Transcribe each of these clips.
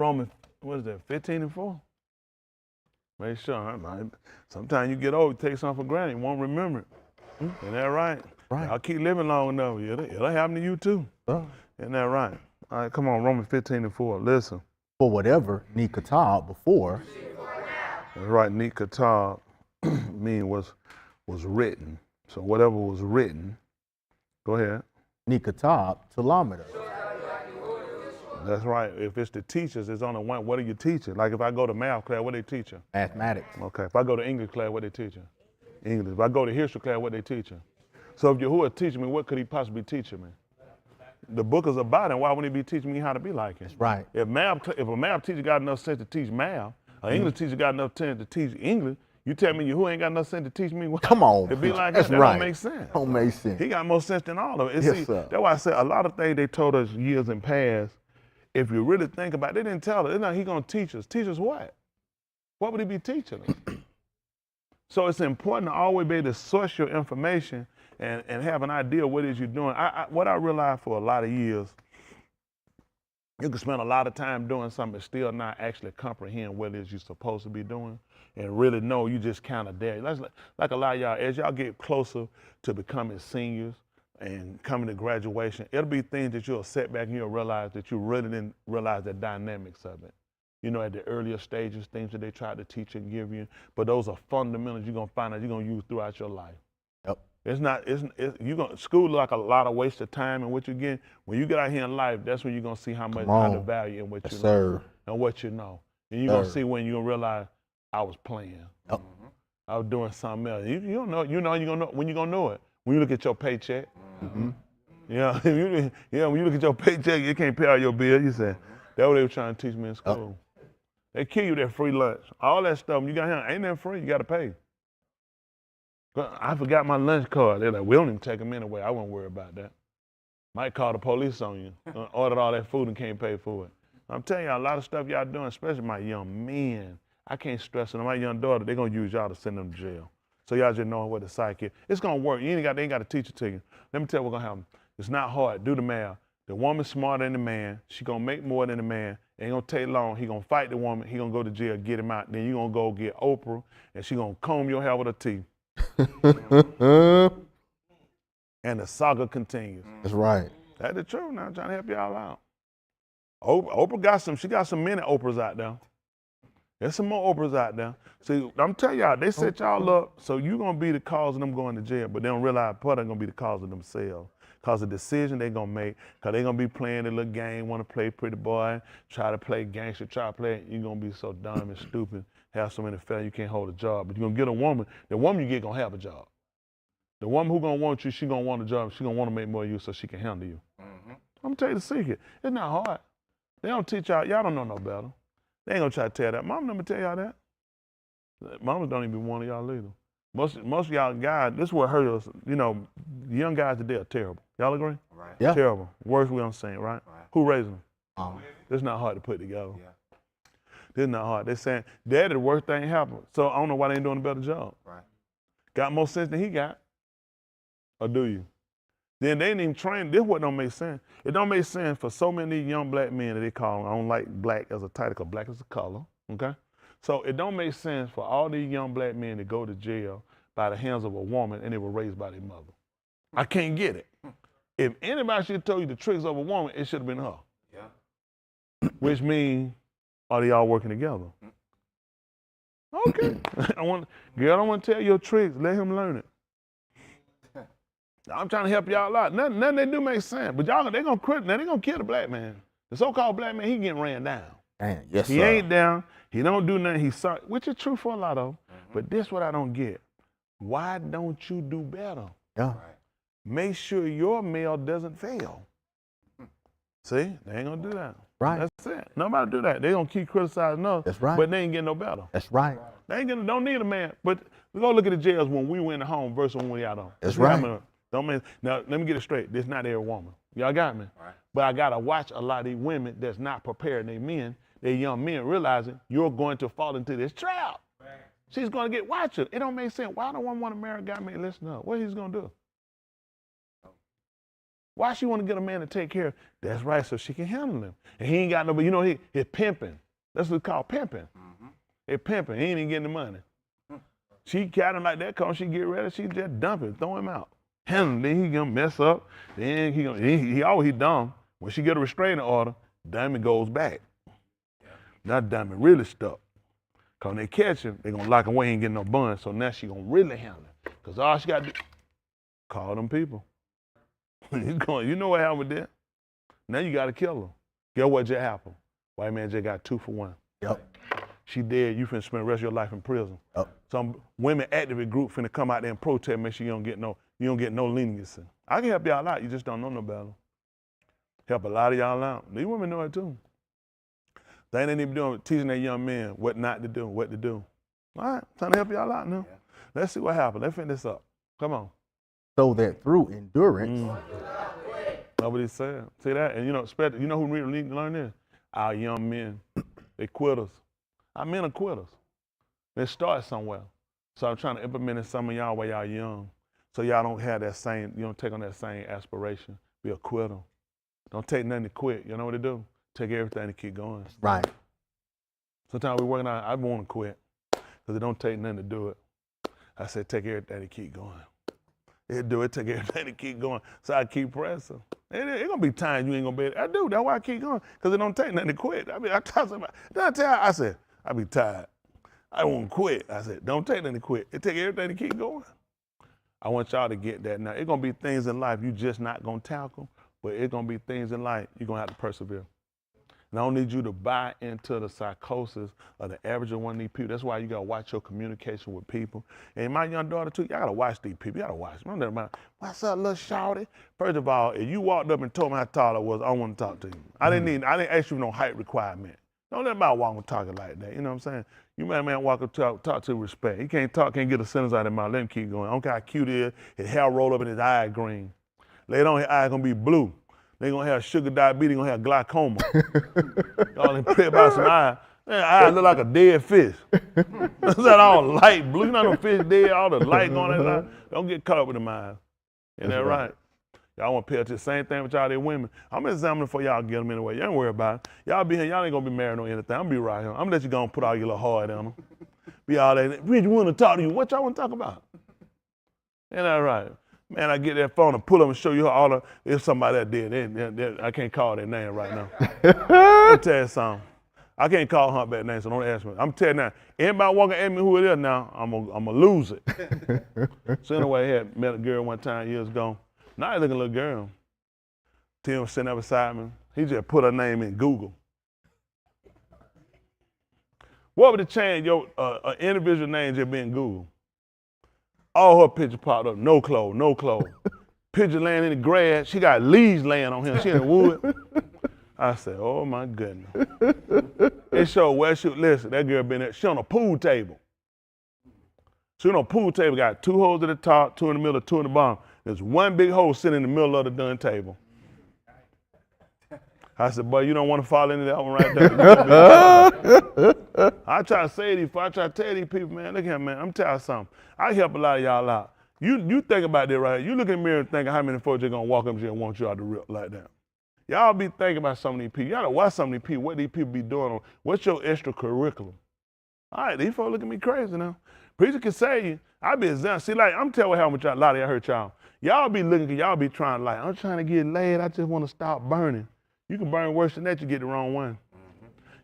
Romans, what is that, 15:4? Make sure. Sometimes you get old, you take something for granted, you won't remember it. Isn't that right? Right. I'll keep living long enough. It'll happen to you too. Isn't that right? All right, come on, Romans 15:4. Listen. For whatever Nikatab before. That's right, Nikatab mean was written. So whatever was written, go ahead. Nikatab Talameter. That's right. If it's the teachers, it's on the one. What are you teaching? Like if I go to math class, what they teaching? Mathematics. Okay. If I go to English class, what they teaching? English. If I go to history class, what they teaching? So if Yahuwah teaching me, what could he possibly teach me? The book is about him. Why wouldn't he be teaching me how to be like him? That's right. If a math teacher got enough sense to teach math, an English teacher got enough sense to teach English, you tell me Yahuwah ain't got enough sense to teach me what? Come on. To be like That's that, right. That don't make sense. Don't make sense. He got more sense than all of it. Yes, sir. That's why I said a lot of things they told us years in past, if you really think about it, they didn't tell us. It's not he gonna teach us. Teach us what? What would he be teaching us? So it's important to always be able to source your information and have an idea of what it is you're doing. What I realized for a lot of years, you can spend a lot of time doing something but still not actually comprehend what it is you're supposed to be doing and really know you just kind of there. Like a lot of y'all, as y'all get closer to becoming seniors and coming to graduation, it'll be things that you'll set back and you'll realize that you really didn't realize the dynamics of it. You know, at the earlier stages, things that they tried to teach and give you, but those are fundamentals you're gonna find out you're gonna use throughout your life. Yep. School like a lot of waste of time and what you get. When you get out here in life, that's when you're gonna see how the value in what you know and what you know. And you're gonna see when you're gonna realize I was playing. Yep. I was doing something else. You don't know, you're gonna know when you're gonna know it. When you look at your paycheck. Yeah, when you look at your paycheck, you can't pay all your bills. You say, that's what they were trying to teach me in school. They kill you that free lunch. All that stuff, you got here, ain't that free, you gotta pay. I forgot my lunch card. They're like, we don't even take them anyway. I won't worry about that. Might call the police on you. Ordered all that food and can't pay for it. I'm telling y'all, a lot of stuff y'all doing, especially my young men. I can't stress it. My young daughter, they're gonna use y'all to send them to jail. So y'all just know what the psych is. It's gonna work. They ain't got to teach it to you. Let me tell you what's gonna happen. It's not hard. Do the math. The woman's smarter than the man. She gonna make more than the man. It ain't gonna take long. He gonna fight the woman. He gonna go to jail, get him out. Then you gonna go get Oprah, and she gonna comb your hair with her teeth. And the saga continues. That's right. That's the truth now. I'm trying to help y'all out. Oprah got some many Oprahs out there. There's some more Oprahs out there. See, I'm telling y'all, they set y'all up so you're gonna be the cause of them going to jail, but they don't realize part of them gonna be the cause of themselves. Cause the decision they gonna make, cause they gonna be playing the little game, wanna play pretty boy, try to play gangster, try to play, you're gonna be so dumb and stupid, have so many failures you can't hold a job. But you're gonna get a woman, the woman you get gonna have a job. The woman who gonna want you, she gonna want a job, she gonna wanna make more of you so she can handle you. I'm gonna tell you the secret, it's not hard. They don't teach y'all don't know no better. They ain't gonna try to tell that. Mom never tell y'all that. Mamas don't even be one of y'all either. Most of y'all guys, this is what hurt us, young guys today are terrible. Y'all agree? Right. Yeah. Terrible. Worst way I'm saying, right? Who raising them? It's not hard to put together. Yeah. This is not hard. They're saying, Daddy, the worst thing happened. So I don't know why they ain't doing a better job. Right. Got more sense than he got. Or do you? Then they ain't even trained. This is what don't make sense. It don't make sense for so many young black men that they call them. I don't like black as a title, because black is a color, okay? So it don't make sense for all these young black men to go to jail by the hands of a woman and they were raised by their mother. I can't get it. If anybody should have told you the tricks of a woman, it should have been her. Yeah. Which means, are they all working together? Okay. Girl, I don't want to tell your tricks. Let him learn it. I'm trying to help y'all out. Nothing they do make sense. But y'all, they're gonna kill the black man. The so-called black man, he getting ran down. Man, yes, he ain't down. He don't do nothing. He's sorry, which is true for a lot of them. But this what I don't get. Why don't you do better? Yeah. Make sure your male doesn't fail. See, they ain't gonna do that. Right. That's it. Nobody do that. They gonna keep criticizing us. That's right. But they ain't getting no better. That's right. They ain't don't need a man. But we go look at the jails when we went home versus when we out on. That's right. Now, let me get it straight. This not every woman. Y'all got me? Right. But I got to watch a lot of these women that's not preparing their men, their young men, realizing you're going to fall into this trap. Right. She's going to get watched. It don't make sense. Why don't one want to marry a guy, man? Listen up. What he's going to do? Why she want to get a man to take care of? That's right, so she can handle him. And he ain't got no, but you know, he's pimping. That's what it's called, pimping. It's pimping. He ain't even getting the money. She got him like that because she get ready, she just dump it, throw him out. Handle him, then he gonna mess up. Then he always dumb. When she get a restraining order, Diamond goes back. Now Diamond really stuck. Cause when they catch him, they gonna lock him away, he ain't getting no bun. So now she gonna really handle it. Cause all she gotta do, call them people. You know what happened with that? Now you gotta kill her. Guess what just happened? White man just got 2 for 1. Yep. She dead, you finna spend the rest of your life in prison. Yep. Some women activist group finna come out there and protest, make sure you don't get no leniency. I can help y'all out, you just don't know no better. Help a lot of y'all out. These women know it too. They ain't even doing teaching their young men what not to do, what to do. All right, trying to help y'all out now. Yeah. Let's see what happens. Let's finish this up. Come on. So that through endurance. That's what he said. See that? And you know who really need to learn this? Our young men. They quitters. Our men are quitters. They start somewhere. So I'm trying to implement in some of y'all while y'all young. So y'all don't have that same, you don't take on that same aspiration. Be a quitter. Don't take nothing to quit. You know what to do? Take everything to keep going. Right. Sometimes we're working on, I want to quit because it don't take nothing to do it. I said, take everything to keep going. It do it, take everything to keep going. So I keep pressing. It's going to be times you ain't going to be able, I do, that's why I keep going, because it don't take nothing to quit. I mean, I tell somebody, I said, I be tired. I won't quit. I said, don't take nothing to quit. It take everything to keep going. I want y'all to get that now. It's going to be things in life you just not going to tackle, but it's going to be things in life you're going to have to persevere. And I don't need you to buy into the psychosis of the average of one of these people. That's why you got to watch your communication with people. And my young daughter, too, y'all got to watch these people. You got to watch them. I'm like, what's up, little shawty? First of all, if you walked up and told me how tall I was, I don't want to talk to you. I didn't ask you for no height requirement. Don't let me walk and talking like that. You know what I'm saying? You man walk up, talk to respect. He can't talk, can't get a sentence out of his mouth. Let him keep going. I don't care how cute he is. His hair roll up and his eye green. Later on, his eye going to be blue. They gonna have sugar diabetes, gonna have glaucoma. Y'all ain't pray about some eye. Man, eye look like a dead fish. Is that all light blue? You know no fish dead, all the light going in eye. Don't get caught up with them eyes. Ain't that right? Y'all want to pay attention. Same thing with y'all, they women. I'm examining for y'all get them anyway. You ain't worry about it. Y'all be here, y'all ain't gonna be married or anything. I'm gonna be right here. I'm gonna let you go and put all your little hard on them. Be all that. We want to talk to you. What y'all want to talk about? Ain't that right? Man, I get that phone and pull up and show you all the, if somebody that did. I can't call their name right now. Let me tell you something. I can't call humpback names, so don't ask me. I'm telling you now, anybody walking at me who it is now, I'm gonna lose it. So anyway, I had met a girl one time years ago. Now I look at a little girl. Tim was sitting there beside me. He just put her name in Google. What would it change your individual name just being Google? All her pictures popped up, no clothes, no clothes. Picture laying in the grass, she got leaves laying on him, she in the wood. I said, oh my goodness. It showed where she, listen, that girl been there, she on a pool table. She on a pool table, got 2 holes at the top, 2 in the middle, 2 in the bottom. There's 1 big hole sitting in the middle of the done table. I said, boy, you don't want to fall into that one right there. I try to say these, I try to tell these people, man, look here, man, I'm telling you something. I help a lot of y'all out. You think about that right here. You look in the mirror and think how many folks are going to walk up to you and want you out the rip like that. Y'all be thinking about some of these people. Y'all got to watch some of these people, what these people be doing. What's your extracurriculum? All right, these folks look at me crazy now. Preacher can say you. I be exempt. See, like, I'm telling you how much a lot of y'all hurt y'all. Y'all be looking, y'all be trying like, I'm trying to get laid. I just want to stop burning. You can burn worse than that, you get the wrong one.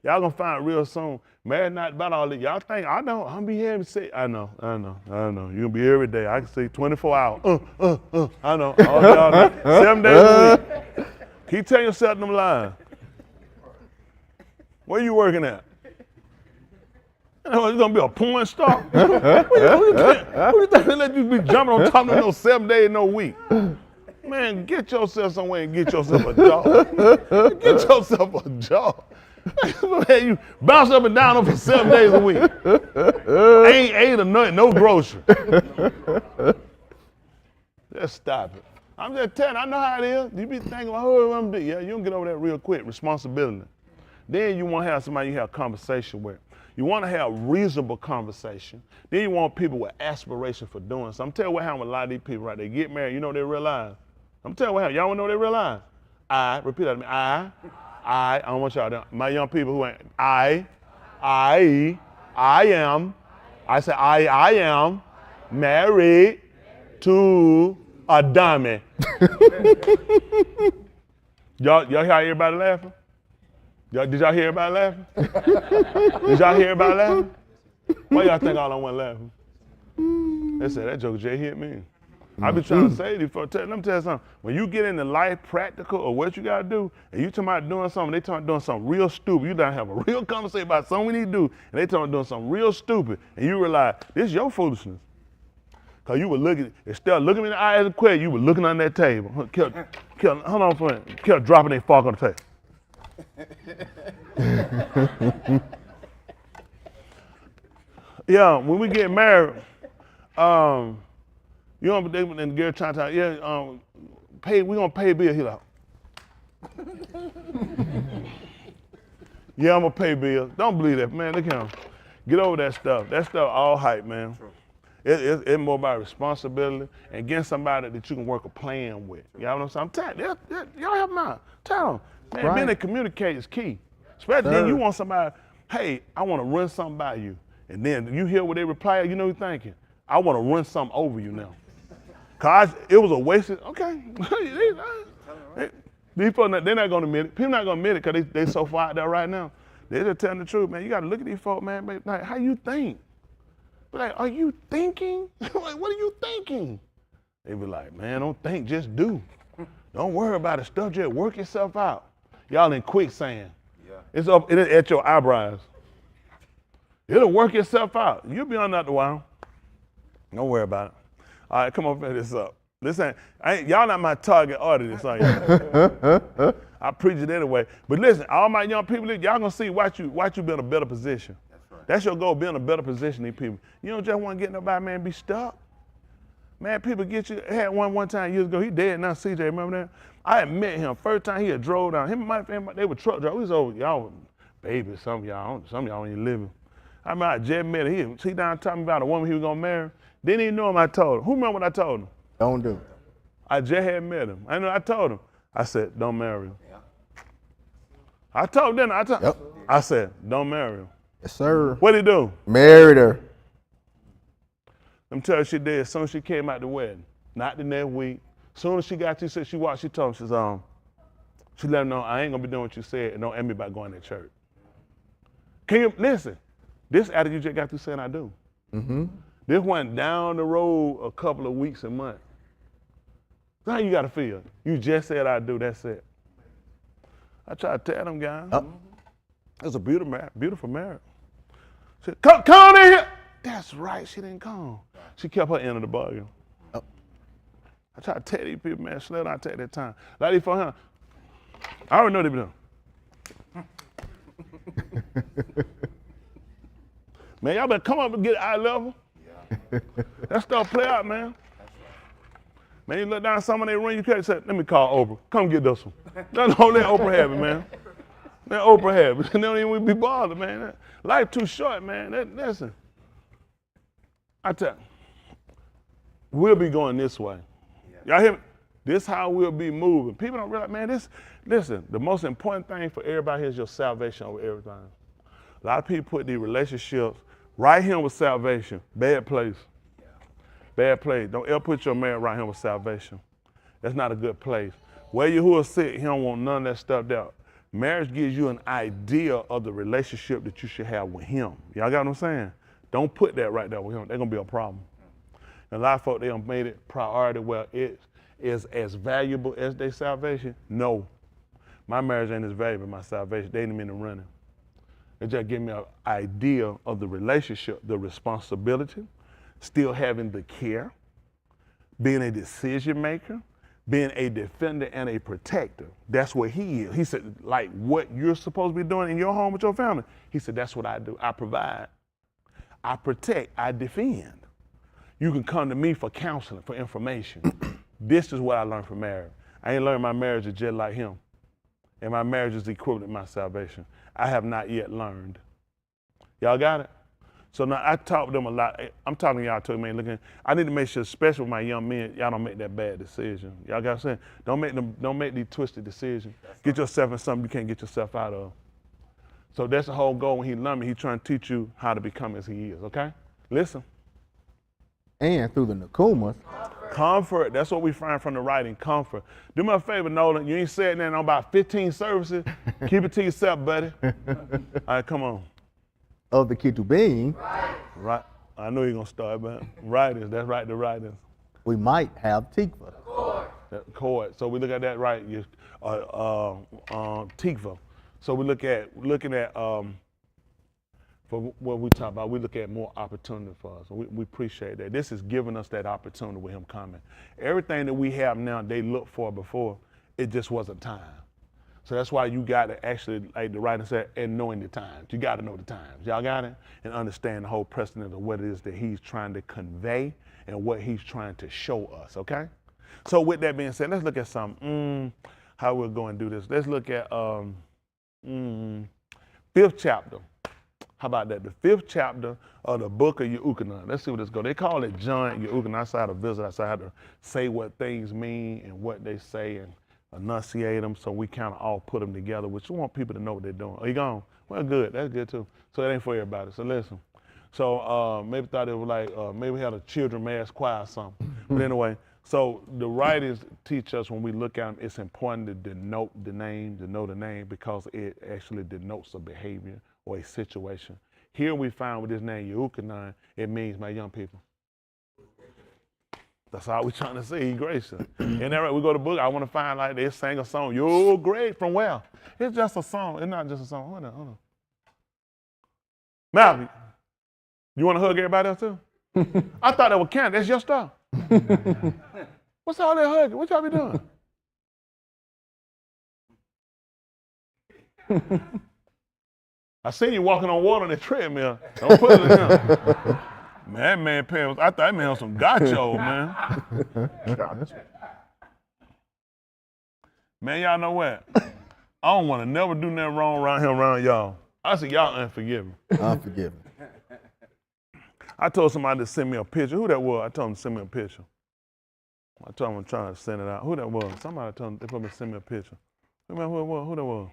Y'all gonna find it real soon. Married not about all that. Y'all think, I know, I'm be having sex. I know. You gonna be every day. I can see 24 hours. I know. All y'all 7 days a week. Keep telling yourself them lies. Where you working at? You know, it's gonna be a porn star. Who you think they let you be jumping on top of no 7 days, no week? Man, get yourself somewhere and get yourself a job. Get yourself a job. Man, you bounce up and down for 7 days a week. Ain't ate or no grocery. Just stop it. I'm just telling you, I know how it is. You be thinking, oh, what I'm doing. Yeah, you don't get over that real quick. Responsibility. Then you want to have somebody you have a conversation with. You want to have reasonable conversation. Then you want people with aspiration for doing something. I'm telling you what happened with a lot of these people, right? They get married, you know what they realize? I'm telling you what happened. Y'all want to know they realize? Repeat after me. I don't want y'all to, my young people who ain't, I am, I say I am married to a dummy. Y'all hear everybody laughing? Did y'all hear everybody laughing? Did y'all hear everybody laughing? Why y'all think all I want laughing? They said, that joke Jay hit me. I be trying to say these folks, let me tell you something. When you get into life practical or what you got to do, and you talking about doing something, they talking about doing something real stupid. You done have a real conversation about something we need to do, and they talking about doing something real stupid, and you realize, this is your foolishness. Because you were looking, instead of looking me in the eye as a question, you were looking on that table. Hold on for a minute. Kept dropping their fork on the table. Yeah, when we get married, you know, and the girl trying to, we gonna pay bill. He like, yeah, I'm gonna pay bill. Don't believe that, man. Look at him. Get over that stuff. That stuff all hype, man. It's more about responsibility and getting somebody that you can work a plan with. You know what I'm saying? I'm telling y'all help them out. Tell them, man, being able to communicate is key. Especially then you want somebody, hey, I want to run something by you. And then you hear what they reply, you know what you're thinking. I want to run something over you now. Cause it was a wasted, okay. These folks, they're not gonna admit it. People not gonna admit it because they so far out there right now. They're just telling the truth, man. You gotta look at these folks, man. Like, how you think? But like, are you thinking? Like, what are you thinking? They be like, man, don't think, just do. Don't worry about it. Stuff just work itself out. Y'all in quicksand. Yeah. It's up at your eyebrows. It'll work itself out. You'll be on that a while. Don't worry about it. All right, come on, finish this up. Y'all not my target audience, are you? I preach it anyway. But listen, all my young people, y'all gonna see, watch you be in a better position. That's right. That's your goal, be in a better position, these people. You don't just want to get nobody, man, be stuck. Man, people get you. I had one time years ago, he dead now, CJ, remember that? I had met him, first time he had drove down. Him and my family, they were truck drivers. We was over, y'all babies, some of y'all ain't living. I remember I just met him. He down talking about a woman he was gonna marry. Didn't even know him, I told him. Who remember what I told him? Don't do it. I just had met him. I told him. I said, don't marry him. Yeah. I told him, Yep. I said, don't marry him. Yes, sir. What'd he do? Married her. Let me tell you, she did as soon as she came out the wedding. Not the next week. As soon as she got to, she walked, she told him, she let him know, I ain't gonna be doing what you said, and don't ask me about going to church. Can you, listen, this attitude you just got through saying I do. Mm-hmm. This went down the road a couple of weeks and months. That's how you gotta feel. You just said I do, that's it. I try to tell them guys, it's a beautiful marriage. She said, come on in here. That's right, she didn't come. She kept her end of the bargain. Oh. I try to tell these people, man, slow down, take that time. Like these for him, I already know they be doing. Man, y'all better come up and get eye level. Yeah. That stuff play out, man. Man, you look down some of their ring, you can't say, let me call Oprah. Come get this one. Don't let Oprah have it, man. Let Oprah have it. They don't even be bothered, man. Life too short, man. Listen. I tell you, we'll be going this way. Yeah. Y'all hear me? This is how we'll be moving. People don't realize, man, listen, the most important thing for everybody here is your salvation over everything. A lot of people put these relationships right here with salvation. Bad place. Yeah. Bad place. Don't ever put your man right here with salvation. That's not a good place. Where Yahuwah sit, he don't want none of that stuff there. Marriage gives you an idea of the relationship that you should have with him. Y'all got what I'm saying? Don't put that right there with him. They're going to be a problem. And a lot of folks, they have made it priority where it is as valuable as their salvation. No. My marriage ain't as valuable as my salvation. They ain't in the running. It just give me an idea of the relationship, the responsibility, still having the care, being a decision maker, being a defender and a protector. That's what he is. He said, like what you're supposed to be doing in your home with your family. He said, that's what I do. I provide, I protect, I defend. You can come to me for counseling, for information. This is what I learned from marriage. I ain't learned my marriage is just like him. And my marriage is equivalent to my salvation. I have not yet learned. Y'all got it? So now I talk to them a lot. I'm talking to y'all too, man. Looking, I need to make sure, especially with my young men, y'all don't make that bad decision. Y'all got what I'm saying? Don't make these twisted decisions. Get yourself in something you can't get yourself out of. So that's the whole goal when he learned me. He's trying to teach you how to become as he is, okay? Listen. And through the Nakumas. Comfort, that's what we find from the writing, comfort. Do me a favor, Nolan. You ain't said that in about 15 services. Keep it to yourself, buddy. All right, come on. Of the Ketubim. Right. I know you're going to start, man. Writings, that's right, the writings. We might have Tikva. Chord. So we look at that right, Tikva. So we looking at for what we talk about, we look at more opportunity for us. We appreciate that. This is giving us that opportunity with him coming. Everything that we have now, they looked for before, it just wasn't time. So that's why you got to actually, like the writer said, and knowing the times. You got to know the times. Y'all got it? And understand the whole precedent of what it is that he's trying to convey and what he's trying to show us, okay? So with that being said, let's look at something. How we're going to do this. Let's look at 5th chapter. How about that? The 5th chapter of the book of Yahuchanan. Let's see what this goes. They call it John Yahuchanan. I saw how to visit. I saw how to say what things mean and what they say and enunciate them, so we kind of all put them together, which we want people to know what they're doing. Are you gone? Well, good. That's good too. So that ain't for everybody. So listen. So maybe thought it was like, maybe we had a children mass choir or something. But anyway, so the writers teach us when we look at them, it's important to denote the name, to know the name, because it actually denotes a behavior or a situation. Here we find with this name, Yahuchanan, it means my young people. That's all we're trying to say. He's gracious. And that right, we go to book, I want to find like they sang a song. You're great from where? It's just a song. It's not just a song. Hold on. Malcolm, you want to hug everybody else too? I thought that was Ken. That's your stuff. What's all that hugging? What y'all be doing? I seen you walking on water on the treadmill. Don't put it in him. Man, that man pants, I thought that man was some gacho, man. Man, y'all know what? I don't want to never do nothing wrong around here, around y'all. I said, y'all unforgiving. Unforgiving. I told somebody to send me a picture. Who that was? I told him to send me a picture. I told him I'm trying to send it out. Who that was? Somebody told him they put me to send me a picture. Remember who it was? Who that was?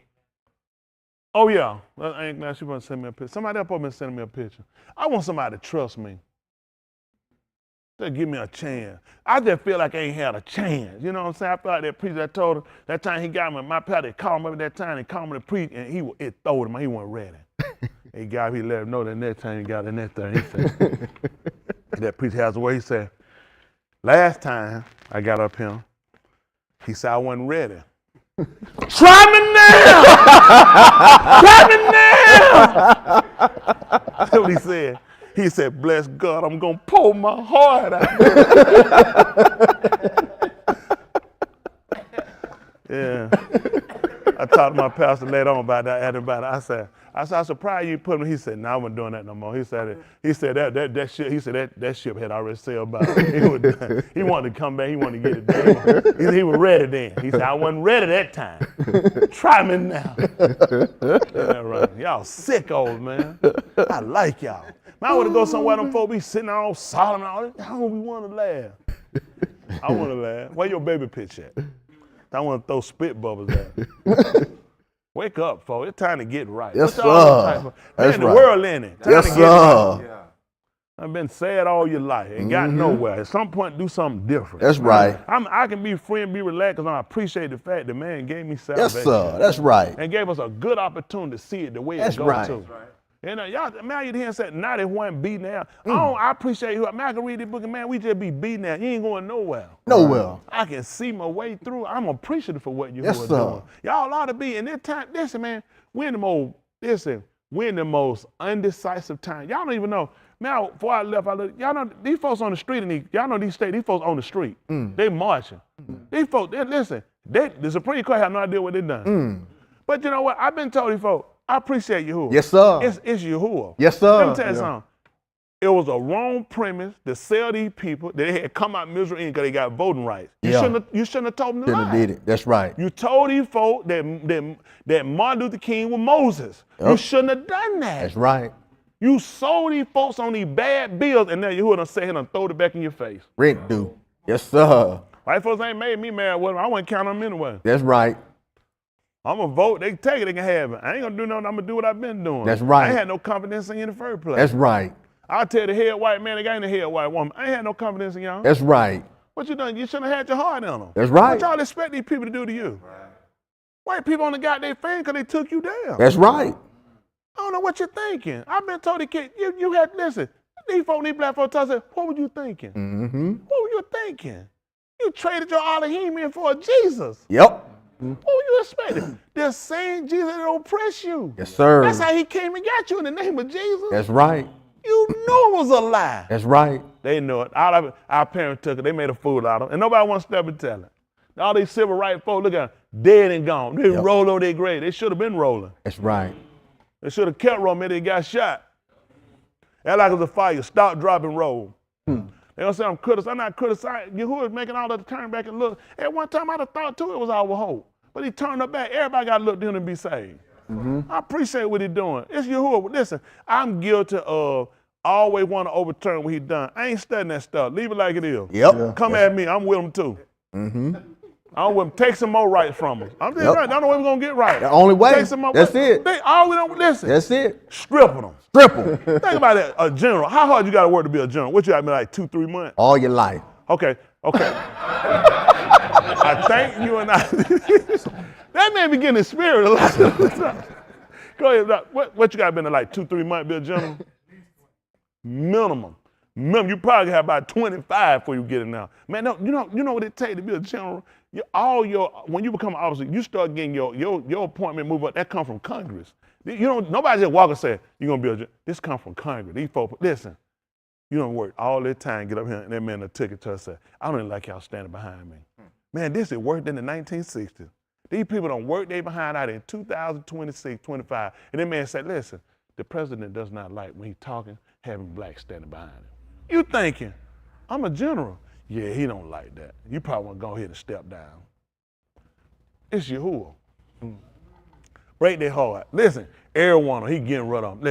Oh, yeah. I ain't glad she want to send me a picture. Somebody else probably been sending me a picture. I want somebody to trust me. They'll give me a chance. I just feel like I ain't had a chance. You know what I'm saying? I feel like that preacher that told him, that time he got me, my pastor called him up at that time, he called me to preach, and it throwed him, he wasn't ready. He let him know that next time he got in that thing, he said, that preacher has a way, he said, last time I got up here, he said I wasn't ready. Try me now! Try me now! That's what he said. He said, bless God, I'm going to pour my heart out. Yeah. I talked to my pastor later on about that. I said, I'm surprised you put him. He said, no, I wasn't doing that no more. He said that ship, he said that ship had already sailed by. He wanted to come back. He wanted to get it done. He was ready then. He said, I wasn't ready that time. Try me now. Yeah, right. Y'all sick old, man. I like y'all. Man, I want to go somewhere them folks be sitting all solemn and all that. I don't want to laugh. I want to laugh. Where your baby pitch at? I want to throw spit bubbles at it. Wake up, folks. It's time to get right. Yes, sir. Man, the world in it. Time yes, to get sir. right. Yeah. I've been sad all your life and got nowhere. At some point, do something different. That's right. I can be free and be relaxed because I appreciate the fact that man gave me salvation. Yes, sir. That's right. And gave us a good opportunity to see it the way it goes too. You know, y'all, man, you didn't say 91 beating out. I appreciate you. Man, I can read this book and man, we just be beating out. You ain't going nowhere. Nowhere. I can see my way through. I'm appreciative for what you yes, are sir. doing. Y'all ought to be in this time. Listen, man, we're in the most undecisive time. Y'all don't even know. Man, before I left, y'all know these folks on the street, and y'all know these folks on the street. They marching. These folks, the Supreme Court have no idea what they done. But you know what? I've been told these folks, I appreciate Yahuwah. Yes, sir. It's Yahuwah. Yes, sir. Let me tell you something. It was a wrong premise to sell these people that they had come out misery because they got voting rights. You shouldn't have told them to lie. Did it. That's right. You told these folks that Martin Luther King was Moses. Yep. You shouldn't have done that. That's right. You sold these folks on these bad bills, and now Yahuwah done sit here and throw it back in your face. Rent due. Yes, sir. White folks ain't made me mad with them. I wouldn't count on them anyway. That's right. I'm going to vote. They can take it. They can have it. I ain't going to do nothing. I'm going to do what I've been doing. That's right. I ain't had no confidence in you in the first place. That's right. I'll tell the head white man, the guy in the head white woman, I ain't had no confidence in y'all. That's right. What you done? You shouldn't have had your heart on them. That's right. What y'all expect these people to do to you? Right. White people only got their fan because they took you down. That's right. I don't know what you're thinking. I've been told the kid, you had to listen. These black folks, I said, what were you thinking? Mm-hmm. What were you thinking? You traded your Alahym in for a Jesus. Yep. What were you expecting? The same Jesus that oppress you. Yes, sir. That's how he came and got you in the name of Jesus. That's right. You knew it was a lie. That's right. They knew it. Our parents took it. They made a fool out of it. And nobody wants to step and tell it. All these civil rights folks, look at them, dead and gone. They roll over their grave. They should have been rolling. That's right. They should have kept rolling. They got shot. That like it was a fire. Stop, drop, and roll. They don't say I'm criticizing. I'm not criticizing. Yahuwah is making all of the turn back and look. At one time, I'd have thought, too, it was our hope. But he turned up back. Everybody got to look to him to be saved. I appreciate what he's doing. It's Yahuwah. Listen, I'm guilty of always want to overturn what he's done. I ain't studying that stuff. Leave it like it is. Yep. Yeah. Come at me. I'm with him, too. I'm with him. Take some more rights from us. I'm just right. I don't know what we're going to get right. The only way. Take some more That's rights. it. They always don't listen. That's it. Stripping them. Triple. Think about that. A general. How hard you got to work to be a general? What you got to be like 2-3 months? All your life. Okay. I thank you and I. That man be getting his spirit a lot. Go ahead. What you got to be in like 2-3 months to be a general? Minimum. You probably have about 25 before you get it now. Man, no, you know what it takes to be a general? When you become an officer, you start getting your appointment move up. That come from Congress. Nobody just walk and say, you're going to be a general. This come from Congress. These folks, listen, you don't work all that time, get up here, and that man took it to us and said, I don't even like y'all standing behind me. Man, this is worse than the 1960s. These people don't work they behind out in 2026, 25. And that man said, listen, the president does not like when he's talking, having blacks standing behind him. You thinking, I'm a general. Yeah, he don't like that. You probably want to go ahead and step down. It's Yahuwah. Break their heart. Listen, everyone, he getting rid of them.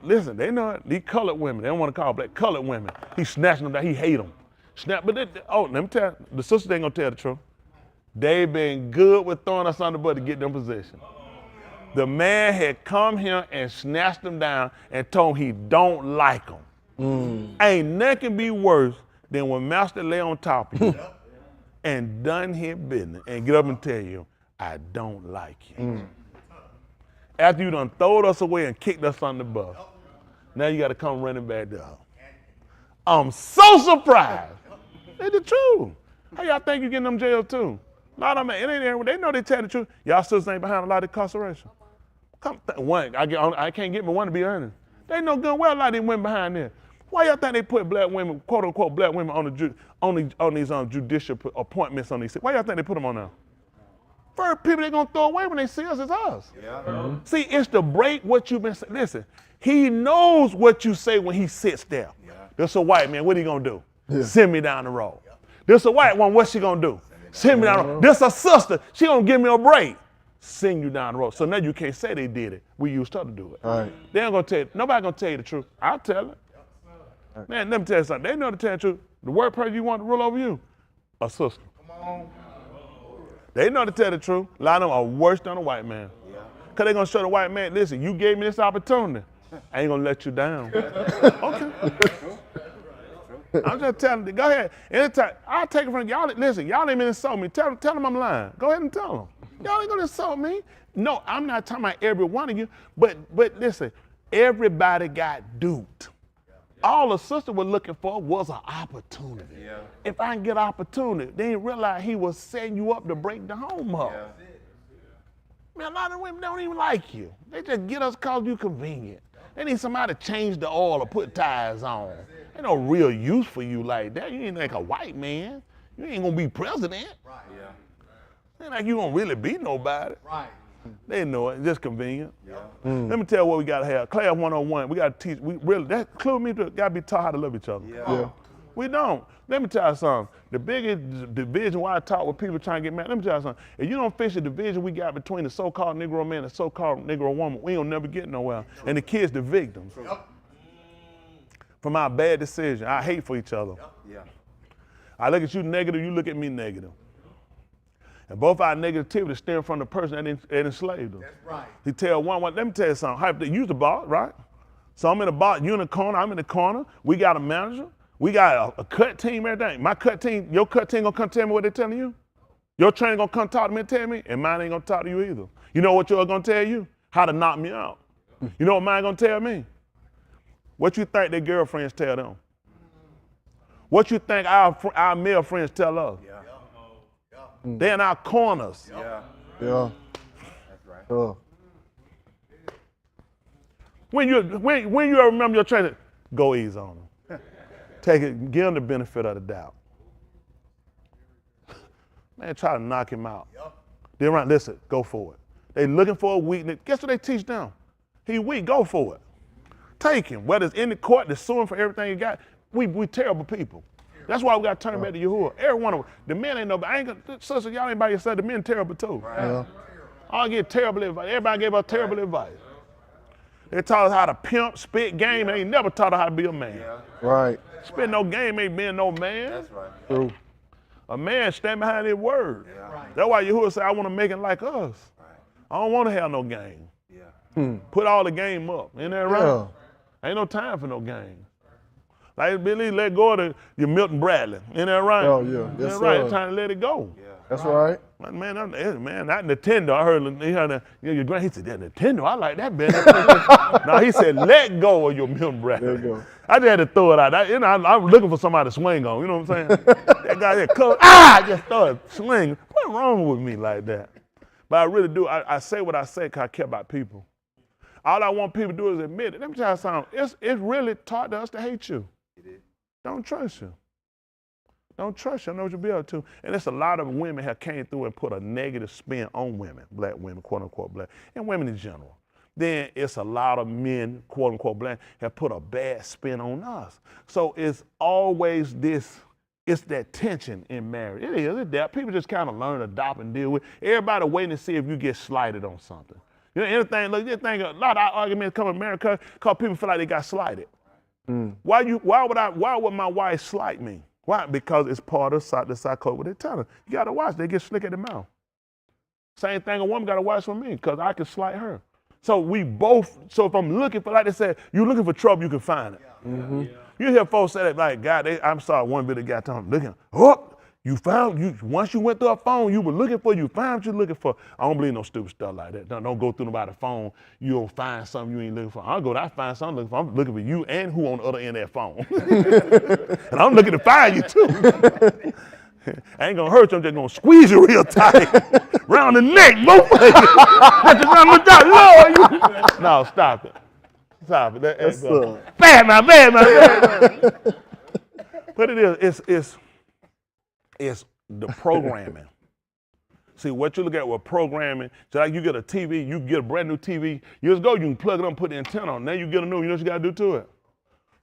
Listen, they know it. These colored women, they don't want to call black colored women. He snatching them down, he hate them. But let me tell you, the sisters ain't gonna tell the truth. They've been good with throwing us under the bus to get them position. The man had come here and snatched them down and told him he don't like them. Ain't nothing can be worse than when master lay on top of you and done his business and get up and tell you, I don't like you. After you done throwed us away and kicked us on the bus, now you got to come running back down. I'm so surprised. It's the truth. How y'all think you getting them jail too? A lot of them, it ain't there. They know they tell the truth. Y'all sisters ain't behind a lot of incarceration. I can't get me one to be honest. They know good well a lot of them women behind there. Why y'all think they put black women, quote unquote black women, on these judicial appointments on these? Why y'all think they put them on there? First people they're gonna throw away when they see us is us. See, it's to break what you've been saying. Listen, he knows what you say when he sits there. This a white man, what he gonna do? Send me down the road. This a white one, what's she gonna do? Send me down the road. This a sister, she gonna give me a break. Send you down the road. So now you can't say they did it. We used her to do it. Right. They ain't gonna tell you, nobody gonna tell you the truth. I'll tell it. Man, let me tell you something. They know to tell the truth. The worst person you want to rule over you, a sister. Come on. They know to tell the truth. A lot of them are worse than a white man. Because they're going to show the white man, listen, you gave me this opportunity. I ain't going to let you down. Okay. I'm just telling you, go ahead. Anytime, I'll take it from y'all. Listen, y'all ain't been insult me. Tell them I'm lying. Go ahead and tell them. Y'all ain't going to insult me. No, I'm not talking about every one of you. But listen, everybody got duped. All the sister was looking for was an opportunity. If I can get an opportunity, they didn't realize he was setting you up to break the home up. Man, a lot of women don't even like you. They just get us because you convenient. They need somebody to change the oil or put tires on. Ain't no real use for you like that. You ain't like a white man. You ain't gonna be president. Ain't like you gonna really be nobody. They know it. It's just convenient. Let me tell you what we gotta have. Class 101. We gotta teach. That include me. Gotta be taught how to love each other. We don't. Let me tell you something. The biggest division why I talk with people trying to get mad, let me tell you something. If you don't fix the division we got between the so-called Negro man and the so-called Negro woman, we don't never get nowhere. And the kids the victims. From our bad decision, our hate for each other. I look at you negative, you look at me negative. And both our negativity stem from the person that enslaved them. That's right. He tell one, let me tell you something. Use the boss, right? So I'm in the box, you in the corner, I'm in the corner. We got a manager. We got a cut team, everything. My cut team, your cut team gonna come tell me what they're telling you? Your trainer gonna come talk to me and tell me? And mine ain't gonna talk to you either. You know what yours gonna tell you? How to knock me out. You know what mine gonna tell me? What you think their girlfriends tell them? What you think our male friends tell us? They're in our corners. Yeah. That's right. When you ever remember your trainer, go easy on them. Take it, give them the benefit of the doubt. Man, try to knock him out. Then right, listen, go for it. They looking for a weakness. Guess what they teach them? He weak, go for it. Take him. Whether it's in the court, they're suing for everything you got. We terrible people. That's why we got to turn back to Yahuwah. Every one of them. The men ain't nobody. Sister, y'all ain't by yourself. The men terrible too. Yeah. I get terrible advice. Everybody gave us terrible advice. They taught us how to pimp, spit game. They ain't never taught us how to be a man. Right. Spit no game ain't being no man. That's right. True. A man stand behind his word. That's why Yahuwah said, I want to make it like us. I don't want to have no game. Put all the game up. Ain't that right? Ain't no time for no game. Like Billy, let go of your Milton Bradley. Ain't that right? Oh, yeah. Yes, That's right. sir. It's time to let it go. That's right. Man, that Nintendo. I heard your grand. He said, that Nintendo, I like that better. No, he said, let go of your Milton Bradley. There you go. I just had to throw it out. I'm looking for somebody to swing on. You know what I'm saying? That guy there, I just started swinging. What's wrong with me like that? But I really do. I say what I say because I care about people. All I want people to do is admit it. Let me tell you something. It's really taught us to hate you. Don't trust you. Don't trust you. I know what you'll be able to. And it's a lot of women have came through and put a negative spin on women, black women, quote unquote black, and women in general. Then it's a lot of men, quote unquote black, have put a bad spin on us. So it's always this, it's that tension in marriage. It is, it's that. People just kind of learn, adopt, and deal with. Everybody waiting to see if you get slighted on something. You know, anything, look, a lot of our arguments come in marriage because people feel like they got slighted. Why would my wife slight me? Why? Because it's part of the psychology. They tell her, you gotta watch, they get slick at the mouth. Same thing, a woman gotta watch for me, because I can slight her. So if I'm looking for, like they said, you're looking for trouble, you can find it. You hear folks say that, like, God, I'm sorry, one bit of guy telling them, once you went through a phone, you were looking for, you found what you're looking for. I don't believe no stupid stuff like that. Don't go through nobody's phone, you'll find something you ain't looking for. I find something I'm looking for. I'm looking for you and who on the other end of that phone. And I'm looking to find you too. I ain't gonna hurt you, I'm just gonna squeeze you real tight. Round the neck, both ways. No, stop it. Stop it. That's bad man. But it is, it's the programming. See, what you look at with programming, so like you get a TV, you get a brand new TV. Years ago, you can plug it on, put the antenna on. Now you get a new, you know what you gotta do to it?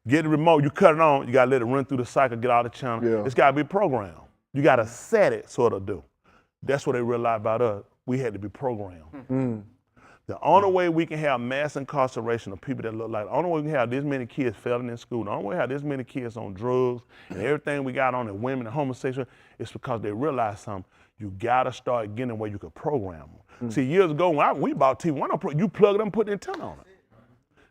Get the remote, you cut it on, you gotta let it run through the cycle, get all the channels. Yeah. It's gotta be programmed. You gotta set it so it'll do. That's what they realized about us. We had to be programmed. The only way we can have mass incarceration of people that look like, the only way we can have this many kids failing in school, the only way we have this many kids on drugs and everything we got on the women and homosexual is because they realize something. You gotta start getting where you can program them. See, years ago when we bought TV, you plug it up and put the antenna on it.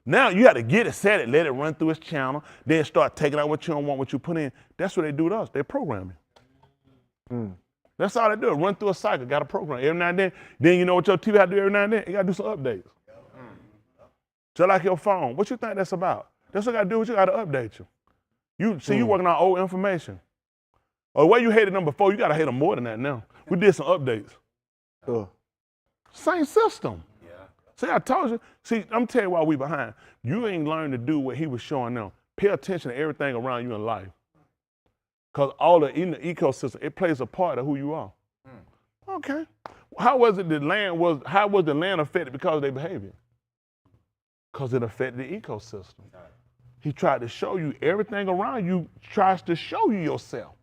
Now you have to get it, set it, let it run through its channel, then start taking out what you don't want, what you put in. That's what they do to us. They program you. That's all they do, run through a cycle, got a program. Every now and then you know what your TV has to do every now and then? You gotta do some updates. Just like your phone. What you think that's about? That's what I gotta do, you gotta update you. You working on old information. Or the way you hated them before, you gotta hate them more than that now. We did some updates. Same system. See, I told you. See, I'm telling you why we behind. You ain't learned to do what he was showing them. Pay attention to everything around you in life. Because in the ecosystem, it plays a part of who you are. Okay. How was the land affected because of their behavior? Because it affected the ecosystem. He tried to show you everything around you tries to show you yourself.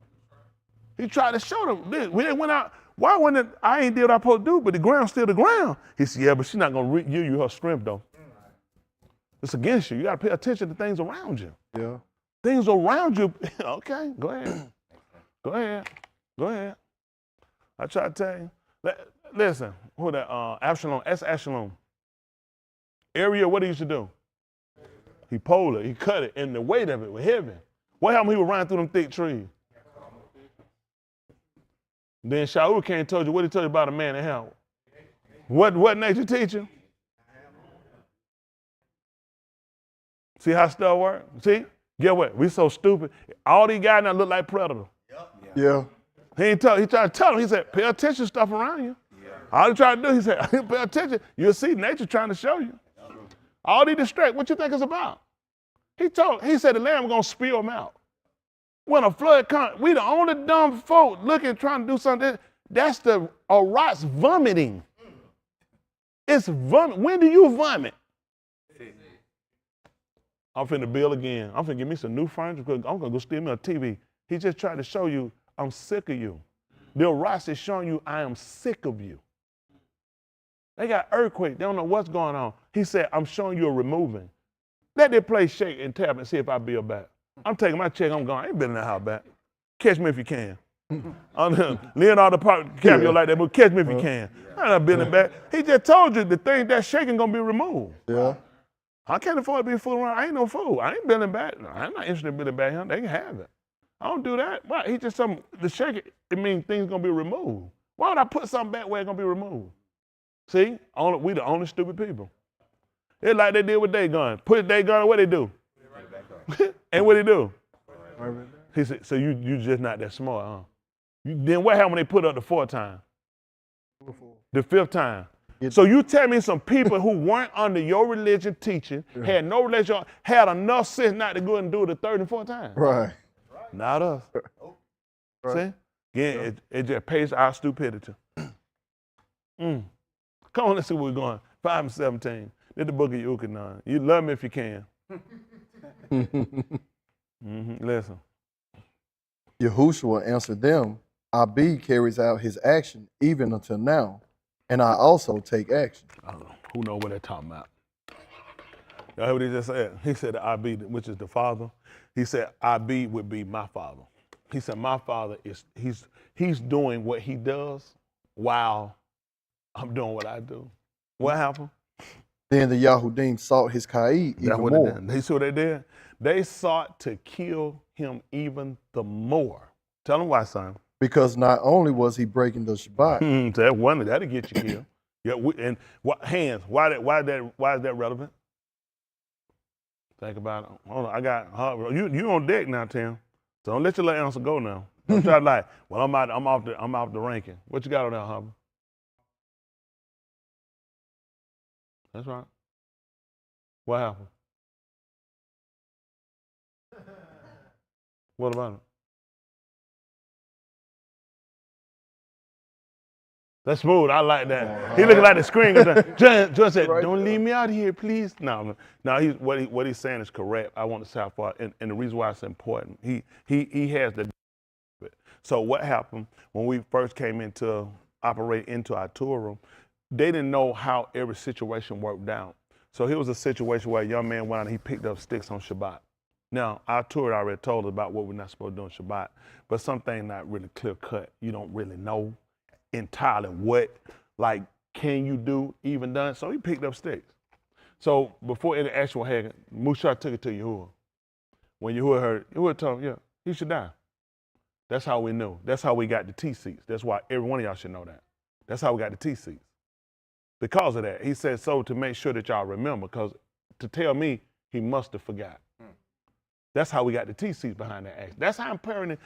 He tried to show them. When they went out, why wasn't it, I ain't did what I supposed to do, but the ground's still the ground. He said, yeah, but she's not going to give you her strength, though. It's against you. You got to pay attention to things around you. Yeah. Things around you. Okay, go ahead. Go ahead. Go ahead. I try to tell you. Listen, who that? Absalom. That's Absalom. Area, what he used to do? He pulled it. He cut it, and the weight of it was heavy. What happened when he was running through them thick trees? Then Shaul came and told you, what he told you about a man in hell? What nature teacher? See how stuff works? See? Get what? We so stupid. All these guys now look like predators. Yeah. He tried to tell him, he said, pay attention to stuff around you. All he tried to do, he said, pay attention. You'll see nature trying to show you. All these distract, what you think it's about? He said the lamb was going to spew them out. When a flood comes, we the only dumb folk looking, trying to do something. That's the rot's vomiting. It's vomit. When do you vomit? I'm finna build again. I'm finna give me some new furniture because I'm gonna go steal me a TV. He just tried to show you, I'm sick of you. The rocks is showing you, I am sick of you. They got earthquake. They don't know what's going on. He said, I'm showing you a removing. Let that place shake and tap and see if I build back. I'm taking my check, I'm going, I ain't building that house back. Catch me if you can. Leonardo DiCaprio like that, but catch me if you can. I'm not building back. He just told you the thing that's shaking gonna be removed. Yeah. I can't afford to be a fool around. I ain't no fool. I ain't building back. I'm not interested in building back here. They can have it. I don't do that. Why? He just the shaking, it means things gonna be removed. Why would I put something back where it's gonna be removed? See, we the only stupid people. It's like they did with Dagon. Put Dagon, what they do? And what they do? He said, so you just not that smart, huh? Then what happened when they put up the fourth time? The fifth time. So you tell me some people who weren't under your religion teaching, had no religion, had enough sense not to go and do it the third and fourth time. Right. Not us. Right. See? Again, it just pays our stupidity. Come on, let's see where we're going. 5 and 17. This is the book of Yahuchanan. You love me if you can. Listen. Yahushua answered them, Abid carries out his action even until now, and I also take action. I don't know. Who knows what they're talking about? You heard what he just said? He said Abid, which is the father. He said Abid would be my father. He said my father he's doing what he does while I'm doing what I do. What happened? Then the Yahudim sought his Ka'id even That's what more. they did. You see what they did? They sought to kill him even the more. Tell him why, son. Because not only was he breaking the Shabbat, So that one, that'll get you killed. Yeah, and hands, why is that relevant? Think about it. Hold on, I got you on deck now, Tim. So don't let your little answer go now. Don't try to lie. Well, I'm off the ranking. What you got on there, Hubble? That's right. What happened? What about it? That's smooth. I like that. He looking like the screen. John said, "Don't leave me out here, please." No. What he's saying is correct. I want to say how far, and the reason why it's important. He has the. So what happened when we first came into operate into our tour room? They didn't know how every situation worked out. So here was a situation where a young man went out and he picked up sticks on Shabbat. Now, our tour already told us about what we're not supposed to do on Shabbat, but something not really clear cut. You don't really know entirely what, like, can you do, even done. So he picked up sticks. So before any actual had, Mushar took it to Yahuwah. When Yahuwah heard, Yahuwah told him, yeah, he should die. That's how we knew. That's how we got the T seats. That's why every one of y'all should know that. That's how we got the T seats. Because of that, he said so to make sure that y'all remember, because to tell me, he must have forgot. That's how we got the T seats behind that action. That's how important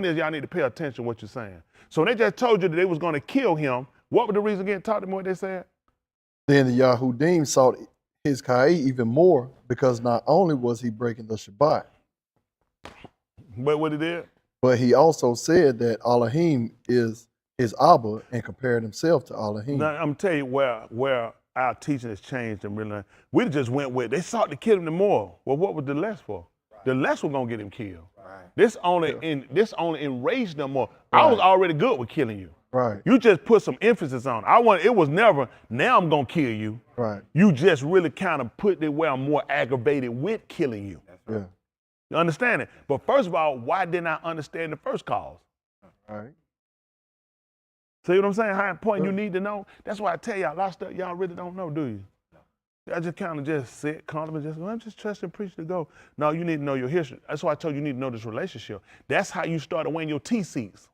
it is y'all need to pay attention to what you're saying. So when they just told you that they was going to kill him, what was the reason again? Talk to me what they said. Then the Yahudim sought his Ka'id even more, because not only was he breaking the Shabbat, but what he did? But he also said that Alahym is his Abba and compared himself to Alahym. Now, I'm telling you where our teaching has changed and really, we just went with, they sought to kill him the more. Well, what was the less for? Right. The less was gonna get him killed. Right. This only enraged them more. Right. I was already good with killing you. Right. You just put some emphasis on it. It was never, now I'm gonna kill you. Right. You just really kind of put it where I'm more aggravated with killing you. Yeah. You understand it? But first of all, why didn't I understand the first cause? All right. See what I'm saying? How important you need to know? That's why I tell y'all, a lot of stuff y'all really don't know, do you? I just kind of just sit, calm, and just go, I'm just trusting preacher to go. No, you need to know your history. That's why I told you need to know this relationship. That's how you started wearing your T-seats.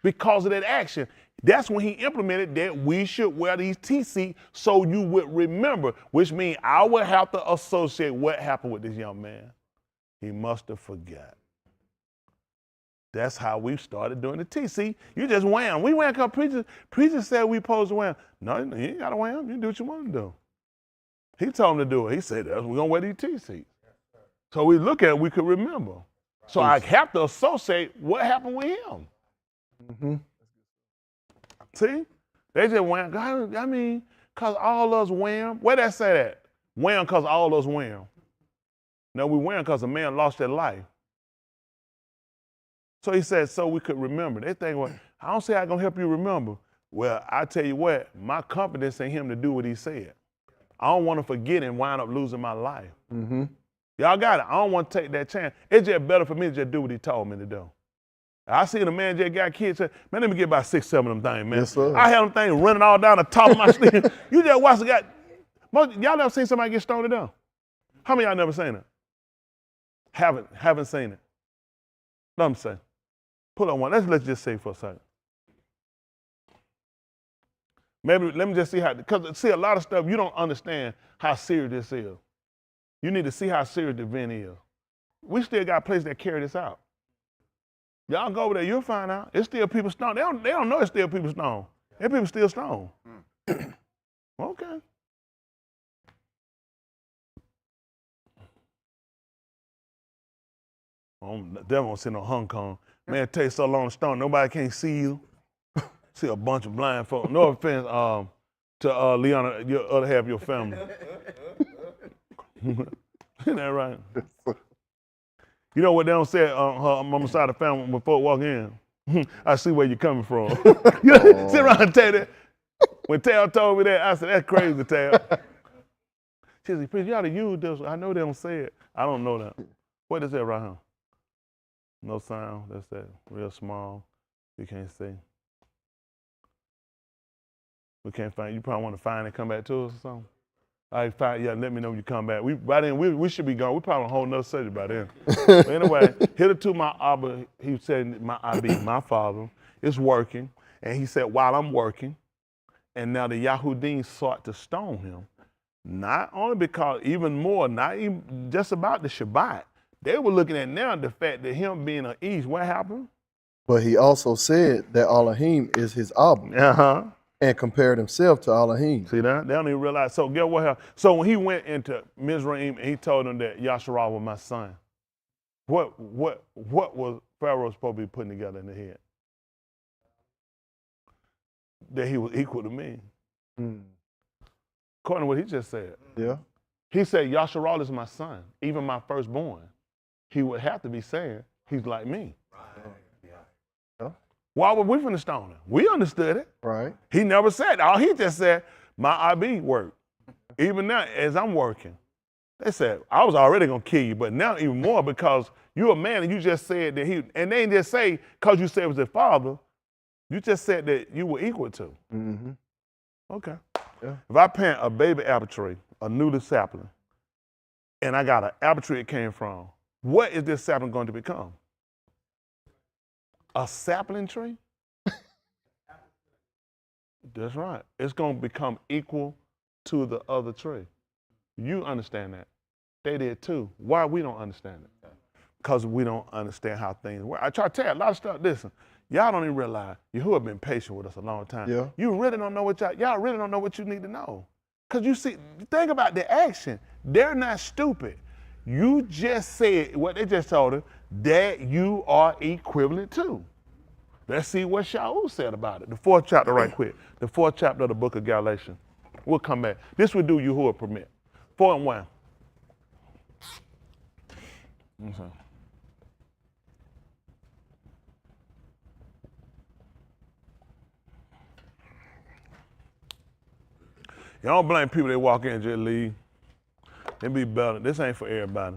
Because of that action. That's when he implemented that we should wear these T-seats so you would remember, which means I would have to associate what happened with this young man. He must have forgot. That's how we started doing the T. See, you just wham. We wham because preachers said we supposed to wham. No, you ain't got to wham. You do what you want to do. He told him to do it. He said, we're going to wear these T seats. So we look at it, we could remember. So I have to associate what happened with him. Mm-hmm. See? They just wham. I mean, because all us wham. Where that say that? Wham because all us wham. No, we wham because a man lost their life. So he said, so we could remember. They think, well, I don't say I'm going to help you remember. Well, I tell you what, my confidence in him to do what he said. I don't want to forget and wind up losing my life. Mm-hmm. Y'all got it. I don't want to take that chance. It's just better for me to just do what he told me to do. I seen a man just got kids say, man, let me get about 6, 7 of them things, man. Yes, sir. I had them things running all down the top of my sleeve. You just watch the guy. Y'all never seen somebody get stoned to death? How many of y'all never seen it? Haven't seen it. Let me say. Pull on one. Let's just say for a second. Maybe let me just see how, because see a lot of stuff you don't understand how serious this is. You need to see how serious the event is. We still got places that carry this out. Y'all go over there, you'll find out. It's still people stoned. They don't know it's still people stoned. There people still stoned. Okay. They won't sit no Hong Kong. Man, it takes so long to stone, nobody can't see you. See a bunch of blind folk. No offense to Leona, your other half of your family. Isn't that right? You know what they don't say on her mama's side of the family when folk walk in? I see where you're coming from. You know, sit around and tell that. When Tal told me that, I said, that's crazy, Tal. She said, preacher, you ought to use this. I know they don't say it. I don't know that. What is that right here? No sound. That's that. Real small. You can't see. We can't find. You probably want to find it, come back to us or something. All right, fine. Yeah, let me know when you come back. By then, we should be gone. We probably on a whole nother subject by then. But anyway, hitherto my Abba, he said, my Abi, my father, is working. And he said, while I'm working, and now the Yahudim sought to stone him, not only because, even more, not even just about the Shabbat. They were looking at now the fact that him being an East, what happened? But he also said that Alahym is his Abba. And compared himself to Alahym. See that? They don't even realize. So get what happened. So when he went into Mizraim and he told them that YashaYahu was my son, what was Pharaoh supposed to be putting together in the head? That he was equal to me. According to what he just said. Yeah. He said, YashaYahu is my son, even my firstborn. He would have to be saying, he's like me. Why were we finna stone him? We understood it. Right. He never said. All he just said, my IB work. Even now, as I'm working. They said, I was already gonna kill you, but now even more because you're a man and you just said that he, and they didn't just say, because you said it was his father, you just said that you were equal to. Mm-hmm. Okay. Yeah. If I plant a baby apple tree, a newly sapling, and I got an apple tree it came from, what is this sapling going to become? A sapling tree? That's right. It's going to become equal to the other tree. You understand that. They did too. Why we don't understand it? Because we don't understand how things work. I try to tell you a lot of stuff. Listen, y'all don't even realize Yahuwah been patient with us a long time. Yeah. You really don't know what y'all really don't know what you need to know. Because you see, think about the action. They're not stupid. You just said what they just told him, that you are equivalent to. Let's see what Shaul said about it. The 4th chapter right quick. The 4th chapter of the book of Galatians. We'll come back. This would do Yahuwah permit. 4 and 1. Okay. Y'all don't blame people that walk in and just leave. They be better. This ain't for everybody.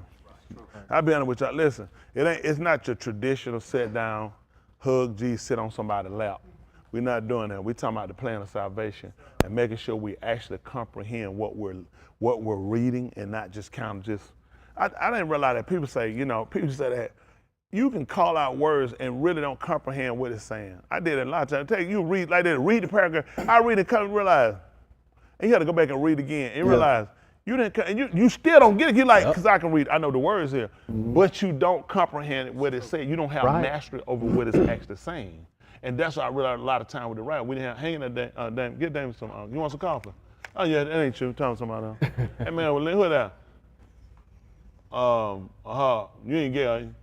I'll be honest with y'all. Listen, it's not your traditional sit down, hug Jesus, sit on somebody's lap. We're not doing that. We're talking about the plan of salvation and making sure we actually comprehend what we're reading and not just kind of just. I didn't realize that people say, people say that you can call out words and really don't comprehend what it's saying. I did it a lot of times. I tell you, read like that, read the paragraph. I read it, come and realize. And you got to go back and read again and realize you didn't, and you still don't get it. You're like, because I can read, I know the words here, but you don't comprehend what it said. You don't have mastery over what it's actually saying. And that's why I realized a lot of time with the writing. We didn't have hanging that get David some, you want some coffee? Oh yeah, that ain't you, tell somebody else. Hey man, who that? You ain't gay, are you?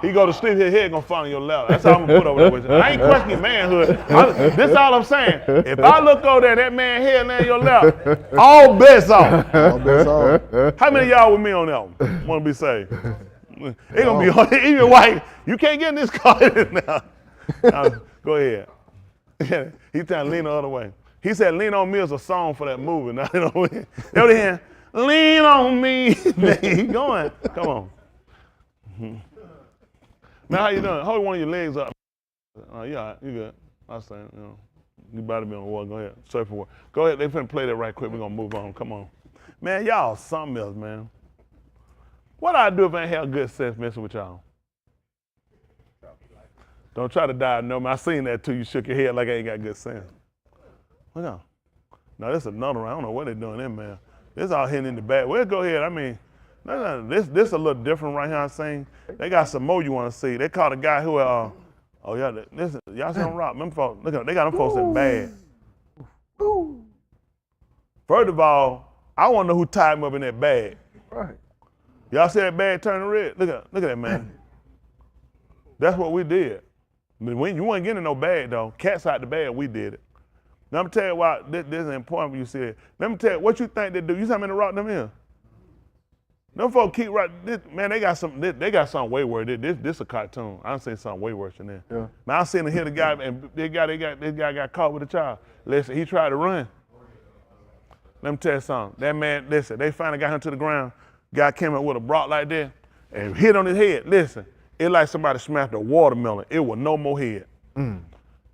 He go to sleep, his head gonna fall on your lap. That's all I'm gonna put over there with you. I ain't questioning manhood. This all I'm saying. If I look over there, that man head laying your lap, all bets off. All bets off. How many of y'all with me on that one? Want to be saved? It gonna be even white. You can't get in this car now. Go ahead. He's trying to lean the other way. He said, "Lean on Me" is a song for that movie. Now, over here, lean on me. He going. Come on. Now, how you doing? Hold one of your legs up. Yeah, you good. I was saying, you about to be on the wall. Go ahead. Surfing wall. Go ahead. They finna play that right quick. We're gonna move on. Come on. Man, y'all something else, man. What I do if I ain't have good sense messing with y'all? Don't try to diagnose me. I seen that too. You shook your head like I ain't got good sense. Look on. Now, this is another one. I don't know what they're doing there, man. This all hitting in the back. Well, go ahead. I mean, this a little different right here, I'm saying. They got some more you want to see. They caught a guy who, listen, y'all see them rock. Them folks, look at, they got them folks in bad. First of all, I want to know who tied him up in that bag. Right. Y'all see that bag turning red? Look at that, man. That's what we did. When you wasn't getting no bag, though. Cats out the bag, we did it. Now, I'm tell you why this is important when you see it. Let me tell you, what you think they do? You see how many rock them in? Them folks keep right. Man, they got something way worse. This a cartoon. I done seen something way worse than that. Yeah. Man, I seen him hit a guy, and this guy got caught with a child. Listen, he tried to run. Let me tell you something. That man, listen, they finally got him to the ground. Guy came up with a rock like that and hit on his head. Listen, it like somebody smashed a watermelon. It was no more head.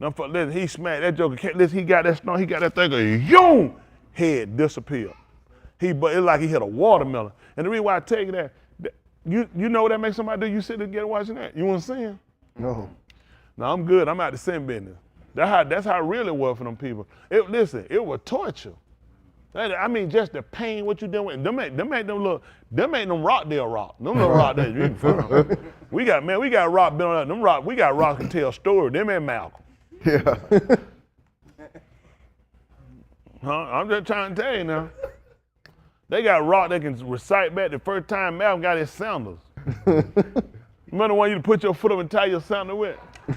Listen, he smacked that joker. Listen, he got that stone. He got that thing. Yoom! Head disappeared. It's like he hit a watermelon. And the reason why I tell you that, you know what that makes somebody do? You sit together watching that. You want to sin? No. No, I'm good. I'm out the sin business. That's how it really was for them people. Listen, it was torture. I mean, just the pain, what you doing. Them ain't them Rockdale rock. Them little Rockdale. We got rock built up. Them rock, we got rock can tell stories. Them ain't Malcolm. Yeah. I'm just trying to tell you now. They got rock that can recite back the first time Malcolm got his sandals. Remember the one you put your foot up and tie your sandal with?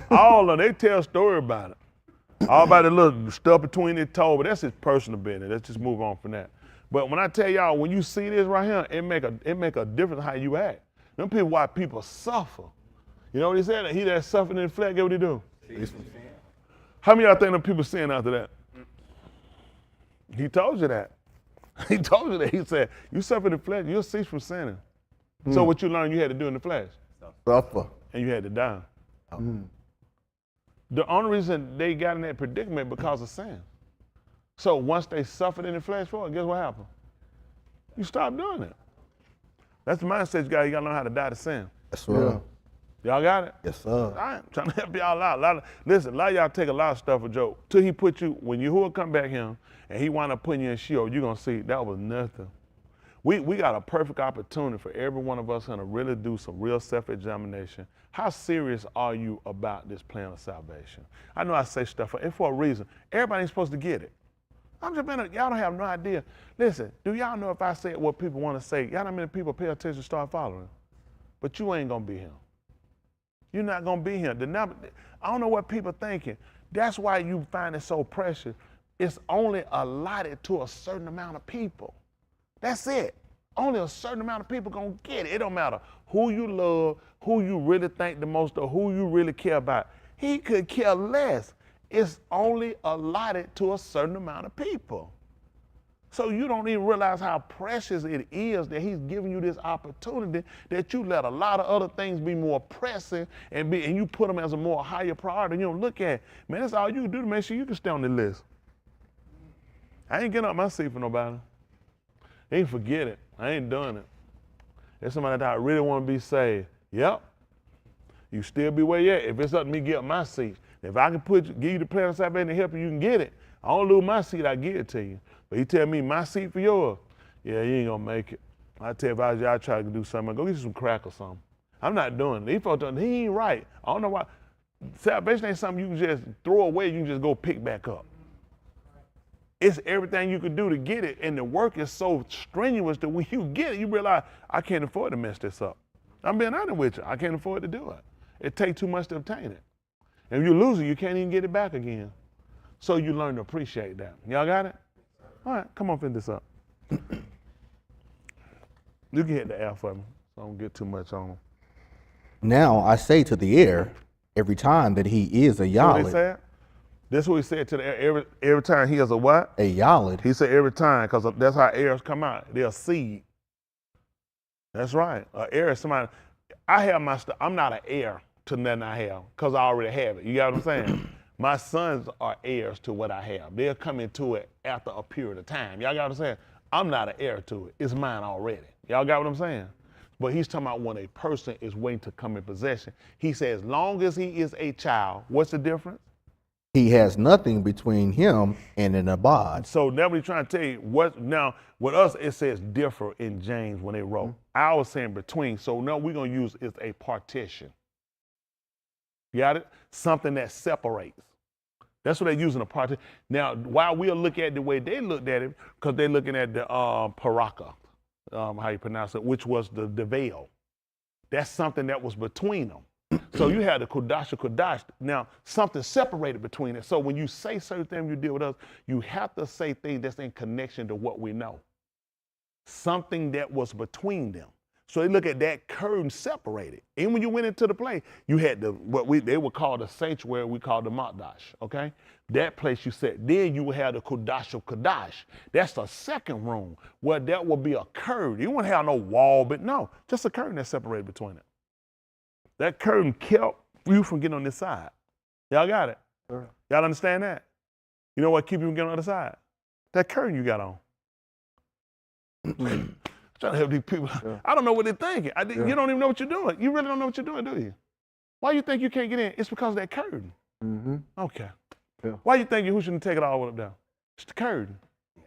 All of them, they tell a story about it. All about the little stuff between their toes, but that's his personal business. Let's just move on from that. But when I tell y'all, when you see this right here, it make a difference how you act. Them people, why people suffer. You know what he said? He that suffered in the flesh, get what he do? How many of y'all think them people sin after that? He told you that. He told you that. He said, you suffer in the flesh, you'll cease from sinning. So what you learned you had to do in the flesh? Suffer. And you had to die. The only reason they got in that predicament because of sin. So once they suffered in the flesh for it, guess what happened? You stop doing it. That's the mindset you got to learn how to die to sin. That's right. Y'all got it? Yes, sir. I am trying to help y'all out. Listen, a lot of y'all take a lot of stuff a joke. Till he put you, when Yahuwah come back here and he wind up putting you in Sheol, you're going to see that was nothing. We got a perfect opportunity for every one of us to really do some real self-examination. How serious are you about this plan of salvation? I know I say stuff for a reason. Everybody ain't supposed to get it. Y'all don't have no idea. Listen, do y'all know if I say what people want to say, y'all know how many people pay attention and start following? But you ain't going to be him. You're not going to be him. I don't know what people thinking. That's why you find it so precious. it's only allotted to a certain amount of people. That's it. Only a certain amount of people gonna get it. It don't matter who you love, who you really think the most, or who you really care about. He could care less. It's only allotted to a certain amount of people. So you don't even realize how precious it is that he's giving you this opportunity, that you let a lot of other things be more pressing and you put them as a more higher priority. You don't look at it. Man, that's all you can do to make sure you can stay on the list. I ain't getting up my seat for nobody. Ain't forget it. I ain't doing it. There's somebody that I really want to be saved. Yep. You still be where you at. If it's up to me, get up my seat. If I can give you the plan of salvation to help you, you can get it. I don't lose my seat, I give it to you. But he tell me my seat for yours, yeah, you ain't gonna make it. I tell you, if I was y'all try to do something, go get you some crack or something. I'm not doing it. These folks, he ain't right. I don't know why. Salvation ain't something you can just throw away, you can just go pick back up. It's everything you can do to get it, and the work is so strenuous that when you get it, you realize, I can't afford to mess this up. I'm being honest with you. I can't afford to do it. It takes too much to obtain it. And if you lose it, you can't even get it back again. So you learn to appreciate that. Y'all got it? All right, come on, finish this up. You can hit the F for me, so I don't get too much on them. Now I say to the air, every time that he is a What he Yahweh, said? This is what he said to the air every time he is a what? a Yahweh, He said every time, because that's how heirs come out. They're a seed. That's right. An heir is somebody. I have my stuff. I'm not an heir to nothing I have, because I already have it. You got what I'm saying? My sons are heirs to what I have. They'll come into it after a period of time. Y'all got what I'm saying? I'm not an heir to it. It's mine already. Y'all got what I'm saying? But he's talking about when a person is waiting to come in possession. He says, as long as he is a child, what's the difference? he has nothing between him and an abad. So now we're trying to tell you now with us it says differ in James when they wrote. I was saying between. So now we're gonna use is a partition. Got it? Something that separates. That's what they're using a partition. Now, while we'll look at it the way they looked at it, because they're looking at the paraka, how you pronounce it, which was the veil. That's something that was between them. So you had the Kodash. Now, something separated between it. So when you say certain things, you deal with us, you have to say things that's in connection to what we know. Something that was between them. So they look at that curtain separated. And when you went into the place, you had they would call the sanctuary, we call the Makdash, okay? That place you said. Then you would have the Kodash of Kodash. That's the second room where that would be a curtain. You wouldn't have no wall, but no, just a curtain that separated between it. That curtain kept you from getting on this side. Y'all got it? Sure. Y'all understand that? You know what keep you from getting on the other side? That curtain you got on. Trying to help these people. Yeah. I don't know what they're thinking. You don't even know what you're doing. You really don't know what you're doing, do you? Why you think you can't get in? It's because of that curtain. Mm-hmm. Okay. Yeah. Why you think Yahucha shouldn't take it all the way up down? It's the curtain. Yeah.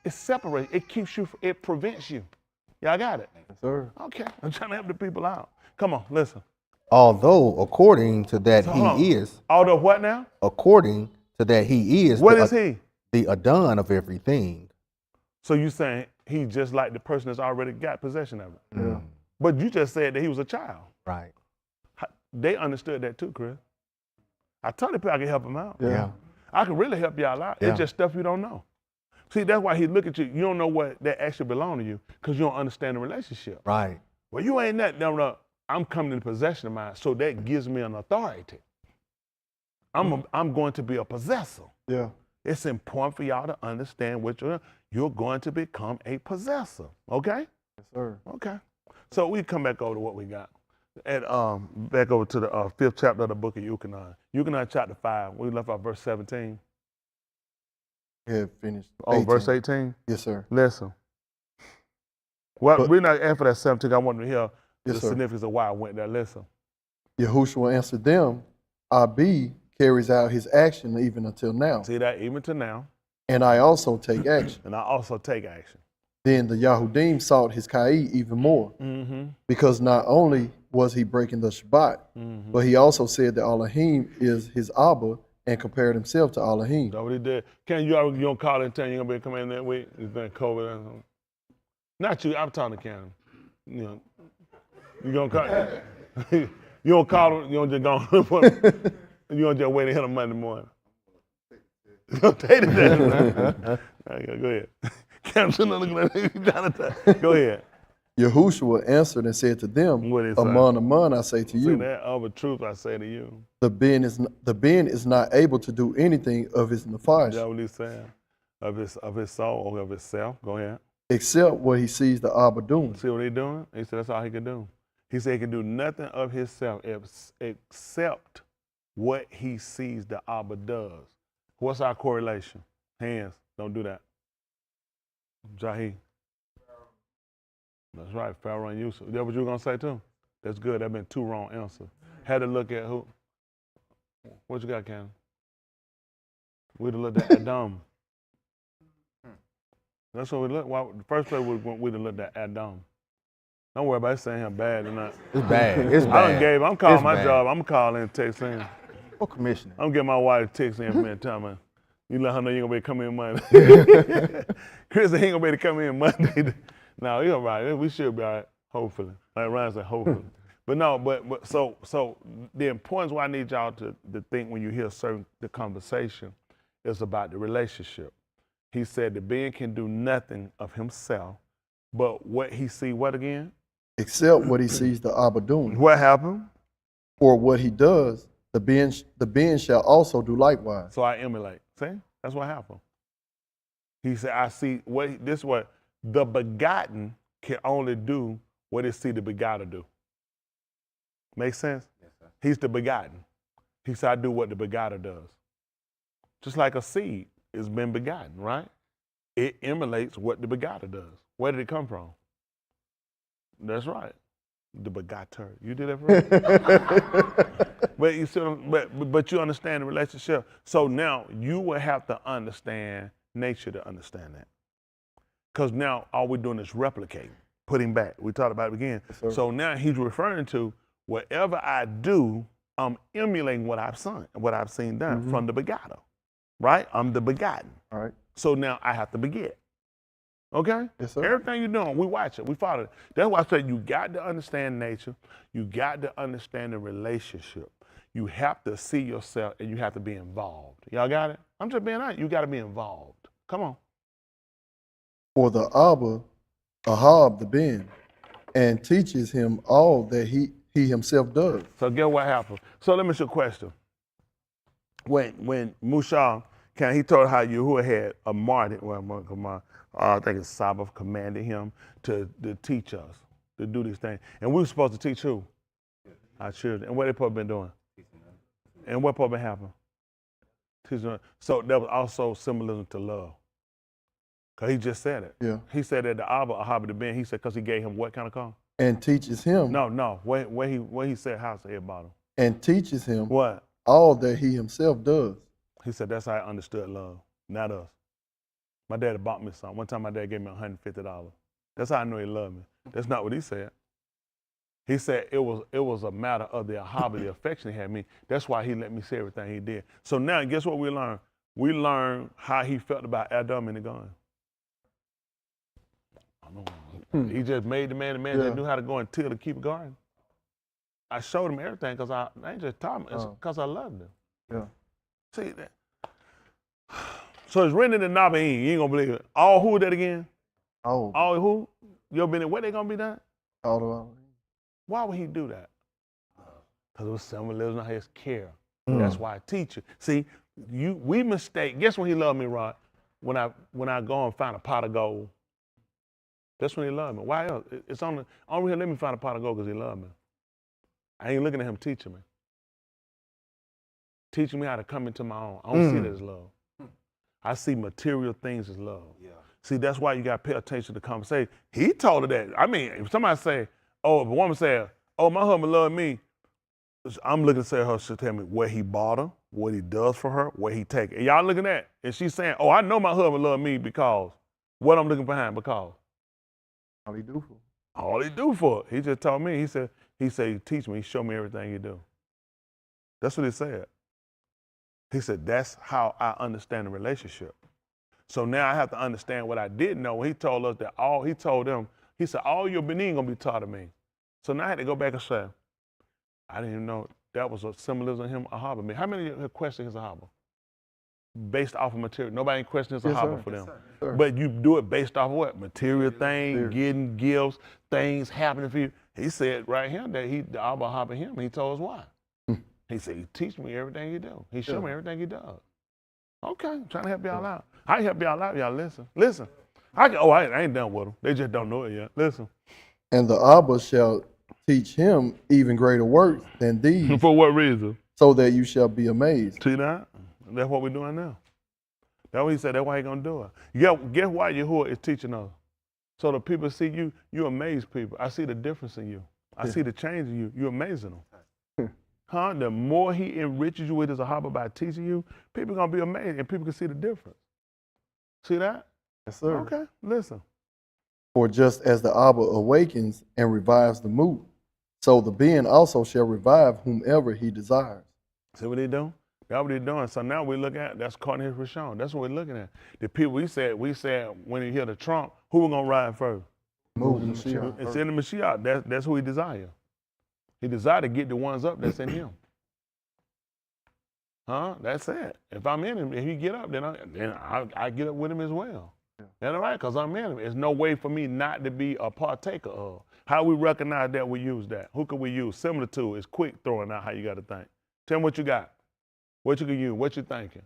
It separates. It keeps you. It prevents you. Y'all got it? Yes, sir. Okay. I'm trying to help the people out. Come on, listen. Although according to that he is. Although what now? According to that he is. What is he? The Adon of everything. So you saying he's just like the person that's already got possession of it. Yeah. But you just said that he was a child. Right. They understood that too, Chris. I told you I can help them out. Yeah. I can really help y'all out. Yeah. It's just stuff you don't know. See, that's why he look at you. You don't know what that actually belong to you because you don't understand the relationship. Right. Well, you ain't that. No. I'm coming in possession of mine, so that gives me an authority. I'm going to be a possessor. Yeah. It's important for y'all to understand what you're going to become a possessor. Okay? Yes, sir. Okay. So we come back over to what we got. And back over to the 5th chapter of the book of Yahuchanan. Yahuchanan chapter 5. We left out verse 17. Yeah, finished. Oh, verse 18? Yes, sir. Listen. Well, we're not after that 17. I want to hear the significance of why I went there. Listen. Yahushua answered them, Abi carries out his action even until now. See that? Even to now. And I also take action. And I also take action. Then the Yahudim sought his Kai even more, because not only was he breaking the Shabbat, but he also said that Alahym is his Abba and compared himself to Alahym. That's what he did. You don't call in and tell you going to be coming in that week? It's been COVID. Not you. I'm talking to Cannon. You know, you going to call. You don't call him. You don't just go. You don't just wait and hit him Monday morning. Take it down. Go ahead. Captain, go ahead. Yahushua answered and said to them, What did he say? Aman, I say to See you, that of a truth I say to you. the being is not able to do anything of his Is nefesh, that what he's saying? Of his soul or of himself? Go ahead. except what he sees the Abba doing. See what he doing? He said that's all he can do. He said he can do nothing of himself except what he sees the Abba does. What's our correlation? Hands. Don't do that. Jahi. That's right, Pharaoh and Yusuf. That what you were going to say too? That's good. That been 2 wrong answers. Had to look at who? What you got, Ken? We'd have looked at Adam. That's what we looked. Well, the first place we'd have looked at Adam. Don't worry about it saying him bad or not. It's bad. It's I bad. done I'm calling It's my bad. job. I'm calling and texting. What commissioner? I'm getting my wife to text in for me and tell me, you let her know you ain't gonna be able to come in Monday. Chris said he ain't gonna be able to come in Monday. No, you're all right. We should be all right, hopefully. Like Ryan said, hopefully. But no, but so the importance why I need y'all to think when you hear the conversation is about the relationship. He said the being can do nothing of himself, but what he see, what again? Except what he sees the Abba doing. What happened? For what he does, the being shall also do likewise. So I emulate. See? That's what happened. He said, I see what the begotten can only do what it see the begotter do. Make sense? Yes, sir. He's the begotten. He said, I do what the begotter does. Just like a seed has been begotten, right? It emulates what the begotter does. Where did it come from? That's right. The begotter. You did that for me? But you see, but you understand the relationship. So now you will have to understand nature to understand that. Because now all we're doing is replicating, putting back. We talked about it again. Yes, so now he's referring to whatever I do, I'm emulating what I've seen done from the begotter, right? I'm the begotten. All right. So now I have to beget. Okay? Yes, sir. Everything you're doing, we watch it, we follow it. That's why I said you got to understand nature. You got to understand the relationship. You have to see yourself and you have to be involved. Y'all got it? I'm just being honest. You got to be involved. Come on. For the Abba, Ahab the Ben, and teaches him all that he himself does. So get what happened. So let me ask you a question. When Musha he told how Yahuwah had a martyr, I think it's Sabbath commanded him to teach us, to do these things. And we were supposed to teach who? Our children. And what they supposed to been doing? And what supposed to happen? Teaching. So that was also symbolism to love. Because he just said it. Yeah. He said that the Abba, Ahab the Ben, he said because he gave him what kind of call? And teaches him. No. Where he said how to say about him. And teaches him What? all that he himself does. He said that's how I understood love, not us. My dad bought me something. One time my dad gave me $150. That's how I knew he loved me. That's not what he said. He said it was a matter of the Ahab, the affection he had me. That's why he let me see everything he did. So now guess what we learned? We learned how he felt about Adam in the garden. He just made the man that knew how to go and till to keep a garden. I showed him everything because I ain't just taught him, it's because I loved him. Yeah. See that? So it's written in the Nabaim. You ain't gonna believe it. All who that again? All who? You ever been in where they gonna be done? the Why would he do that? Because it was symbolism of his care. That's why I teach you. See, we mistake. Guess when he loved me, Rod? When I go and find a pot of gold. That's when he loved me. Why else? It's only reason let me find a pot of gold because he loved me. I ain't looking at him teaching me. Teaching me how to come into my own. I don't see that as love. I see material things as love. Yeah. See, that's why you got to pay attention to the conversation. He told her that. I mean, if somebody say, if a woman says, my husband loved me, I'm looking to say her should tell me where he bought her, what he does for her, where he take her. And y'all looking at, and she's saying, I know my husband loved me because what I'm looking behind, because. all he do for. All he do for it. He just told me, he said, teach me, show me everything you do. That's what he said. He said, that's how I understand the relationship. So now I have to understand what I didn't know. He told us that he said, all your benin gonna be taught of me. So now I had to go back and say, I didn't even know that was a symbolism of him, Ahab. How many questions is Ahab? based off of material. Nobody ain't questioning it's a Yes, hobby sir. for them. Sir. But you do it based off of what? Material things, Material. getting gifts, things happening for you. He said right here that the Abba hobby him. He told us why. He said, he teach me everything he do. He show me everything he does. Okay, I'm trying to help y'all out. I help y'all out, y'all listen. Listen. I ain't done with them. They just don't know it yet. Listen. And the Abba shall teach him even greater works than these, For what reason? so that you shall be amazed. See that? That's what we're doing now. That's what he said. That's why he gonna do it. Guess why Yahuwah is teaching us? So the people see you, you amaze people. I see the difference in you. I see the change in you. You're amazing them. The more he enriches you with his ahaba by teaching you, people gonna be amazed and people can see the difference. See that? Yes, sir. Okay, listen. For just as the Abba awakens and revives the moot, so the being also shall revive whomever he desires. See what he doing? That's what he doing. So now we look at, that's caught in his Rishon. That's what we're looking at. The people we said when he hear the trump, who we gonna ride first? Move the Mashiach. It's in the Mashiach. That's who he desire. He desire to get the ones up that's in him. That's it. If I'm in him, if he get up, then I get up with him as well. Yeah. That's all right, because I'm in him. There's no way for me not to be a partaker of. How we recognize that we use that? Who can we use? Similar to is quick throwing out how you got to think. Tell me what you got. What you can use. What you thinking.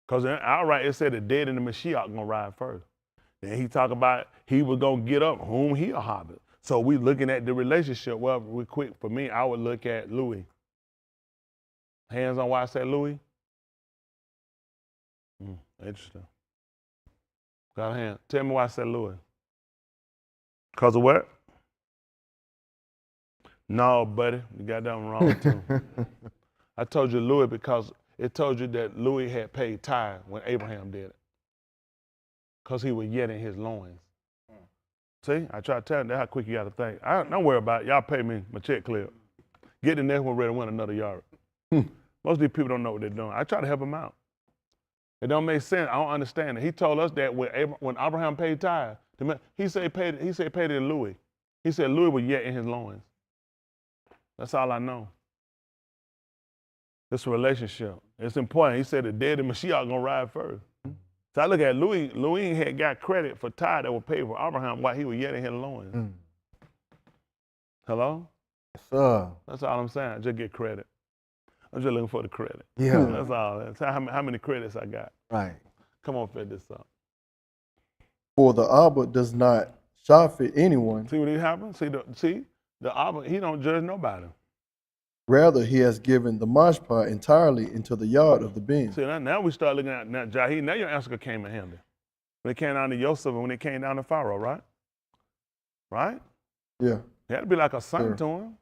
Because outright it said the dead and the Mashiach going to ride first. Then he talk about he was going to get up whom he a hobbit. So we looking at the relationship. Well, real quick, for me, I would look at Louis. Hands on why I said Louis? Interesting. Got a hand. Tell me why I said Louis. Because of what? No, buddy. You got that one wrong, too. I told you Louis because it told you that Louis had paid tithe when Abraham did it. Because he was yet in his loins. See, I try to tell you that how quick you got to think. Don't worry about it. Y'all pay me my check clear. Get the next one ready to win another yard. Most of these people don't know what they're doing. I try to help them out. It don't make sense. I don't understand it. He told us that when Abraham paid tithe, he said he paid it to Louis. He said Louis was yet in his loins. That's all I know. It's a relationship. It's important. He said the dead and Mashiach gonna ride first. So I look at Louis. Louis had got credit for tithe that was paid for Abraham while he was yet in his loins. Hello? Yes, sir. That's all I'm saying. I just get credit. I'm just looking for the credit. Yeah. That's all. That's how many credits I got. Right. Come on, fed this up. For the Abba does not shafit anyone. See what happened? See the Abba, he don't judge nobody. Rather, he has given the mashpah entirely into the yard of the bin. See, now we start looking at now, Jahi, now your answer came in handy. When it came down to Yosef and when it came down to Pharaoh, right? Right? Yeah. He had to be like a son to him.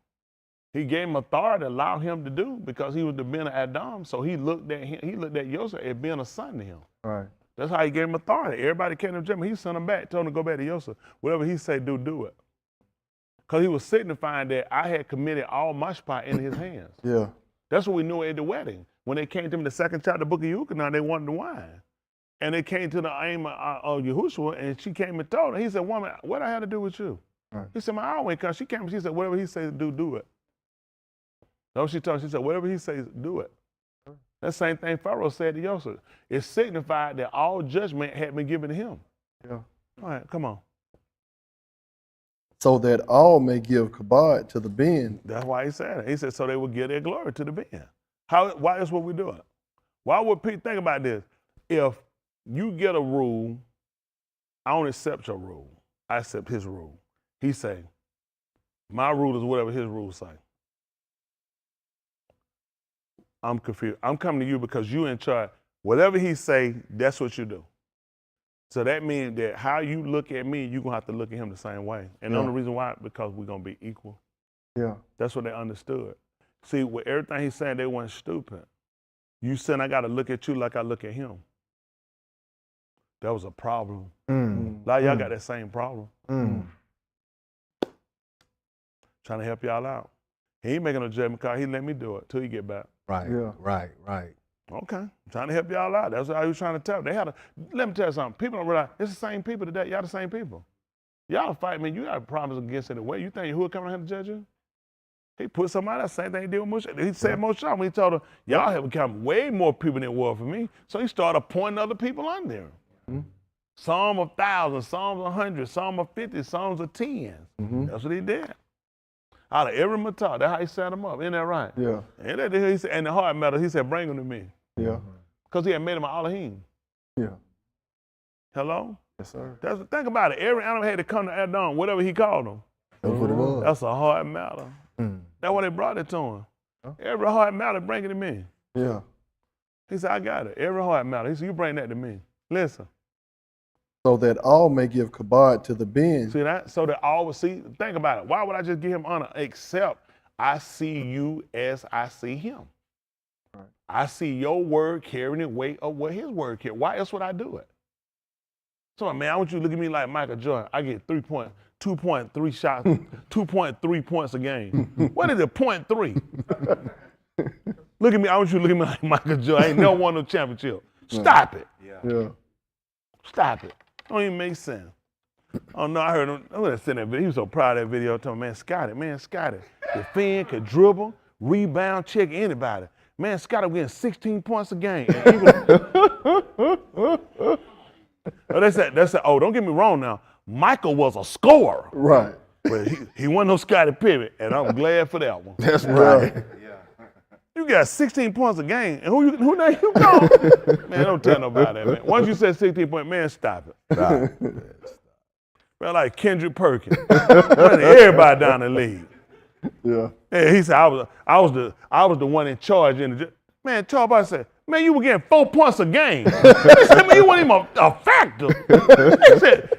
He gave him authority to allow him to do because he was the Ben of Adam. So he looked at Yosef as being a son to him. Right. That's how he gave him authority. Everybody came to him, he sent him back, told him to go back to Yosef. Whatever he said, do it. Because he was signifying that I had committed all mashpah in his hands. Yeah. That's what we knew at the wedding. When they came to him in the second chapter of the book of Yahuchanan, they wanted the wine. And they came to the aim of Yahusha, and she came and told him. He said, woman, what I had to do with you? Right. He said, my I went because she came and she said, whatever he says, do it. No, she told him, she said, whatever he says, do it. That same thing Pharaoh said to Yosef. It signified that all judgment had been given to him. Yeah. All right, come on. So that all may give kabod to the bin. That's why he said it. He said, so they would give their glory to the bin. Why is what we doing? Why would people think about this? If you get a rule, I don't accept your rule. I accept his rule. He say, my rule is whatever his rules say. I'm confused. I'm coming to you because you in charge. Whatever he say, that's what you do. So that means that how you look at me, you're going to have to look at him the same way. And the only reason why, because we're going to be equal. Yeah. That's what they understood. See, with everything he's saying, they weren't stupid. You saying I got to look at you like I look at him. That was a problem. A lot of y'all got that same problem. Trying to help y'all out. He ain't making no judgment call. He let me do it till he get back. Right, yeah. right. Okay, I'm trying to help y'all out. That's what I was trying to tell. Let me tell you something. People don't realize it's the same people today. Y'all the same people. Y'all fight, man. You got problems against it. The way you think who will come around here to judge you? He put somebody else, same thing he did with Moshe. He said Moshe when he told him, y'all have become way more people than were for me. So he started appointing other people under him. Some of thousands, some of hundreds, some of 50, some of tens. That's what he did. Out of every matah, that's how he set them up. Isn't that right? Yeah. And the heart matter, he said, bring them to me. Yeah. Because he had made them an Alahym. Yeah. Hello? Yes, sir. Think about it. Every animal had to come to Adam, whatever he called them. That's what it was. That's a hard matter. That's why they brought it to him. Every hard matter, bring it to me. Yeah. He said, I got it. Every hard matter. He said, you bring that to me. Listen. So that all may give kabod to the being. See that? So that all will see. Think about it. Why would I just give him honor? Except I see you as I see him. Right. I see your word carrying the weight of what his word carries. Why else would I do it? So, man, I want you to look at me like Michael Jordan. I get 2.3 shots, 2.3 points a game. What is it, 0.3? Look at me. I want you to look at me like Michael Jordan. I ain't never won no championship. Stop it. Yeah. Stop it. Don't even make sense. Oh, no, I heard him. I'm going to send that video. He was so proud of that video. I told him, man, Scotty, defend, could dribble, rebound, check anybody. Man, Scotty getting 16 points a game. They said, oh, don't get me wrong now. Michael was a scorer. Right. But he wasn't no Scotty Pippen, and I'm glad for that one. That's right. You got 16 points a game, and who now you go? Man, don't tell nobody that, man. Once you said 16 points, man, stop it. Right. Man, like Kendrick Perkins. Man, everybody down the league. Yeah. And he said, I was the one in charge. Man, Charles said, man, you were getting 4 points a game. He said, man, you weren't even a factor.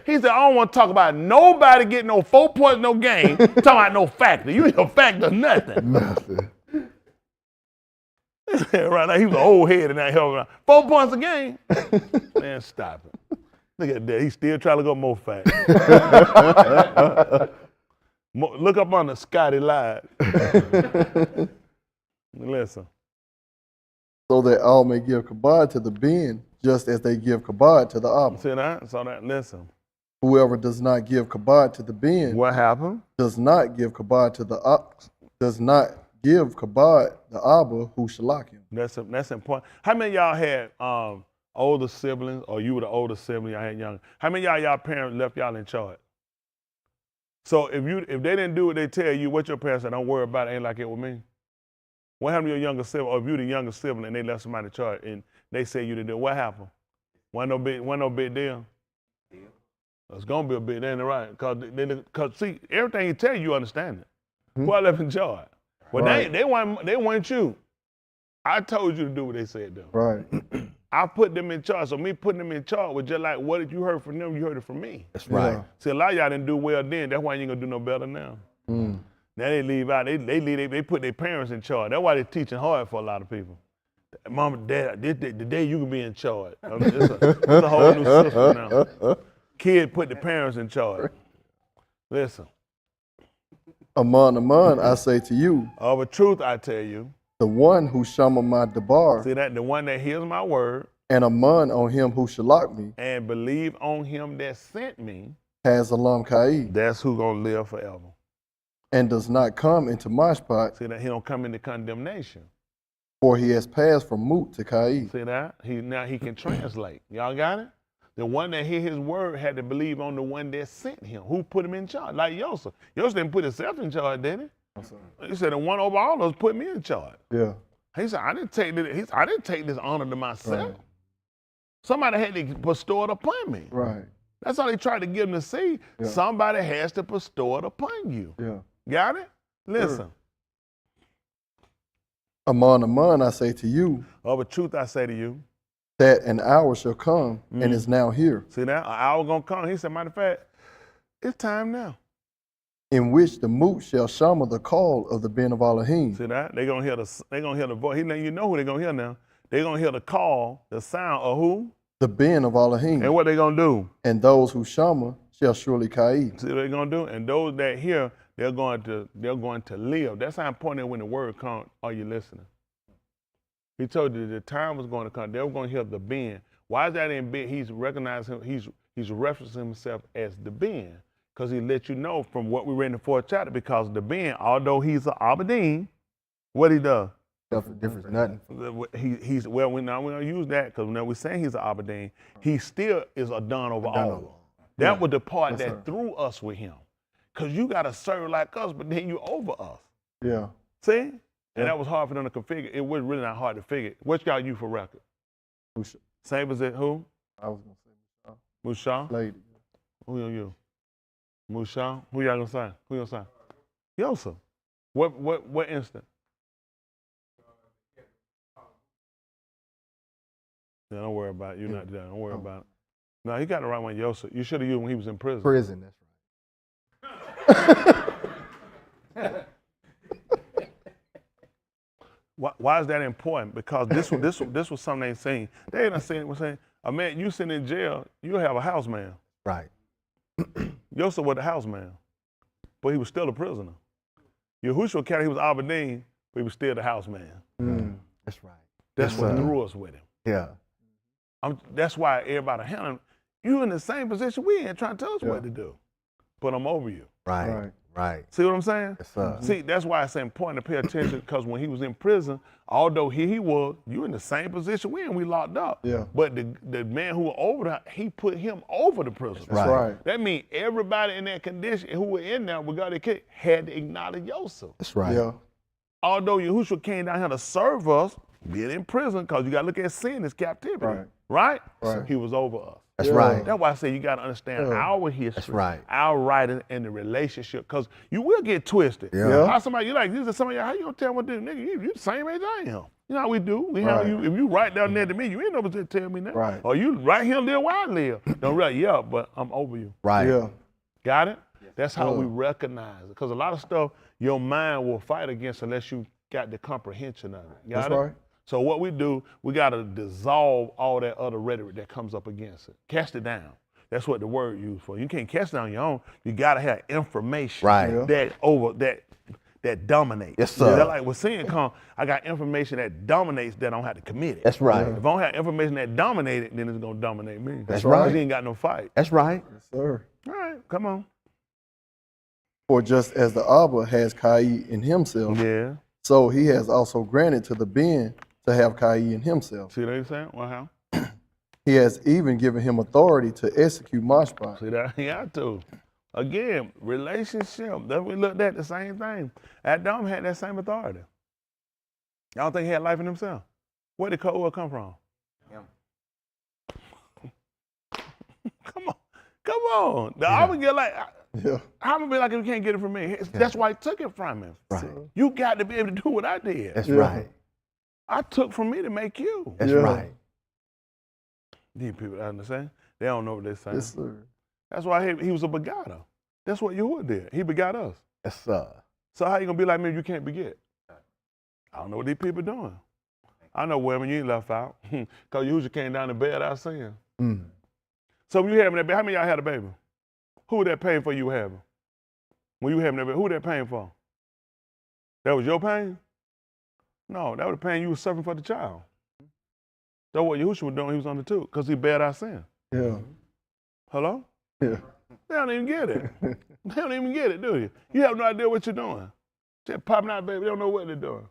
He said, I don't want to talk about nobody getting no 4 points, no game. Talking about no factor. You ain't a factor, nothing. Nothing. Right now, he was an old head in that hell. 4 points a game. Man, stop it. Look at that. He's still trying to go more fat. Look up on the Scotty Live. Listen. So that all may give kabod to the being, just as they give kabod to the Abba. See that? So that, listen. Whoever does not give kabod to the being What happened? does not give kabod to the does not give kabod the Abba who shalak him. That's important. How many of y'all had older siblings, or you were the older sibling, y'all had younger? How many of y'all parents left y'all in charge? So if they didn't do what they tell you, what your parents said, don't worry about it, ain't like it with me. What happened to your younger sibling, or if you the younger sibling and they left somebody in charge and they say you didn't do it, what happened? Wasn't no big deal? It's gonna be a big deal, right? Cause see, everything he tell you, you understand it. Who I left in charge? Well, Right. they weren't you. I told you to do what they said though. Right. I put them in charge. So me putting them in charge was just like, what did you heard from them? You heard it from me. That's right. Yeah. See, a lot of y'all didn't do well then. That's why you ain't gonna do no better now. Now they leave out. They put their parents in charge. That's why they're teaching hard for a lot of people. Mom and dad, the day you can be in charge. It's a whole new system now. Kid put the parents in charge. Listen. Amon, I say to you, Of a truth I tell you. the one who shama my debar, See that? The one that hears my word and Amon on him who shalak me, and believe on him that sent me, has Alam Ka'i, that's who gonna live forever. and does not come into Mashpat, See that? He don't come into condemnation. for he has passed from Mut to Ka'i. See that? Now he can translate. Y'all got it? The one that hear his word had to believe on the one that sent him. Who put him in charge? Like Yosef. Yosef didn't put himself in charge, did he? He said the one over all of us put me in charge. Yeah. He said, I didn't take this honor to myself. Right. Somebody had to bestow it upon me. Right. That's all they tried to get him to see. Yeah. Somebody has to bestow it upon you. Yeah. Got it? Listen. Amon, I say to you, Of a truth I say to you. that an hour shall come and is now here, See that? An hour gonna come. He said, matter of fact, it's time now. in which the Mut shall shama the call of the Ben of Alahym, See that? They're gonna hear the voice. He let you know who they're gonna hear now. They're gonna hear the call, the sound of who? the Ben of Alahym, And what they gonna do? and those who shama shall surely Ka'i. See what they're gonna do? And those that hear, they're going to live. That's how important it is when the word comes. Are you listening? He told you the time was going to come. They were going to hear the Ben. Why is that in Ben? He's recognizing him. He's referencing himself as the Ben, because he let you know from what we read in the 4th chapter, because the Ben, although he's an Abedin, what he does? Difference, nothing. He's well, we don't use that because when we're saying he's an Abedin, he still is a done over all. That was the part that threw us with him, because you got to serve like us, but then you over us. Yeah. See? And that was hard for them to configure. It was really not hard to figure. What y'all use for record? Musha. Same as it who? I was gonna say Musha? lady. Who are you? Musha? Who y'all gonna say? Who you gonna say? Yosa. What instant? Yeah, don't worry about it. You're not there. Don't worry about it. No, he got the right one, Yosa. You should have used when he was in prison. Prison, that's right. Why is that important? Because this was something they saying. They ain't saying, a man, you sitting in jail, you have a house man. Right. Yosef was the house man, but he was still a prisoner. Yahusha carried, he was Abedin, but he was still the house man. That's right. That's what threw us with him. Yeah. That's why everybody handling him. You in the same position we in, trying to tell us what to do. But I'm over you. Right. See what I'm saying? Yes, sir. See, that's why it's important to pay attention, because when he was in prison, although here he was, you in the same position we in, we locked up. Yeah. But the man who was over there, he put him over the prisoner. That's right. That means everybody in that condition who were in there, regardless of the case, had to acknowledge Yosef. That's right. Yeah. Although Yahushua came down here to serve us, being in prison, because you got to look at sin as captivity. Right? Right. He was over us. That's right. That's why I say you got to understand our history, That's right. our writing, and the relationship, because you will get twisted. Yeah. How somebody, you like, somebody, how you gonna tell me what to do? Nigga, you the same age I am. You know how we do. We have you, if you right down there to me, you ain't no to tell me that. Right. Or you right here live where I live. Don't really, but I'm over you. Right. Yeah. Got it? That's how we recognize it. Because a lot of stuff your mind will fight against unless you got the comprehension of it. Got That's it? right. So what we do, we got to dissolve all that other rhetoric that comes up against it. Cast it down. That's what the word used for. You can't cast it on your own. You got to have information that dominates. Yes, sir. That's like when sin comes, I got information that dominates that I don't have to commit it. That's right. If I don't have information that dominates it, then it's going to dominate me. That's right. Because you ain't got no fight. That's right. Yes, sir. All right, come on. For just as the Abba has Kai in himself, Yeah. so he has also granted to the Ben to have Kai in himself. See what I'm saying? Well, how? He has even given him authority to execute mashpat. See that? He got to. Again, relationship. That we looked at the same thing. Adam had that same authority. I don't think he had life in himself. Where did Koah come from? Him. Come on. I would get like, Yeah. how would be like if you can't get it from me? That's why he took it from him. Right. You got to be able to do what I did. That's Yeah. right. I took from me to make you. That's Yeah. right. These people understand? They don't know what they're saying. Yes, sir. That's why he was a begotter. That's what Yahuwah did. He begot us. Yes, sir. So how you gonna be like me if you can't beget? I don't know what these people doing. I know women you ain't left out. Because Yahusha came down to bed out sin. So when you having that baby, how many of y'all had a baby? Who was that pain for you having? When you having that baby, who was that pain for? That was your pain? No, that was the pain you was suffering for the child. That's what Yahusha was doing. He was on the tube because he bared our sin. Yeah. Hello? Yeah. They don't even get it. They don't even get it, do you? You have no idea what you're doing. Just popping out, baby. They don't know what they're doing.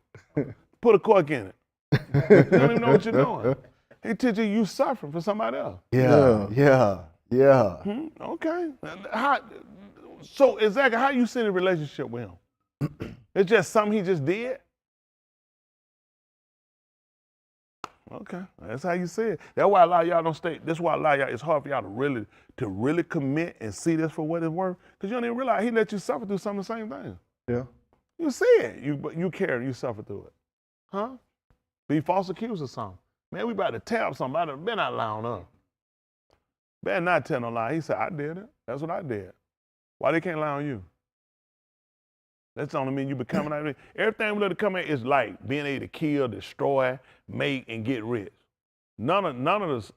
Put a cork in it. You don't even know what you're doing. He teaching you suffering for somebody else. Yeah. Okay. So exactly how you see the relationship with him? It's just something he just did? Okay, that's how you see it. That's why a lot of y'all don't stay. That's why a lot of y'all, it's hard for y'all to really commit and see this for what it's worth. Because you don't even realize he let you suffer through some of the same things. Yeah. You see it. You care and you suffer through it. Huh? Be false accused of something. Man, we about to tap somebody. Better not lie on us. Better not tell no lie. He said, I did it. That's what I did. Why they can't lie on you? That's only mean you becoming out of it. Everything we let it come in is like being able to kill, destroy, make, and get rich. None of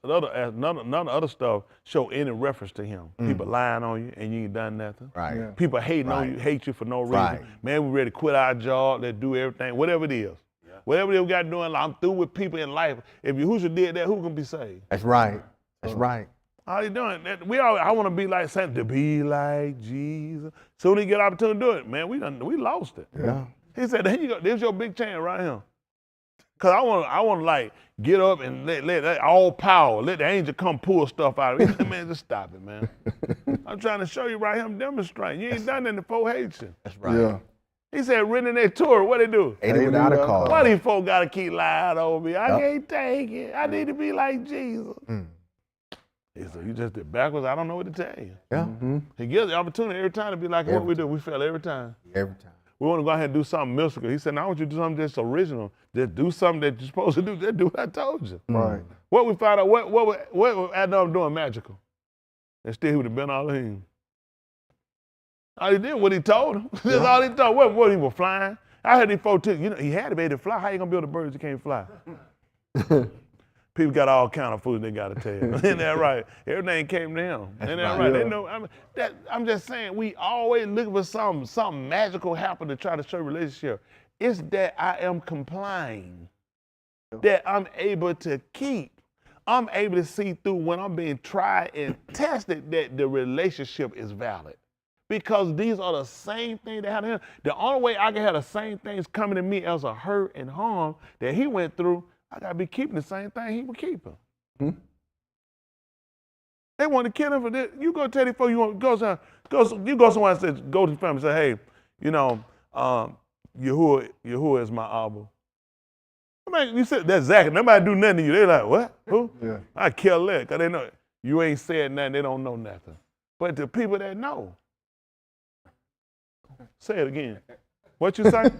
the other stuff show any reference to him. People lying on you and you ain't done nothing. Right. Yeah. People hating on you, hate you for no reason. Right. Man, we ready to quit our job, let's do everything, whatever it is. Yeah. Whatever it is we got to do in life, I'm through with people in life. If Yahusha did that, who can be saved? That's right. That's right. All he doing, I want to be like Santa, to be like Jesus. Soon as he get opportunity to do it, man, we lost it. Yeah. He said, there you go, there's your big chance right here. Cause I want to like get up and let all power, let the angel come pull stuff out of me. He said, man, just stop it, man. I'm trying to show you right here, I'm demonstrating. You ain't done nothing before Haitian. That's right. Yeah. He said, written in their tour, what they do? Ate it without a cause. Why these folks got to keep lying over me? I can't take it. I need to be like Jesus. He said, you just did backwards. I don't know what to tell you. Yeah. He gives the opportunity every time to be like what we do. We fail every time. Every time. We want to go ahead and do something mystical. He said, now I want you to do something that's original. Just do something that you're supposed to do. Just do what I told you. Right. What we found out, what was Adam doing magical? And still he would have been Alahym. All he did what he told him. That's all he told. What he was flying? I heard these folks too. You know, he had to be able to fly. How you gonna build a bird that can't fly? People got all kind of food they got to tell. Isn't that right? Everything came to him. Isn't that right? They know. I'm just saying, we always looking for something magical happen to try to show relationship. It's that I am complying, that I'm able to keep. I'm able to see through when I'm being tried and tested that the relationship is valid. Because these are the same things that happened to him. The only way I can have the same things coming to me as a hurt and harm that he went through, I gotta be keeping the same thing he was keeping. They want to kill him for this. You go tell these folks you want to you go somewhere and say, go to the family and say, hey, you know, Yahuwah is my Abba. I mean, you said that's exactly. Nobody do nothing to you. They like, what? Who? Yeah. I kill that because they know you ain't said nothing. They don't know nothing. But the people that know, say it again. What you say?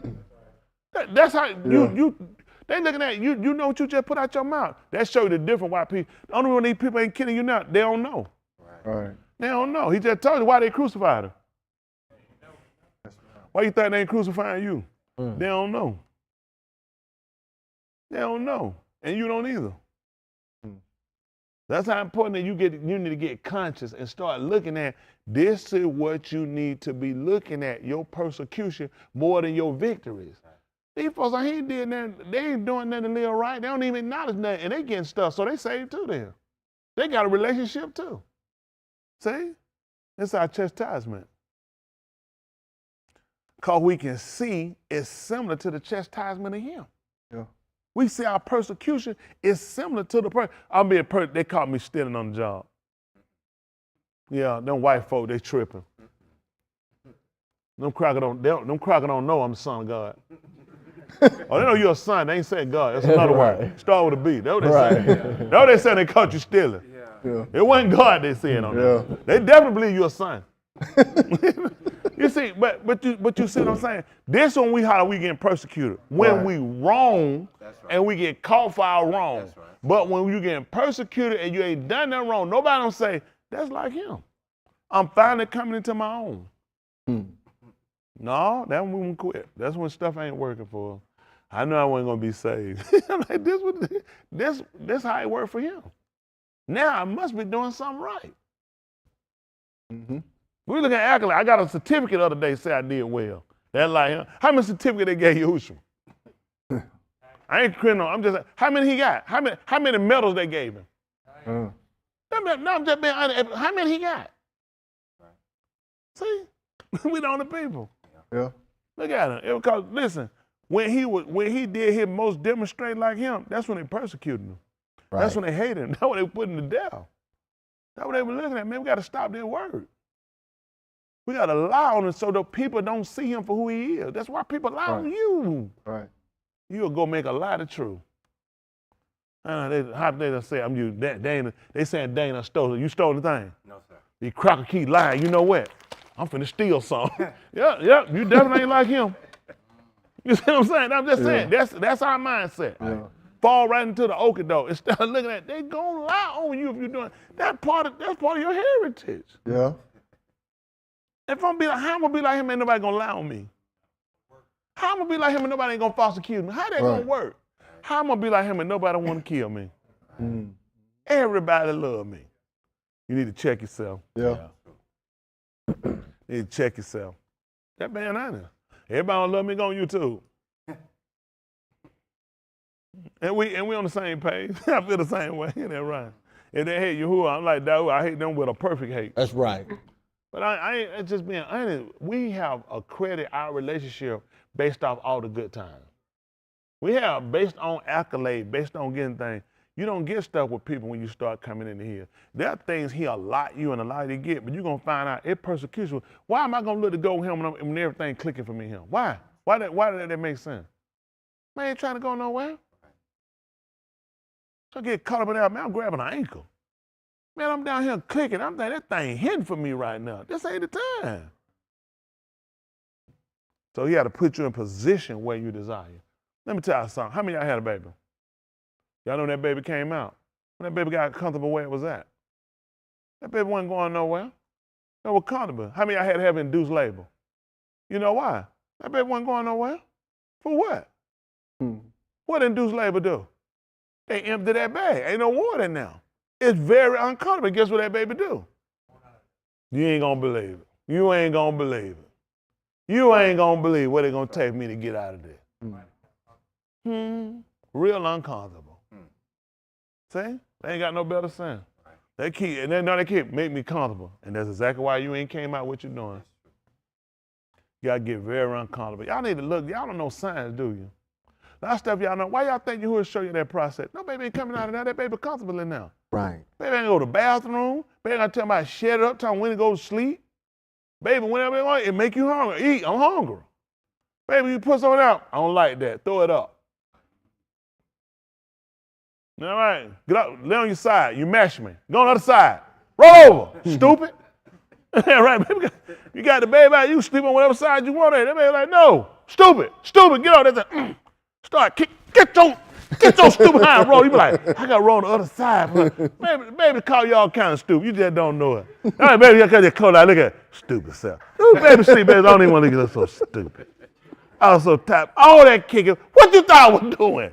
That's how you. They looking at you. You know what you just put out your mouth. That show you the difference. Why people? The only reason these people ain't killing you now, they don't know. Right. They don't know. He just told you why they crucified him. Why you think they ain't crucifying you? They don't know. They don't know, and you don't either. That's how important that you need to get conscious and start looking at this is what you need to be looking at, your persecution more than your victories. These folks, he ain't did nothing, they ain't doing nothing to live right. They don't even acknowledge nothing, and they getting stuff, so they saved too then. They got a relationship too. See? It's our chastisement. Because we can see it's similar to the chastisement of him. Yeah. We see our persecution is similar to the they caught me stealing on the job. Yeah, them white folk, they tripping. Them crackers don't know I'm the son of God. Oh, they know you're a son. They ain't saying God. That's another word. Start with a B. That's what they saying. That's what they saying they caught you stealing. Yeah. It wasn't God they saying on that. They definitely believe you're a son. You see, but you see what I'm saying? This when we getting persecuted. When we wrong and we get caught for our wrong. Right. But when you getting persecuted and you ain't done nothing wrong, nobody don't say, that's like him. I'm finally coming into my own. No, that's when we quit. That's when stuff ain't working for us. I knew I wasn't gonna be saved. I'm like, this how it worked for him. Now I must be doing something right. We look at accolade. I got a certificate the other day say I did well. That like him. How many certificate they gave Yahusha? I ain't criminal. I'm just how many he got? How many medals they gave him? No, I'm just being honest. How many he got? See, we don't the people. Yeah. Look at him. Because listen, when he did his most demonstrate like him, that's when they persecuted him. Right. That's when they hated him. That's when they put him to death. That's what they were looking at. Man, we got to stop their word. We got to lie on him so the people don't see him for who he is. That's why people lie on you. Right. You'll go make a lie of truth. How they say I'm you? They saying Dana stole it. You stole the thing. No, sir. The cracker keep lying. You know what? I'm finna steal something. Yeah. You definitely ain't like him. You see what I'm saying? I'm just saying. That's our mindset. Yeah. Fall right into the okey doke and start looking at. They gonna lie on you if you're doing that's part of your heritage. Yeah. If I'm how I'm gonna be like him, ain't nobody gonna lie on me. How I'm gonna be like him and nobody ain't gonna false accuse me? How that gonna work? How I'm gonna be like him and nobody wanna kill me? Everybody love me. You need to check yourself. Yeah. You need to check yourself. That man out there. Everybody don't love me on YouTube. And we on the same page. I feel the same way. Isn't that right? If they hate Yahuwah, I'm like, Dawood, I hate them with a perfect hate. That's right. But I ain't just being honest. We have a credit our relationship based off all the good times. We have based on accolade, based on getting things. You don't get stuff with people when you start coming into here. There are things he allot you and allow you to get, but you're gonna find out it persecutes you. Why am I gonna look to go with him when everything clicking for me here? Why? Why did that make sense? Man, ain't trying to go nowhere. So I get caught up in that, man, I'm grabbing an ankle. Man, I'm down here clicking. I'm thinking that thing hitting for me right now. This ain't the time. So he had to put you in position where you desire. Let me tell you something. How many of y'all had a baby? Y'all know when that baby came out? When that baby got comfortable where it was at? That baby wasn't going nowhere. It was comfortable. How many of y'all had to have induced labor? You know why? That baby wasn't going nowhere. For what? What induced labor do? They empty that bag. Ain't no water in there. It's very uncomfortable. Guess what that baby do? You ain't gonna believe it. You ain't gonna believe it. You ain't gonna believe what it's gonna take me to get out of this. Real uncomfortable. See? They ain't got no better sense. They keep make me comfortable. And that's exactly why you ain't came out what you're doing. You gotta get very uncomfortable. Y'all need to look, y'all don't know science, do you? That stuff y'all know. Why y'all think Yahuwah show you that process? No baby ain't coming out of there. That baby comfortable in there. Right. Baby ain't go to the bathroom. Baby ain't gonna tell me to shut it up, tell me when to go to sleep. Baby, whenever it want, it make you hungry. Eat, I'm hungry. Baby, you put something out. I don't like that. Throw it up. All right, get up, lay on your side. You mash me. Go on the other side. Roll over, stupid. Right, baby. You got the baby out, you sleep on whatever side you want. That baby like, no, stupid, get on that. Start kick, get your stupid hand roll. You be like, I got to roll on the other side. Baby call you all kind of stupid. You just don't know it. All right, baby, you got your coat out. Look at that stupid self. Ooh, baby, sleep, baby. I don't even want to look at so stupid. I was so tired. All that kicking. What you thought I was doing?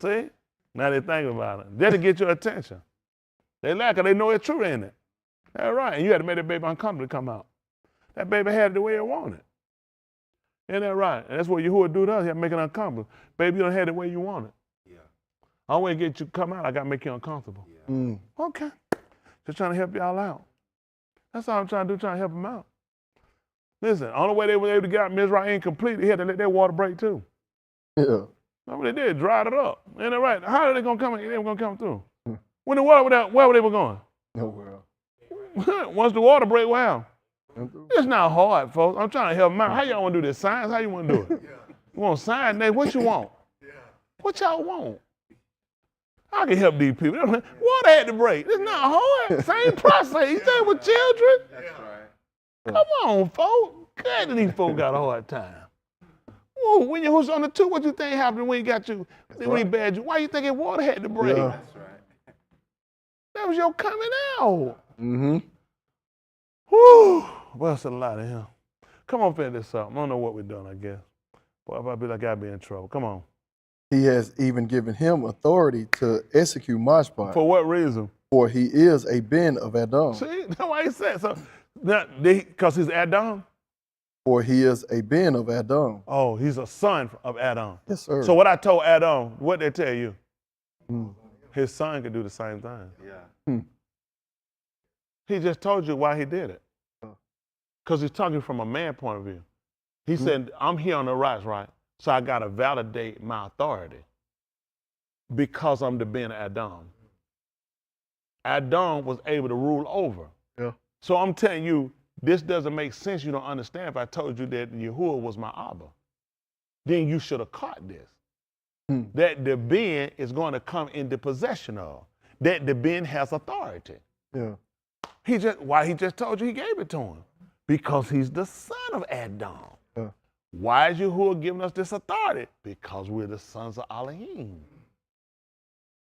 See? Now they think about it. Just to get your attention. They laugh because they know it's true, ain't it? That's right. And you had to make that baby uncomfortable to come out. That baby had it the way it wanted. Ain't that right? And that's what Yahuwah do to us. He had to make it uncomfortable. Baby, you don't have it the way you want it. Yeah. I want to get you to come out. I got to make you uncomfortable. Yeah. Okay. Just trying to help y'all out. That's all I'm trying to do, trying to help them out. Listen, the only way they were able to get out Mizraim incomplete, they had to let that water break too. Yeah. That's what they did, dried it up. Ain't that right? How are they going to come? They were going to come through. When the water, where were they going? Nowhere. Once the water break, wow. It's not hard, folks. I'm trying to help them out. How y'all want to do this? Science? How you want to do it? You want science? Nate, what you want? What y'all want? I can help these people. Water had to break. It's not hard. Same process. You think with children? That's right. Come on, folks. God, these folks got a hard time. Ooh, when you was on the two, what you think happened when you got you? When he bad you? Why you think water had to break? Yeah. That's right. That was your coming out. Mm-hmm. Whew. Well, it's a lot of him. Come on, finish this up. I don't know what we're doing, I guess. Boy, if I be like I'd be in trouble. Come on. He has even given him authority to execute mashpat. For what reason? For he is a ben of Adam. See, that's why he said so. Because he's Adam? For he is a ben of Adam. Oh, he's a son of Adam. Yes, sir. So what I told Adam, what they tell you? His son could do the same thing. Yeah. He just told you why he did it. Because he's talking from a man point of view. He said, I'm here on the rise, right? So I got to validate my authority because I'm the Ben of Adam. Adam was able to rule over. Yeah. So I'm telling you, this doesn't make sense. You don't understand. If I told you that Yahuwah was my Abba, then you should have caught this. That the Ben is going to come into possession of. That the Ben has authority. Yeah. He just told you he gave it to him. Because he's the son of Adam. Yeah. Why is Yahuwah giving us this authority? Because we're the sons of Alahym.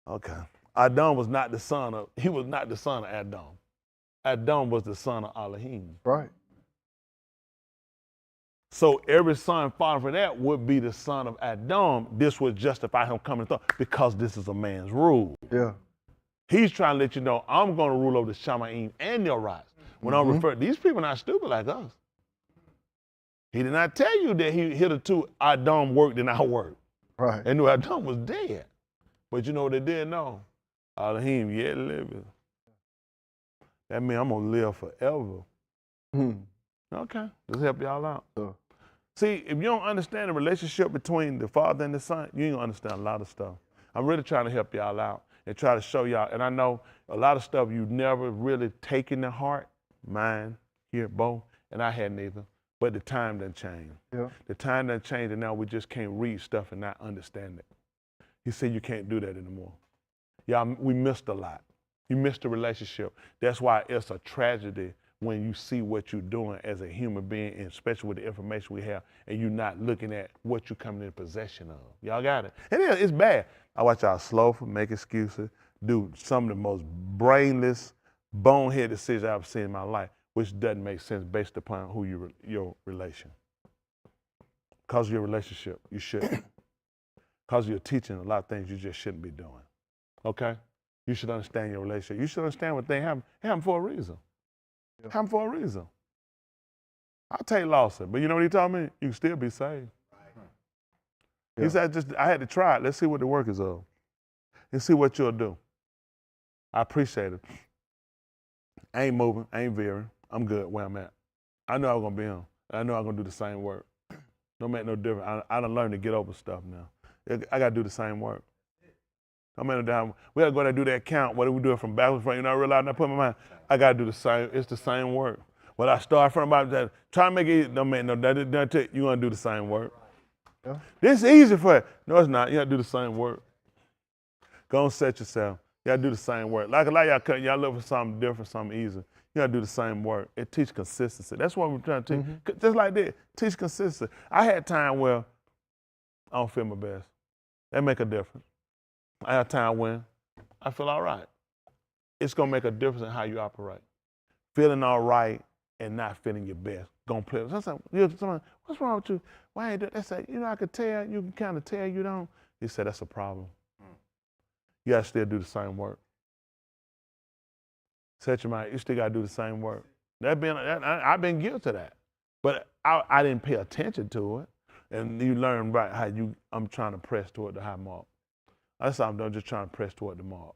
Okay. Adam was not the son of Adam. Adam was the son of Alahym. Right. So every son following for that would be the son of Adam. This would justify him coming to because this is a man's rule. Yeah. He's trying to let you know, I'm going to rule over the Shamu'AL and your rights. When I refer, these people are not stupid like us. He did not tell you that he hitherto Adam worked and I worked. Right. And knew Adam was dead. But you know what they did know? Alahym yet living. That means I'm gonna live forever. Okay, let's help y'all out. So, See, if you don't understand the relationship between the Father and the Son, you ain't gonna understand a lot of stuff. I'm really trying to help y'all out and try to show y'all. And I know a lot of stuff you never really taken to heart, mine, here, both, and I hadn't either. But the time done changed. yeah. The time done changed, and now we just can't read stuff and not understand it. He said you can't do that anymore. Y'all, we missed a lot. You missed the relationship. That's why it's a tragedy when you see what you're doing as a human being, and especially with the information we have, and you're not looking at what you're coming in possession of. Y'all got it? And it's bad. I watch y'all slothful, make excuses, do some of the most brainless, bonehead decisions I've seen in my life, which doesn't make sense based upon who your relation. Because of your relationship, you shouldn't. Because you're teaching a lot of things you just shouldn't be doing. Okay? You should understand your relationship. You should understand what things happen. It happened for a reason. Yeah. It happened for a reason. I'll take losses, but you know what he told me? You can still be saved. Yeah. He said, I had to try it. Let's see what the work is of. And see what you'll do. I appreciate it. I ain't moving. I ain't veering. I'm good where I'm at. I know I'm going to be on. I know I'm going to do the same work. Don't make no difference. I done learned to get over stuff now. I got to do the same work. I'm in down. We got to go there and do that count. What do we do it from backwards front? You know, I realized I put in my mind, I got to do the same. It's the same work. When I start from about that, try to make it, don't make no, you're going to do the same work. Yeah. This is easy for you. No, it's not. You got to do the same work. Go and set yourself. You got to do the same work. Like a lot of y'all look for something different, something easy. You got to do the same work. It teaches consistency. That's what we're trying to teach. Just like that, teach consistency. I had time where I don't feel my best. That make a difference. I have time when I feel all right. It's going to make a difference in how you operate. Feeling all right and not feeling your best. Going to play. Someone, what's wrong with you? Why ain't that? They say, I could tell. You can kind of tell you don't. He said, that's a problem. You got to still do the same work. Set your mind, you still got to do the same work. I've been guilty of that. But I didn't pay attention to it. And you learn about how I'm trying to press toward the high mark. That's all I'm doing, just trying to press toward the mark.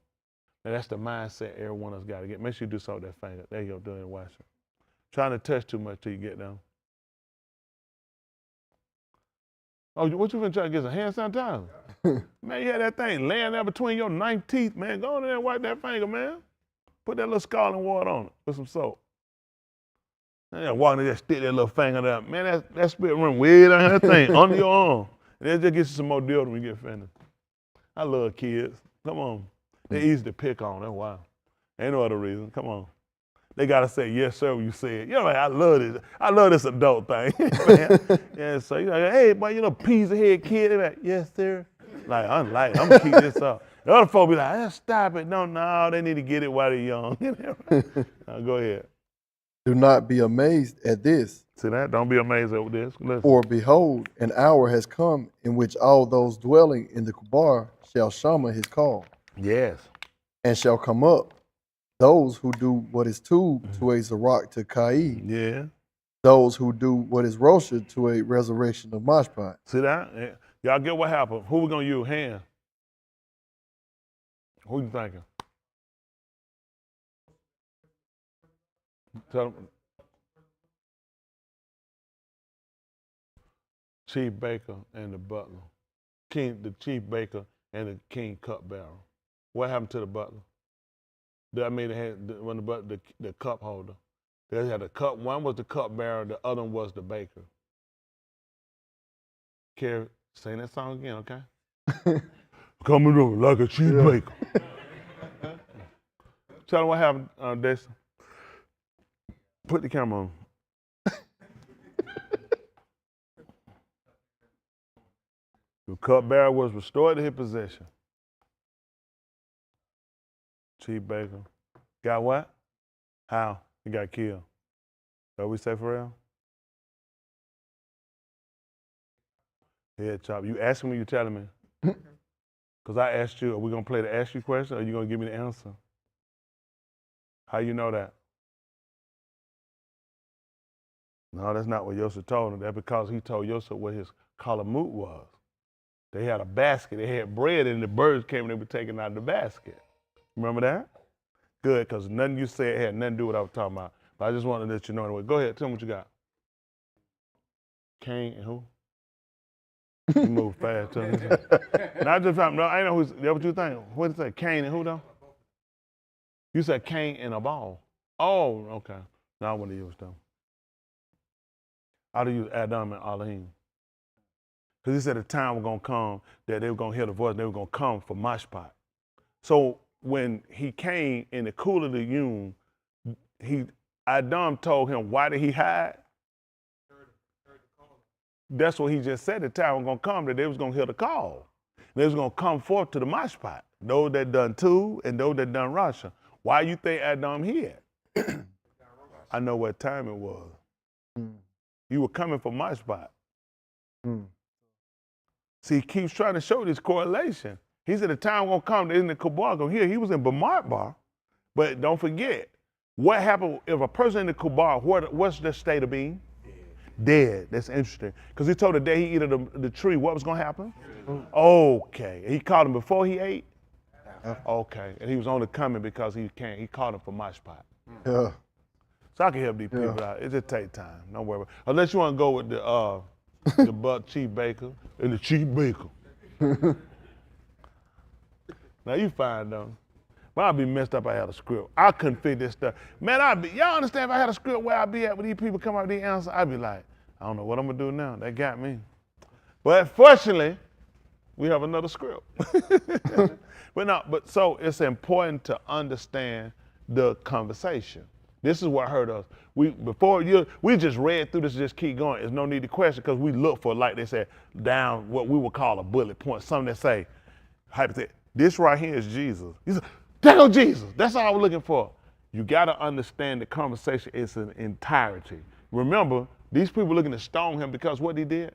And that's the mindset every one of us got to get. Make sure you do something with that finger. There you go, doing it, watch it. Trying to touch too much till you get down. Oh, what you been trying to get, some hand sanitizer? Man, you had that thing laying there between your 9 teeth, man. Go in there and wipe that finger, man. Put that little scalding water on it with some soap. And walking there, just stick that little finger there. Man, that spit run way down that thing, under your arm. And then just get you some more deodorant when you get finished. I love kids. Come on. They're easy to pick on, that's why. Ain't no other reason, come on. They gotta say yes, sir, when you say it. You know, like, I love this adult thing. Yeah, so you're like, hey, boy, peas ahead kid. They're like, yes, sir. Like, I'm gonna keep this up. The other folks be like, stop it. No, they need to get it while they're young. Now, go ahead. Do not be amazed at this. See that? Don't be amazed at this. Listen. For behold, an hour has come in which all those dwelling in the Kubar shall shama his call. Yes. And shall come up, those who do what is to a Zarak to Kai. Yeah. Those who do what is Rosha to a resurrection of Mashpat. See that? Yeah. Y'all get what happened. Who we gonna use? Hand. Who you thinking? Tell them. Chief Baker and the butler. The chief baker and the king cupbearer. What happened to the butler? I mean, they had the cup holder. They had a cup. One was the cupbearer. The other one was the baker. Carrie, sing that song again, okay? Coming over like a chief baker. Tell them what happened, Dexter. Put the camera on. The cupbearer was restored to his possession. Chief Baker. Got what? How? He got killed. What we say for real? Head chop. You asking me, you telling me? Because I asked you, are we going to play the ask you question or are you going to give me the answer? How you know that? No, that's not what Yosef told him. That's because he told Yosef what his kalamut was. They had a basket. They had bread, and the birds came and they were taking out of the basket. Remember that? Good, because nothing you said had nothing to do with what I was talking about. But I just wanted to let you know anyway. Go ahead, tell me what you got. Cain and who? You move fast. Tell me. Not just no, I know who's. That what you think? What did it say? Cain and who though? You said Cain and a ball. Oh, okay. Now I want to use them. I do use Adam and Alahym. Because he said the time was going to come that they were going to hear the voice and they were going to come for mashpat. So when he came in the cool of the Yom, Adam told him, why did he hide? That's what he just said. The time was going to come that they was going to hear the call. They was going to come forth to the mashpat. Those that done two and those that done Rasha. Why you think Adam here? I know what time it was. You were coming for mashpat. See, he keeps trying to show this correlation. He said the time won't come that in the Kubar gonna hear. He was in Bamart, but don't forget, what happened if a person in the Kubar, what's their state of being? Dead. That's interesting. Because he told the day he ate of the tree, what was gonna happen? Okay. He caught him before he ate? Okay. And he was only coming because he caught him for mashpat. Yeah. So I can help these people out. It just take time. Don't worry about it. Unless you want to go with the chief baker and the chief baker. Now you fine though. But I'd be messed up if I had a script. I couldn't fit this stuff. Man, y'all understand if I had a script where I'd be at when these people come up with these answers, I'd be like, I don't know what I'm gonna do now. That got me. But fortunately, we have another script. So it's important to understand the conversation. This is what hurt us. We just read through this, just keep going. There's no need to question because we look for, like they said, down what we would call a bullet point. Something that say, this right here is Jesus. He said, there go Jesus. That's all I was looking for. You got to understand the conversation is an entirety. Remember, these people looking to stone him because what he did?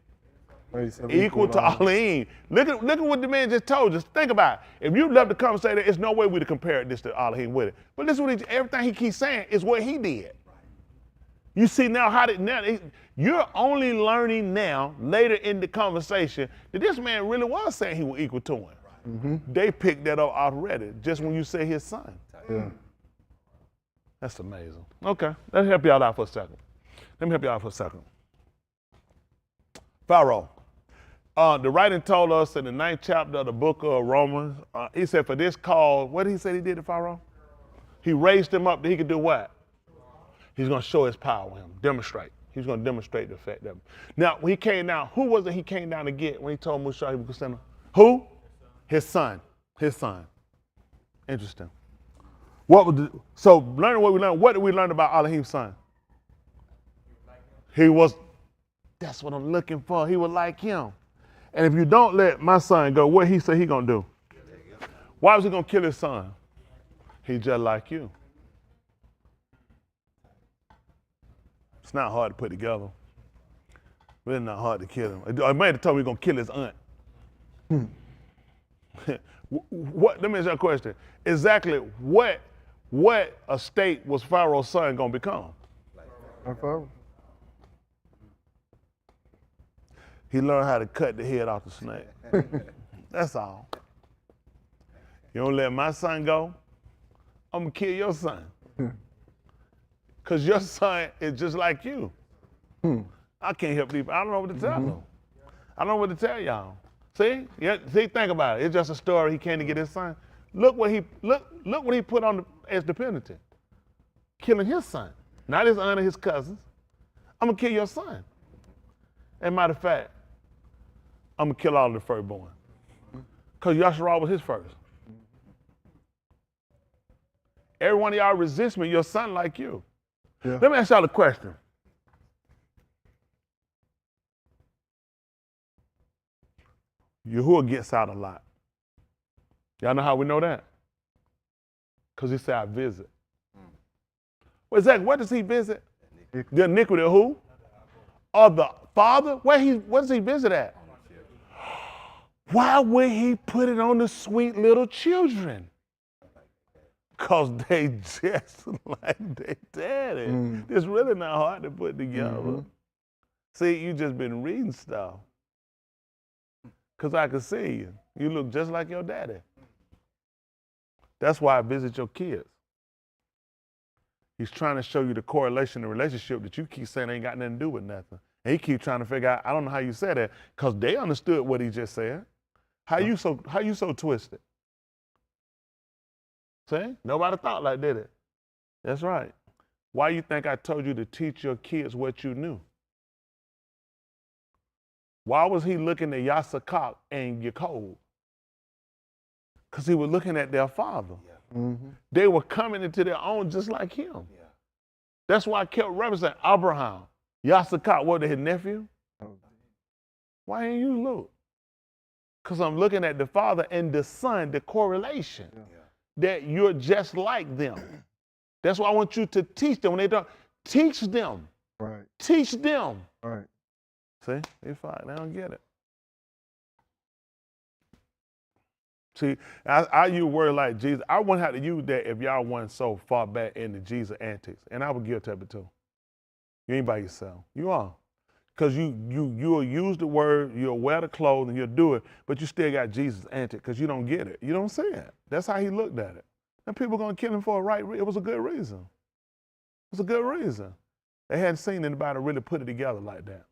Equal to Alahym. Look at what the man just told us. Think about it. If you love the conversation, there's no way we to compare this to Alahym with it. But this is what everything he keeps saying is what he did. You see now you're only learning now, later in the conversation, that this man really was saying he was equal to him. Mm-hmm. They picked that up already, just when you say his son. Yeah. That's amazing. Okay, let me help y'all out for a second. Pharaoh. The writing told us in the 9th chapter of the book of Romans, he said for this call, what did he say he did to Pharaoh? He raised him up that he could do what? He's going to show his power in him, demonstrate. He's going to demonstrate the fact that. Now, when he came down, who was it he came down to get when he told Musa he was send him? Who? His son. Interesting. So learning what we learned, what did we learn about Alahym's son? That's what I'm looking for. He was like him. And if you don't let my son go, what he said he gonna do? Why was he gonna kill his son? He's just like you. It's not hard to put together. But it's not hard to kill him. A man told me he's gonna kill his aunt. Let me ask you a question. Exactly what estate was Pharaoh's son gonna become? Pharaoh. He learned how to cut the head off the snake. That's all. You don't let my son go, I'm gonna kill your son. Because your son is just like you. I can't help people. I don't know what to tell them. I don't know what to tell y'all. See, think about it. It's just a story. He came to get his son. Look what he put on as the penalty. Killing his son, not his aunt or his cousins. I'm gonna kill your son. And matter of fact, I'm gonna kill all of the firstborn. Because YashaYahu was his first. Every one of y'all resist me, your son like you. Yeah. Let me ask y'all a question. Yahuwah gets out a lot. Y'all know how we know that? Because he said, I visit. Well, exactly, what does he visit? The iniquity of who? Of the father? What does he visit at? Why would he put it on the sweet little children? Because they just like their daddy. It's really not hard to put together. See, you just been reading stuff. Because I can see you. You look just like your daddy. That's why I visit your kids. He's trying to show you the correlation, the relationship that you keep saying ain't got nothing to do with nothing. And he keep trying to figure out, I don't know how you said that, because they understood what he just said. How you so twisted? See? Nobody thought like did it. That's right. Why you think I told you to teach your kids what you knew? Why was he looking at YashaYahu and Yaakov? Because he was looking at their father. They were coming into their own just like him. That's why I kept referencing Abraham. YashaYahu, what, his nephew? Why ain't you look? Because I'm looking at the father and the son, the correlation. That you're just like them. That's why I want you to teach them. When they don't, teach them. Right. Teach them. Right. See, they fine. They don't get it. See, I use a word like Jesus. I wouldn't have to use that if y'all weren't so far back into Jesus antics. And I would guilty of it too. You ain't by yourself. You are. Because you'll use the word, you'll wear the clothes, and you'll do it, but you still got Jesus antics because you don't get it. You don't see it. That's how he looked at it. And people going to kill him for a right reason. It was a good reason. It was a good reason. They hadn't seen anybody really put it together like that.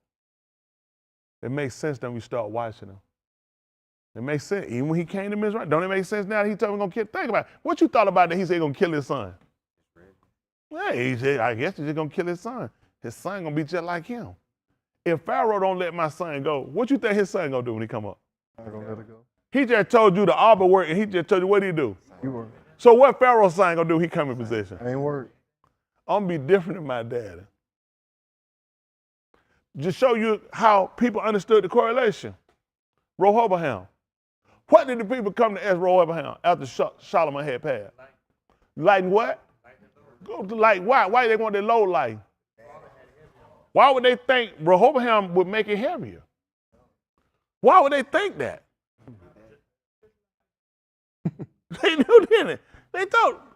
It makes sense then we start watching him. It makes sense. Even when he came to Mizraim, don't it make sense now that he told him he's going to kill? Think about it. What you thought about that he said he's going to kill his son? Yeah, he said, I guess he's just going to kill his son. His son going to be just like him. If Pharaoh don't let my son go, what you think his son going to do when he come up? I'm going to let it go. He just told you the arbor work, and he just told you what he do. You work. So what Pharaoh's son going to do? He come in position. I ain't work. I'm going to be different than my daddy. Just show you how people understood the correlation. Rehoboam. What did the people come to ask Rehoboam after Solomon had passed? Lighten what? Go to light. Why? Why they want their low light? Why would they think Rehoboam would make it heavier? Why would they think that? They knew, didn't it? They thought,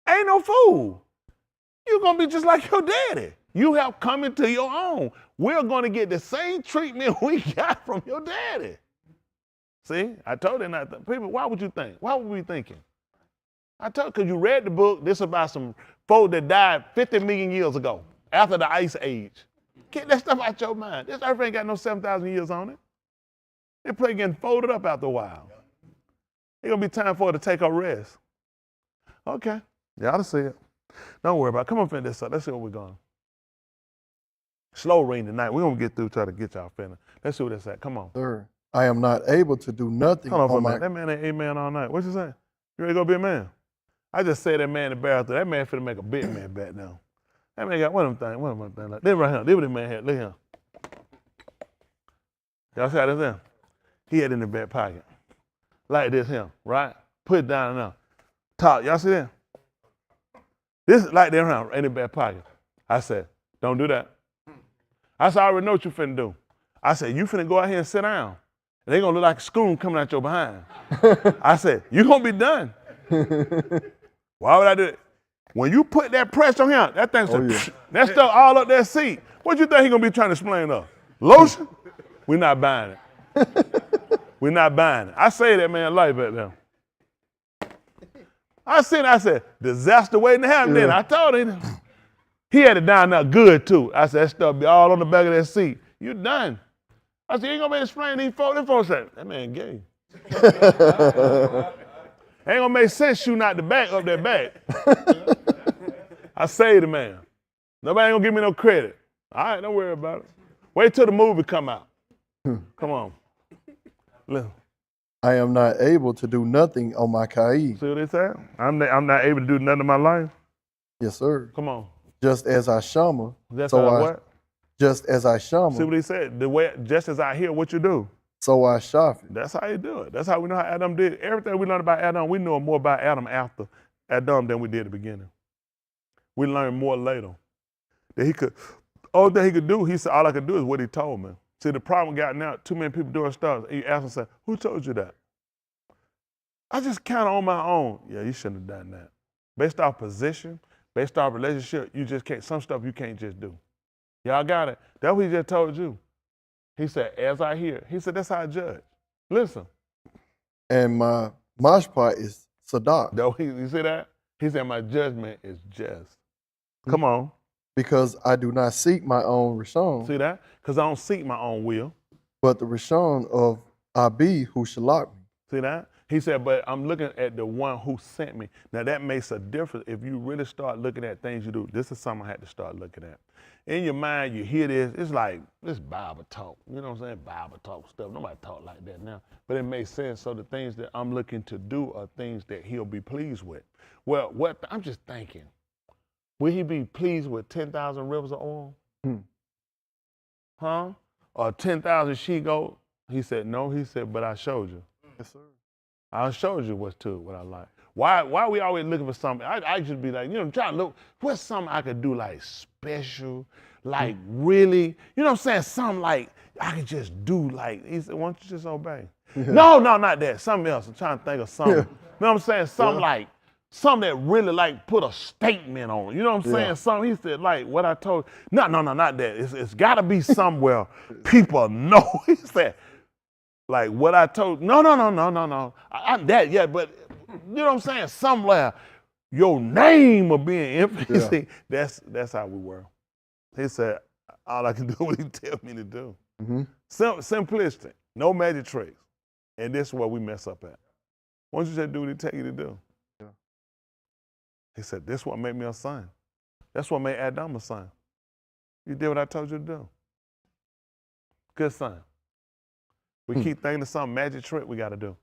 ain't no fool. You're going to be just like your daddy. You have come into your own. We're going to get the same treatment we got from your daddy. See, I told them not. People, why would you think? Why would we thinking? I told, because you read the book, this about some folk that died 50 million years ago, after the ice age. Get that stuff out your mind. This earth ain't got no 7,000 years on it. It probably getting folded up after a while. It's going to be time for it to take a rest. Okay, y'all to see it. Don't worry about it. Come on, finish this up. Let's see where we're going. Slow rain tonight. We're going to get through, try to get y'all finished. Let's see what that's at. Come on. Sir, I am not able to do nothing. Hold on for a minute. That man ain't amen all night. What you saying? You ready to go be a man? I just said that man in the bathroom. That man finna make a big man back now. That man got one of them things. One of them things. Like, this right here. This what this man had. Look here. Y'all see how this there? He had it in the back pocket. Like this here, right? Put it down now. Top. Y'all see that? This is like that around in the back pocket. I said, don't do that. I said, I already know what you finna do. I said, you finna go out here and sit down. And they gonna look like a spoon coming out your behind. I said, you gonna be done. Why would I do it? When you put that pressure on him, that thing said, that stuff all up that seat. What you think he gonna be trying to explain up? Lotion? We're not buying it. We're not buying it. I say that man life back there. I said, disaster waiting to happen. Then I told him. He had it down there good too. I said, that stuff be all on the back of that seat. You done. I said, you ain't gonna be able to explain these folks. Them folks said, that man gay. Ain't gonna make sense shooting out the back of that back. I saved the man. Nobody ain't gonna give me no credit. All right, don't worry about it. Wait till the movie come out. Come on. Listen. I am not able to do nothing on my Kai. See what they say? I'm not able to do nothing in my life. Yes, sir. Come on. Just as I shama. That's so what? Just as I shama. See what he said? The way, just as I hear what you do. So I shafi. That's how you do it. That's how we know how Adam did it. Everything we learned about Adam, we know more about Adam after Adam than we did at the beginning. We learned more later. That he could, all that he could do, he said, all I could do is what he told me. See, the problem got now, too many people doing stuff. You ask them, say, who told you that? I just kind of on my own. Yeah, you shouldn't have done that. Based off position, based off relationship, you just can't, some stuff you can't just do. Y'all got it? That's what he just told you. He said, as I hear. He said, that's how I judge. Listen. And my mashpat is Sadak. Though you see that? He said, my judgment is just. Come on. Because I do not seek my own Rishon, See that? Because I don't seek my own will. but the Rishon of Abi who shalak me. See that? He said, but I'm looking at the one who sent me. Now that makes a difference if you really start looking at things you do. This is something I had to start looking at. In your mind, you hear this, it's like, this Bible talk. You know what I'm saying? Bible talk stuff. Nobody talk like that now. But it makes sense. So the things that I'm looking to do are things that he'll be pleased with. Well, I'm just thinking, will he be pleased with 10,000 rivers of oil? Huh? Or 10,000 she-goats? He said, no. He said, but I showed you. Yes, sir. I showed you what's to it, what I like. Why are we always looking for something? I should be like, trying to look, what's something I could do like special, like really, you know what I'm saying? Something like I could just do like, he said, why don't you just obey? No, not that, something else. I'm trying to think of something. You know what I'm saying? Something like, something that really like put a statement on it. You know what I'm saying? Something, he said, like what I told, no, not that. It's gotta be somewhere people know. He said, like what I told, no. That, yeah, but you know what I'm saying? Somewhere your name will be in infamy. See, that's how we were. He said, all I can do is what he tell me to do. Simplistic, no magic tricks. And this is where we mess up at. Why don't you just do what he tell you to do? He said, this is what made me a son. That's what made Adam a son. You did what I told you to do. Good son. We keep thinking of some magic trick we got to do.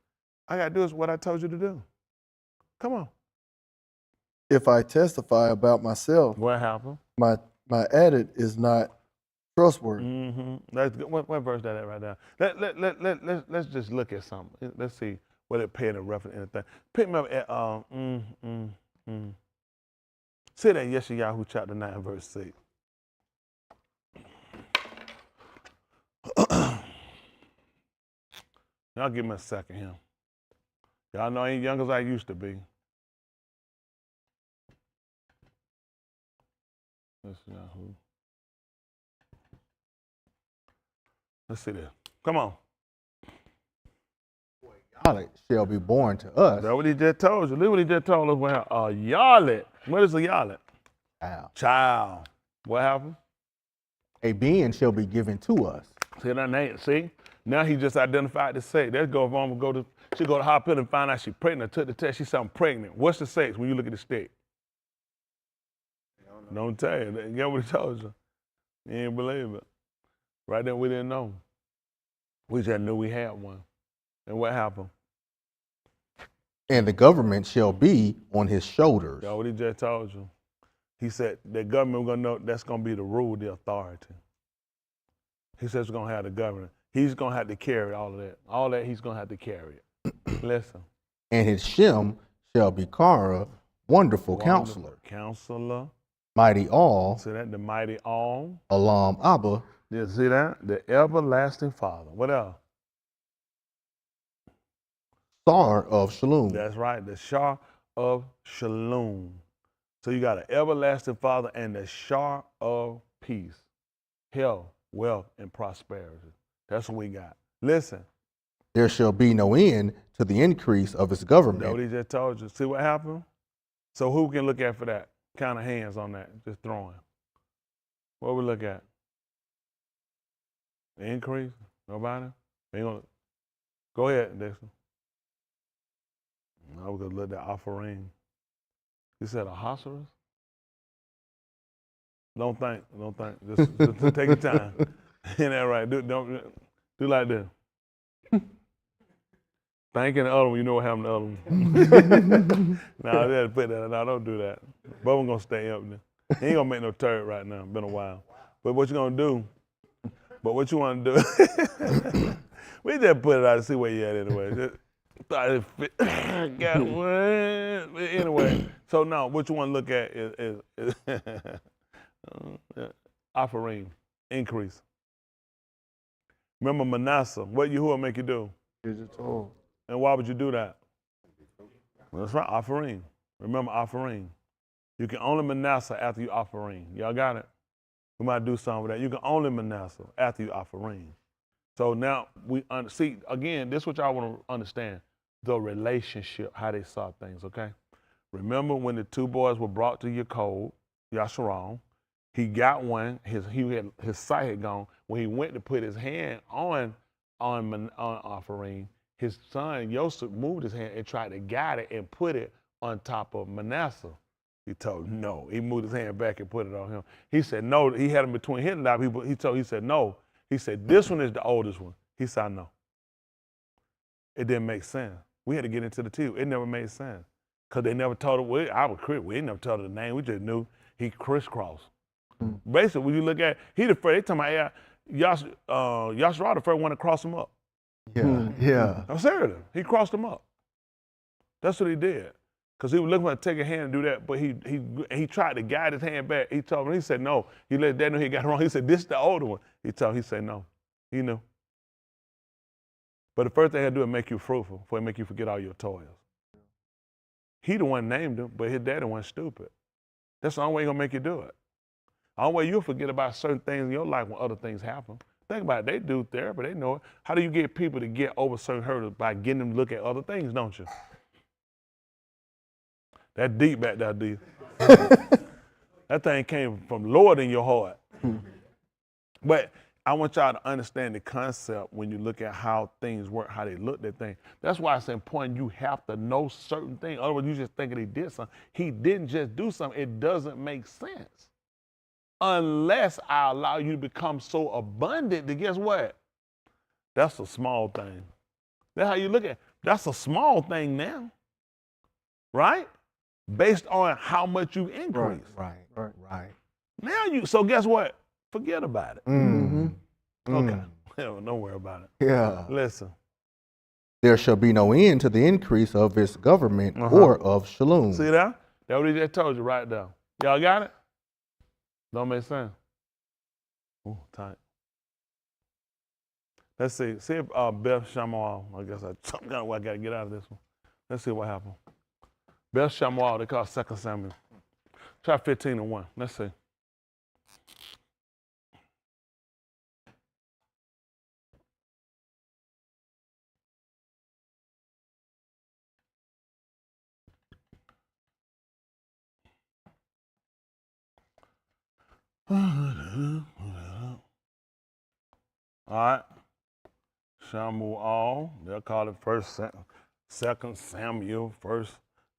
I got to do is what I told you to do. Come on. If I testify about myself, What happened? my edit is not trustworthy. That's good. What verse that at right now? Let's just look at something. Let's see what it paid in reference to anything. Pick me up at say that YashaYahu chapter 9 verse 6. Y'all give me a second here. Y'all know I ain't young as I used to be. YashaYahu. Let's see this. Come on. Yalet shall be born to us. That's what he just told you. Look what he just told us. A yalet. What is a yalet? Child. What happened? A being shall be given to us. See that name? See? Now he just identified the sex. Let's go if I'm gonna go to, she go to hospital and find out she's pregnant. Took the test, she said I'm pregnant. What's the sex when you look at the stick? Don't tell you. You get what he told you. You ain't believe it. Right then we didn't know. We just knew we had one. And what happened? And the government shall be on his shoulders. That's what he just told you. He said the government, we're gonna know that's gonna be the rule, the authority. He says we're gonna have the government. He's gonna have to carry all of that. All that he's gonna have to carry it. Listen. And his Shem shall be Kara, wonderful counselor. Counselor. Mighty all. See that? The mighty all. Alahym Abba. You see that? The everlasting Father. What else? Sar of Shalom. That's right. The Shah of Shalom. So you got an everlasting Father and the Shah of peace, health, wealth, and prosperity. That's what we got. Listen. There shall be no end to the increase of his government. That's what he just told you. See what happened? So who can look at for that? Kind of hands on that, just throwing. What we look at? The increase? Nobody? Ain't gonna... Go ahead, Dixon. No, we're gonna look at the offering. You said a hospital? Don't think. Just take your time. Ain't that right? Do like this. Think in the other one, you know what happened to the other one. No, I had to put that. No, don't do that. But we're gonna stay up there. He ain't gonna make no turd right now. Been a while. But what you gonna do? But what you wanna do? We just put it out to see where you at anyway. Just thought it fit. Got one. Anyway, so now what you wanna look at is offering, increase. Remember Manasseh, what Yahuwah make you do? And why would you do that? Well, that's right, offering. Remember offering. You can only Manasseh after you offering. Y'all got it? We might do something with that. You can only Manasseh after you offering. So now we see, again, this is what y'all want to understand, the relationship, how they saw things, okay? Remember when the two boys were brought to YashaYahu, he got one, his sight had gone. When he went to put his hand on Alahym, his son Yosef moved his hand and tried to guide it and put it on top of Manasseh. He told him no. He moved his hand back and put it on him. He said no. He had him between his lap. He said no. He said this one is the oldest one. He said no. It didn't make sense. We had to get into the two. It never made sense because they never told him. We never told him the name. We just knew he crisscrossed. Basically, when you look at he the first. They talking about YashaYahu the first one to cross him up. Yeah. I'm serious. He crossed him up. That's what he did. Because he was looking for to take a hand and do that, but he tried to guide his hand back. He told him, he said no. He let Dad know he got it wrong. He said, this is the older one. He said no. He knew. But the first thing he had to do is make you fruitful before he make you forget all your toils. He the one named him, but his daddy wasn't stupid. That's the only way he's gonna make you do it. The only way you'll forget about certain things in your life when other things happen. Think about it, they do therapy, they know it. How do you get people to get over certain hurdles? By getting them to look at other things, don't you? That deep back there, D. That thing came from lower than your heart. But I want y'all to understand the concept when you look at how things work, how they look at things. That's why it's important you have to know certain things. Otherwise, you just thinking he did something. He didn't just do something. It doesn't make sense. Unless I allow you to become so abundant that guess what? That's a small thing. That's how you look at it. That's a small thing now. Right? Based on how much you increase. Right. Now so guess what? Forget about it. Okay. Don't worry about it. Yeah. Listen. There shall be no end to the increase of its government or of Shalom. See that? That's what he just told you right there. Y'all got it? Don't make sense. Ooh, tight. Let's see. See if Byth Shamu'AL, I guess some kind of way I got to get out of this one. Let's see what happened. Byth Shamu'AL, they call it 2 Samuel. Try 15:1. Let's see. All right. Shamu'AL, they'll call it 2 Samuel,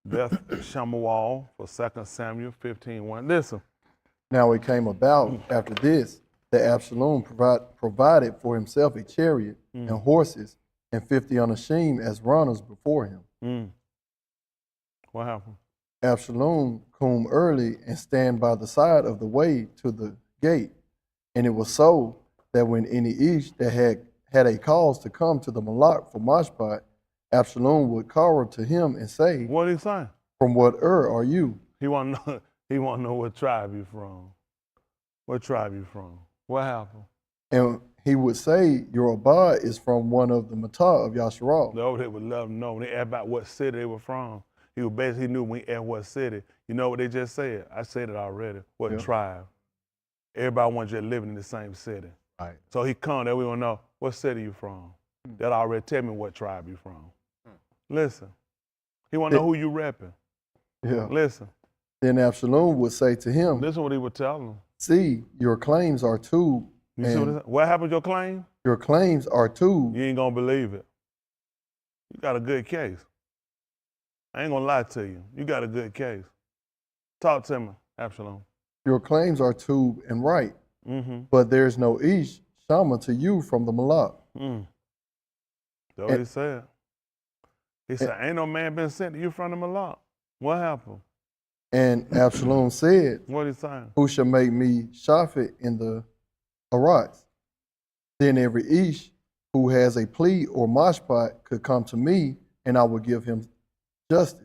Byth Shamu'AL for 2 Samuel 15:1. Listen. Now it came about after this that Absalom provided for himself a chariot and horses and 50 Anashim as runners before him. What happened? Absalom came early and stand by the side of the way to the gate. And it was so that when any each that had a cause to come to the Malak for Mashpat, Absalom would call to him and say, What did he say? From what are you? He want to know what tribe you from. What tribe you from? What happened? And he would say, Your Abad is from one of the Matah of Yasharal. The over there would let them know. When they asked about what city they were from, he knew when he asked what city. You know what they just said? I said it already. What tribe? Everybody wants just living in the same city. Right. So he come there, we want to know, what city you from? They'll already tell me what tribe you from. Listen. He want to know who you repping. Yeah. Listen. Then Absalom would say to him, Listen what he would tell him. See, your claims are two. You see what happened to your claim? Your claims are two. You ain't going to believe it. You got a good case. I ain't going to lie to you. You got a good case. Talk to me, Absalom. Your claims are two and right, but there's no Ish Shama to you from the Malak. That's what he said. He said, ain't no man been sent to you from the Malak. What happened? And Absalom said, What he saying? Who shall make me Shaphat in the Aratz? Then every Ish who has a plea or mashpat could come to me, and I will give him justice.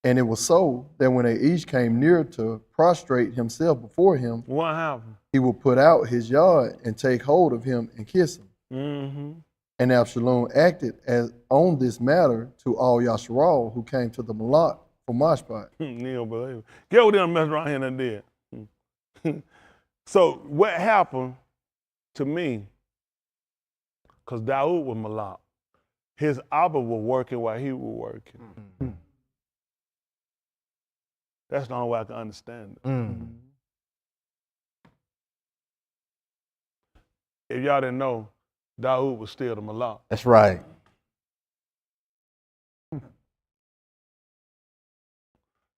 And it was so that when a Ish came near to prostrate himself before him, What happened? he would put out his yard and take hold of him and kiss him. And Absalom acted as on this matter to all Yasharal who came to the Malak for mashpat. You don't believe it. Get what they done messed around here and did. So what happened to me Because Dawood was Malak. His Abba was working while he was working. That's the only way I can understand it. If y'all didn't know, Dawood was still the Malak. That's right.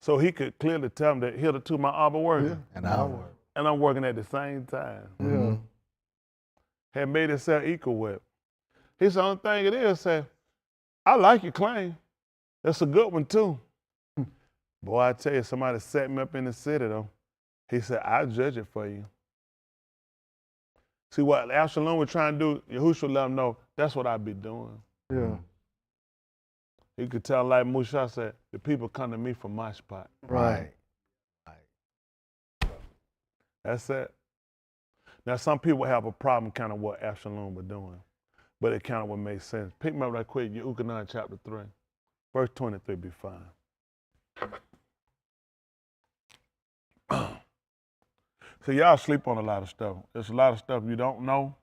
So he could clearly tell him that hitherto my Abba working. An hour. And I'm working at the same time. Had made himself equal with. His only thing it is, say, I like your claim. That's a good one too. Boy, I tell you, somebody set me up in the city though. He said, I'll judge it for you. See what Absalom was trying to do, Yahusha let him know, that's what I be doing. Yeah. He could tell, like Musha said, the people come to me for my spot. Right. That's it. Now, some people have a problem kind of what Absalom was doing, but it kind of would make sense. Pick me up right quick, Yahuchanan chapter 3. Verse 23 be fine. So y'all sleep on a lot of stuff. There's a lot of stuff you don't know.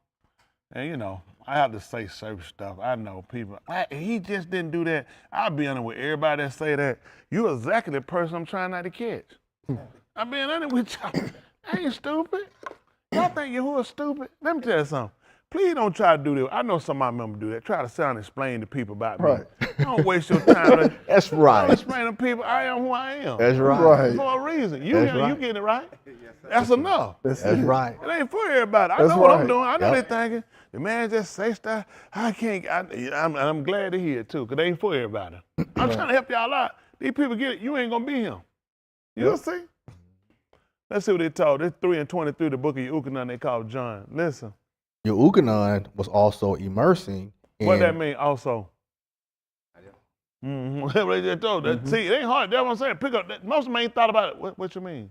And you know, I have to say certain stuff. I know people, he just didn't do that. I'll be honest with everybody that say that. You're exactly the person I'm trying not to catch. I'm being honest with y'all. I ain't stupid. Y'all think Yahuwah stupid? Let me tell you something. Please don't try to do that. I know some of my members do that. Try to sound and explain to people about me. Don't waste your time. That's right. Don't explain to people I am who I am. That's right. For a reason. You get it right. That's enough. That's right. It ain't for everybody. I know what I'm doing. I know they're thinking. The man just say stuff. I can't. I'm glad to hear it too, because they ain't for everybody. I'm trying to help y'all out. These people get it. You ain't gonna be him. You'll see. Let's see what they told. This 3 and 23, the book of Yahuchanan, they called John. Listen. Yahuchanan was also immersing in... What that mean also? What they just told. See, it ain't hard. That's what I'm saying. Pick up. Most of them ain't thought about it. What you mean?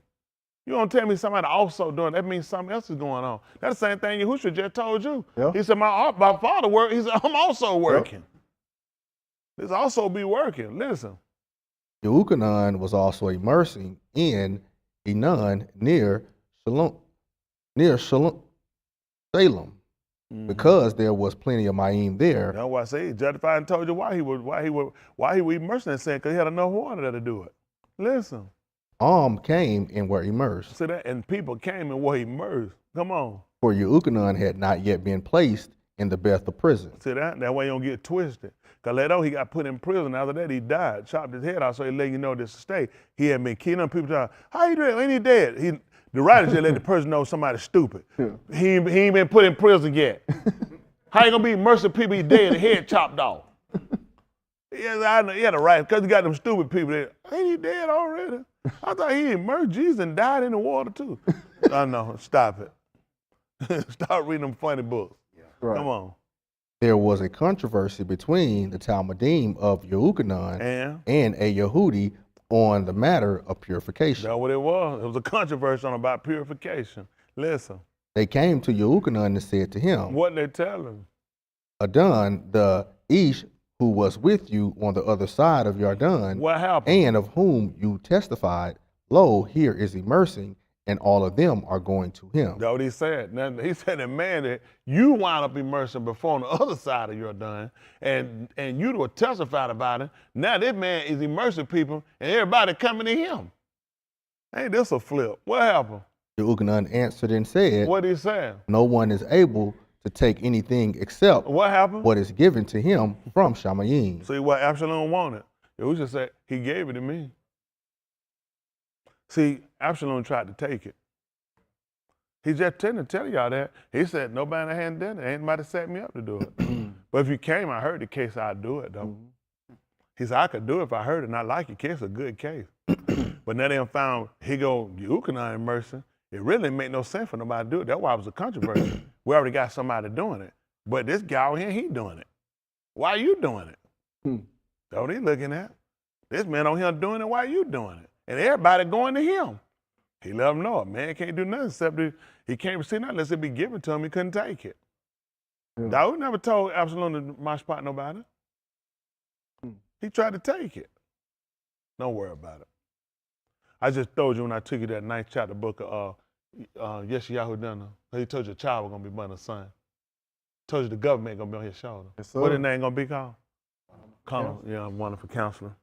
You don't tell me somebody also doing that means something else is going on. That's the same thing Yahusha just told you. He said, my father worked. He said, I'm also working. This also be working. Listen. Yahuchanan was also immersing in Enon near Salem, because there was plenty of Ma'im there. That's why I say he justified and told you why he was immersing in sin, because he had enough water to do it. Listen. Came and were immersed. See that? And people came and were immersed. Come on. For Yahuchanan had not yet been placed in the Bethel prison. See that? That way you don't get twisted. Because later he got put in prison. After that, he died, chopped his head off, so he let you know this to stay. He had been killing people. Talking, how you doing? Ain't he dead? The writer just let the person know somebody's stupid. He ain't been put in prison yet. How you gonna be merciful people? He dead, the head chopped off. Yes, I know. He had a right, because he got them stupid people there. Ain't he dead already? I thought he immersed Jesus and died in the water too. I know. Stop it. Stop reading them funny books. Come on. There was a controversy between the Talmudim of Yahuchanan and a Yehudi on the matter of purification. That's what it was. It was a controversy on about purification. Listen. They came to Yahuchanan and said to him, what they tell him? Adon, the Ish who was with you on the other side of Yarden, what happened? And of whom you testified, lo, here is immersing, and all of them are going to him. That's what he said. Now, he said, the man that you wound up immersing before on the other side of Yarden, and you were testified about it. Now this man is immersing people, and everybody coming to him. Ain't this a flip? What happened? Yahuchanan answered and said, what did he say? No one is able to take anything except what happened? What is given to him from Shamayim. See what Absalom wanted. Yahusha said, he gave it to me. See, Absalom tried to take it. He just tended to tell y'all that. He said, nobody hadn't done it. Ain't nobody set me up to do it. But if you came, I heard the case, I'd do it though. He said, I could do it if I heard it and I like your case, a good case. But now they found, he go, Yahuchanan immersing. It really made no sense for nobody to do it. That's why it was a controversy. We already got somebody doing it. But this guy out here, he doing it. Why are you doing it? That's what he looking at. This man on here doing it, why are you doing it? And everybody going to him. He let him know, a man can't do nothing except he can't receive nothing unless it be given to him, he couldn't take it. Dawood never told Absalom to my spot nobody. He tried to take it. Don't worry about it. I just told you when I took you that 9th chapter book of YashaYahu. He told you a child was going to be born a son. Told you the government gonna be on his shoulder. Yes, sir. What his name gonna be called? Colonel, yeah, wonderful counselor.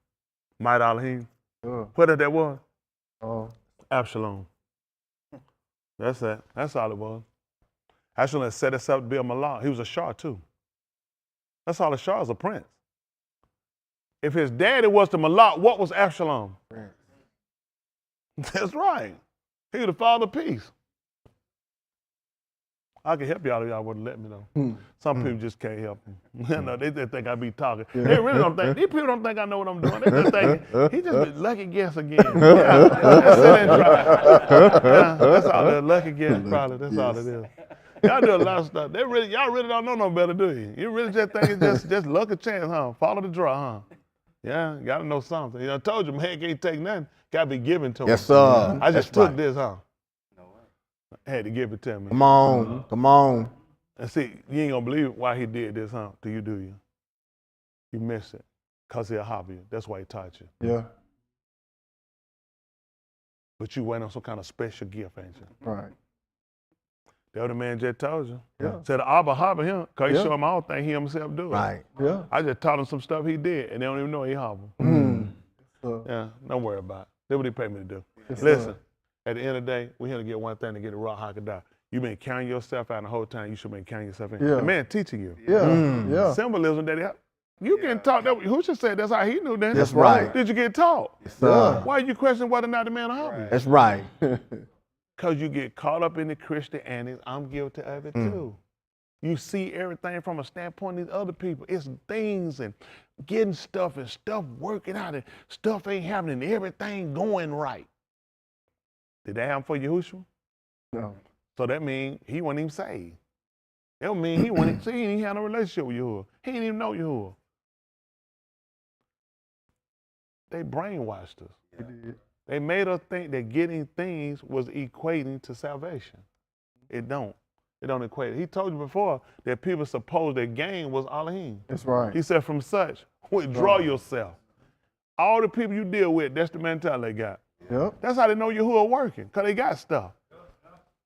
Might Alahym. What that was? Absalom. That's it. That's all it was. Absalom set us up to be a Malak. He was a Shah too. That's all a Shah is, a prince. If his daddy was the Malak, what was Absalom? Prince. That's right. He was the father of peace. I can help y'all if y'all wouldn't let me know. Some people just can't help me. No, they just think I be talking. Yeah. They really don't think, these people don't think I know what I'm doing. They just think, he just be lucky guess again. Yeah, that's all it is. Lucky guess, probably. That's all it is. Y'all do a lot of stuff. Y'all really don't know no better, do you? You really just think it's just luck or chance, huh? Follow the draw, huh? Yeah, gotta know something. You know, I told you, man can't take nothing. Gotta be given to him. Yes, sir. I just took this, huh? I had to give it to me. Come on, come on. And see, you ain't gonna believe why he did this, huh? Do you? You miss it. Because he'll hobby you. That's why he taught you. Yeah. But you went on some kind of special gift, ain't you? Right. The other man just told you. Yeah. Said Abba hobby him, because he showed him all things he himself do. Right. Yeah. I just taught him some stuff he did, and they don't even know he hobble. Yeah, don't worry about it. That's what he paid me to do. Yes, listen, at the end of the day, we here to get one thing, to get the rock Hakadah. You've been counting yourself out the whole time. You should have been counting yourself in. Yeah. The man teaching you. Yeah. Yeah. Symbolism that you getting taught. That Yahusha said that's how he knew then. That's right. Did you get taught? Yes, sir. Why you question whether or not the man a hobby? That's right. Because you get caught up in the Christianity. I'm guilty of it too. You see everything from a standpoint of these other people. It's things and getting stuff and stuff working out and stuff ain't happening. Everything going right. Did that happen for Yahusha? No. So that means he wasn't even saved. That would mean he didn't even have no relationship with Yahuwah. He didn't even know Yahuwah. They brainwashed us. He did. They made us think that getting things was equating to salvation. It don't. It don't equate. He told you before that people suppose their gain was Alahym. That's right. He said, from such, withdraw yourself. All the people you deal with, that's the mentality they got. Yep. That's how they know Yahuwah working, because they got stuff.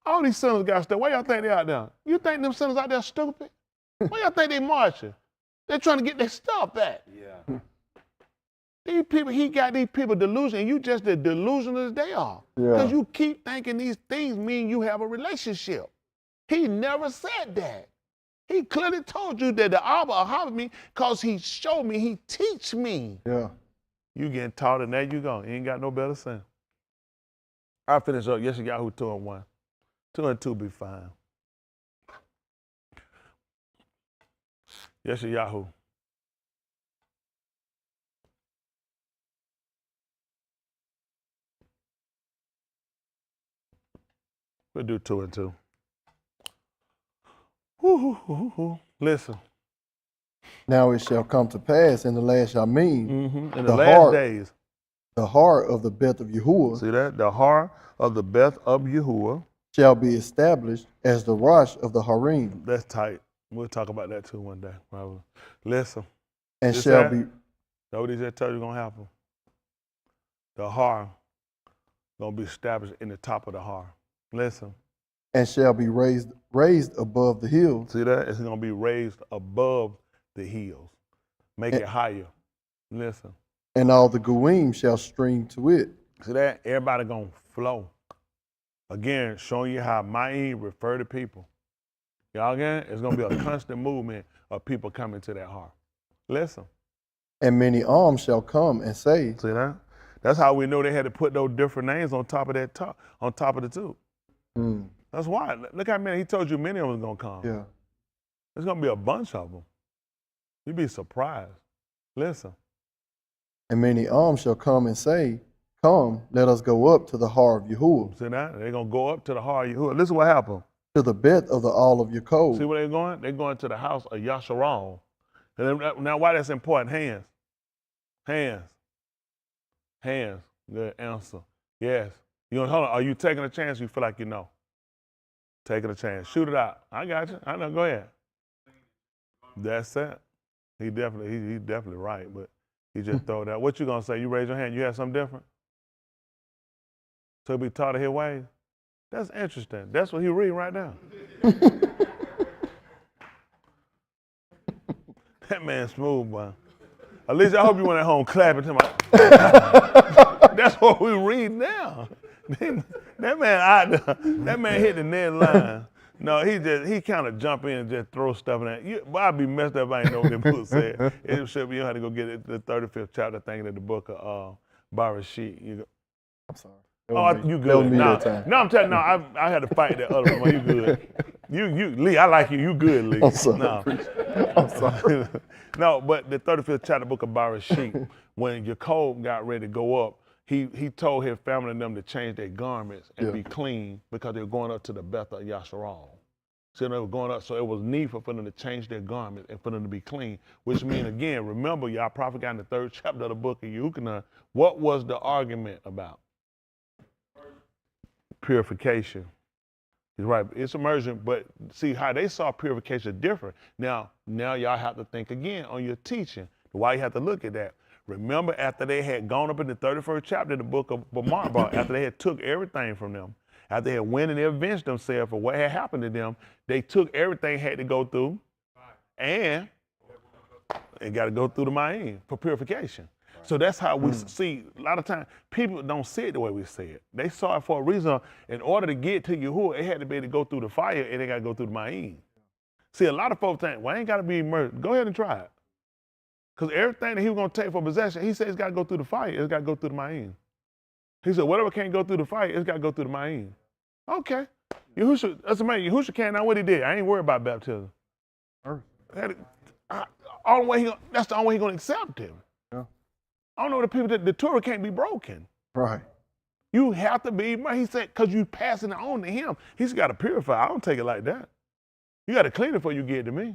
All these sinners got stuff. Why y'all think they out there? You think them sinners out there stupid? Why y'all think they marching? They're trying to get their stuff back. Yeah. These people, he got these people delusional, and you just as delusional as they are. Because you keep thinking these things mean you have a relationship. He never said that. He clearly told you that the Abba hobby me because he showed me, he teach me. Yeah. You getting taught, and there you go. You ain't got no better sin. I'll finish up. YashaYahu 2-1. 2 and 2 be fine. YashaYahu. We'll do 2 and 2. Listen. Now it shall come to pass in the last Yamin, in the last days, the heart of the Byth of Yahuwah. See that? The heart of the Byth of Yahuwah shall be established as the Rosh of the Harim. That's tight. We'll talk about that too one day, probably. Listen. And shall be. Know what he just told you gonna happen? The heart gonna be established in the top of the heart. Listen. And shall be raised above the hills. See that? It's gonna be raised above the hills. Make it higher. Listen. And all the Goyim shall stream to it. See that? Everybody gonna flow. Again, showing you how Ma'im refer to people. Y'all again? It's gonna be a constant movement of people coming to that heart. Listen. And many arms shall come and say. See that? That's how we know they had to put those different names on top of that on top of the two. That's why. Look how many, he told you many of them was gonna come. Yeah. There's gonna be a bunch of them. You'd be surprised. Listen. And many arms shall come and say, come, let us go up to the heart of Yahuwah. See that? They're gonna go up to the heart of Yahuwah. Listen what happened. To the Byth of the all of Yaakov. See where they're going? They're going to the house of YashaYahu. And now why that's important? Hands. Hands. Hands. Good answer. Yes. Hold on. Are you taking a chance? You feel like you know. Taking a chance. Shoot it out. I got you. I know. Go ahead. That's it. He's definitely right, but he just throw that. What you gonna say? You raise your hand. You have something different? So be taught of his ways. That's interesting. That's what he reading right now. That man smooth, boy. At least I hope you went at home clapping to my. That's what we read now. That man hit the net line. No, he kind of jump in and just throw stuff in there. But I'd be messed up if I didn't know what the book said. It should be, you had to go get it, the 35th chapter, thinking of the book of Barashit. I'm sorry. Oh, you good? No, I'm telling you, no, I had to fight that other one. You good? You, Lee, I like you. You good, Lee? I'm sorry. No. I'm sorry. No, but the 35th chapter book of Barashit, when Yaakov got ready to go up, he told his family and them to change their garments and be clean because they were going up to the Byth YashaYahu. So they were going up, so it was needful for them to change their garments and for them to be clean, which means, again, remember, y'all prophet got in the 3rd chapter of the book of Yahuchanan. What was the argument about? Purification. He's right. It's immersion, but see how they saw purification different. Now y'all have to think again on your teaching. Why you have to look at that? Remember, after they had gone up in the 31st chapter of the book of Bamarbah, after they had took everything from them, after they had went and they avenged themselves for what had happened to them, they took everything had to go through, and it got to go through the Ma'im for purification. So that's how we see, a lot of times, people don't see it the way we see it. They saw it for a reason. In order to get to Yahuwah, it had to be able to go through the fire, and they got to go through the Ma'im. See, a lot of folks think, well, I ain't got to be immersed. Go ahead and try it. Because everything that he was going to take for possession, he said it's got to go through the fire. It's got to go through the Ma'im. He said, whatever can't go through the fire, it's got to go through the Ma'im. Okay. Yahusha, that's amazing. Yahusha came out what he did. I ain't worried about baptism. That's the only way he's going to accept him. I don't know the people that the Torah can't be broken. Right. You have to be, he said, because you passing it on to him. He's got to purify. I don't take it like that. You got to clean it before you get it to me.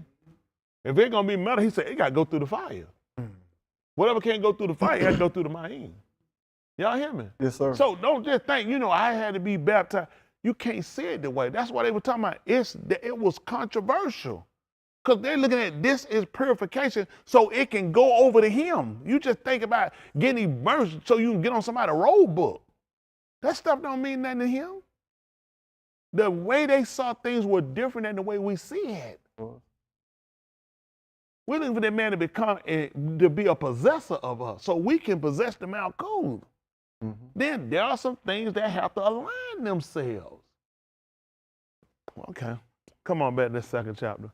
If it's going to be metal, he said, it got to go through the fire. Whatever can't go through the fire, it got to go through the Ma'im. Y'all hear me? Yes, sir. So don't just think, I had to be baptized. You can't see it the way. That's why they were talking about it was controversial. Because they're looking at this is purification so it can go over to him. You just think about getting immersed so you can get on somebody's roll book. That stuff don't mean nothing to him. The way they saw things were different than the way we see it. We're looking for that man to be a possessor of us so we can possess the Malkut. Then there are some things that have to align themselves. Okay. Come on back to this 2nd chapter.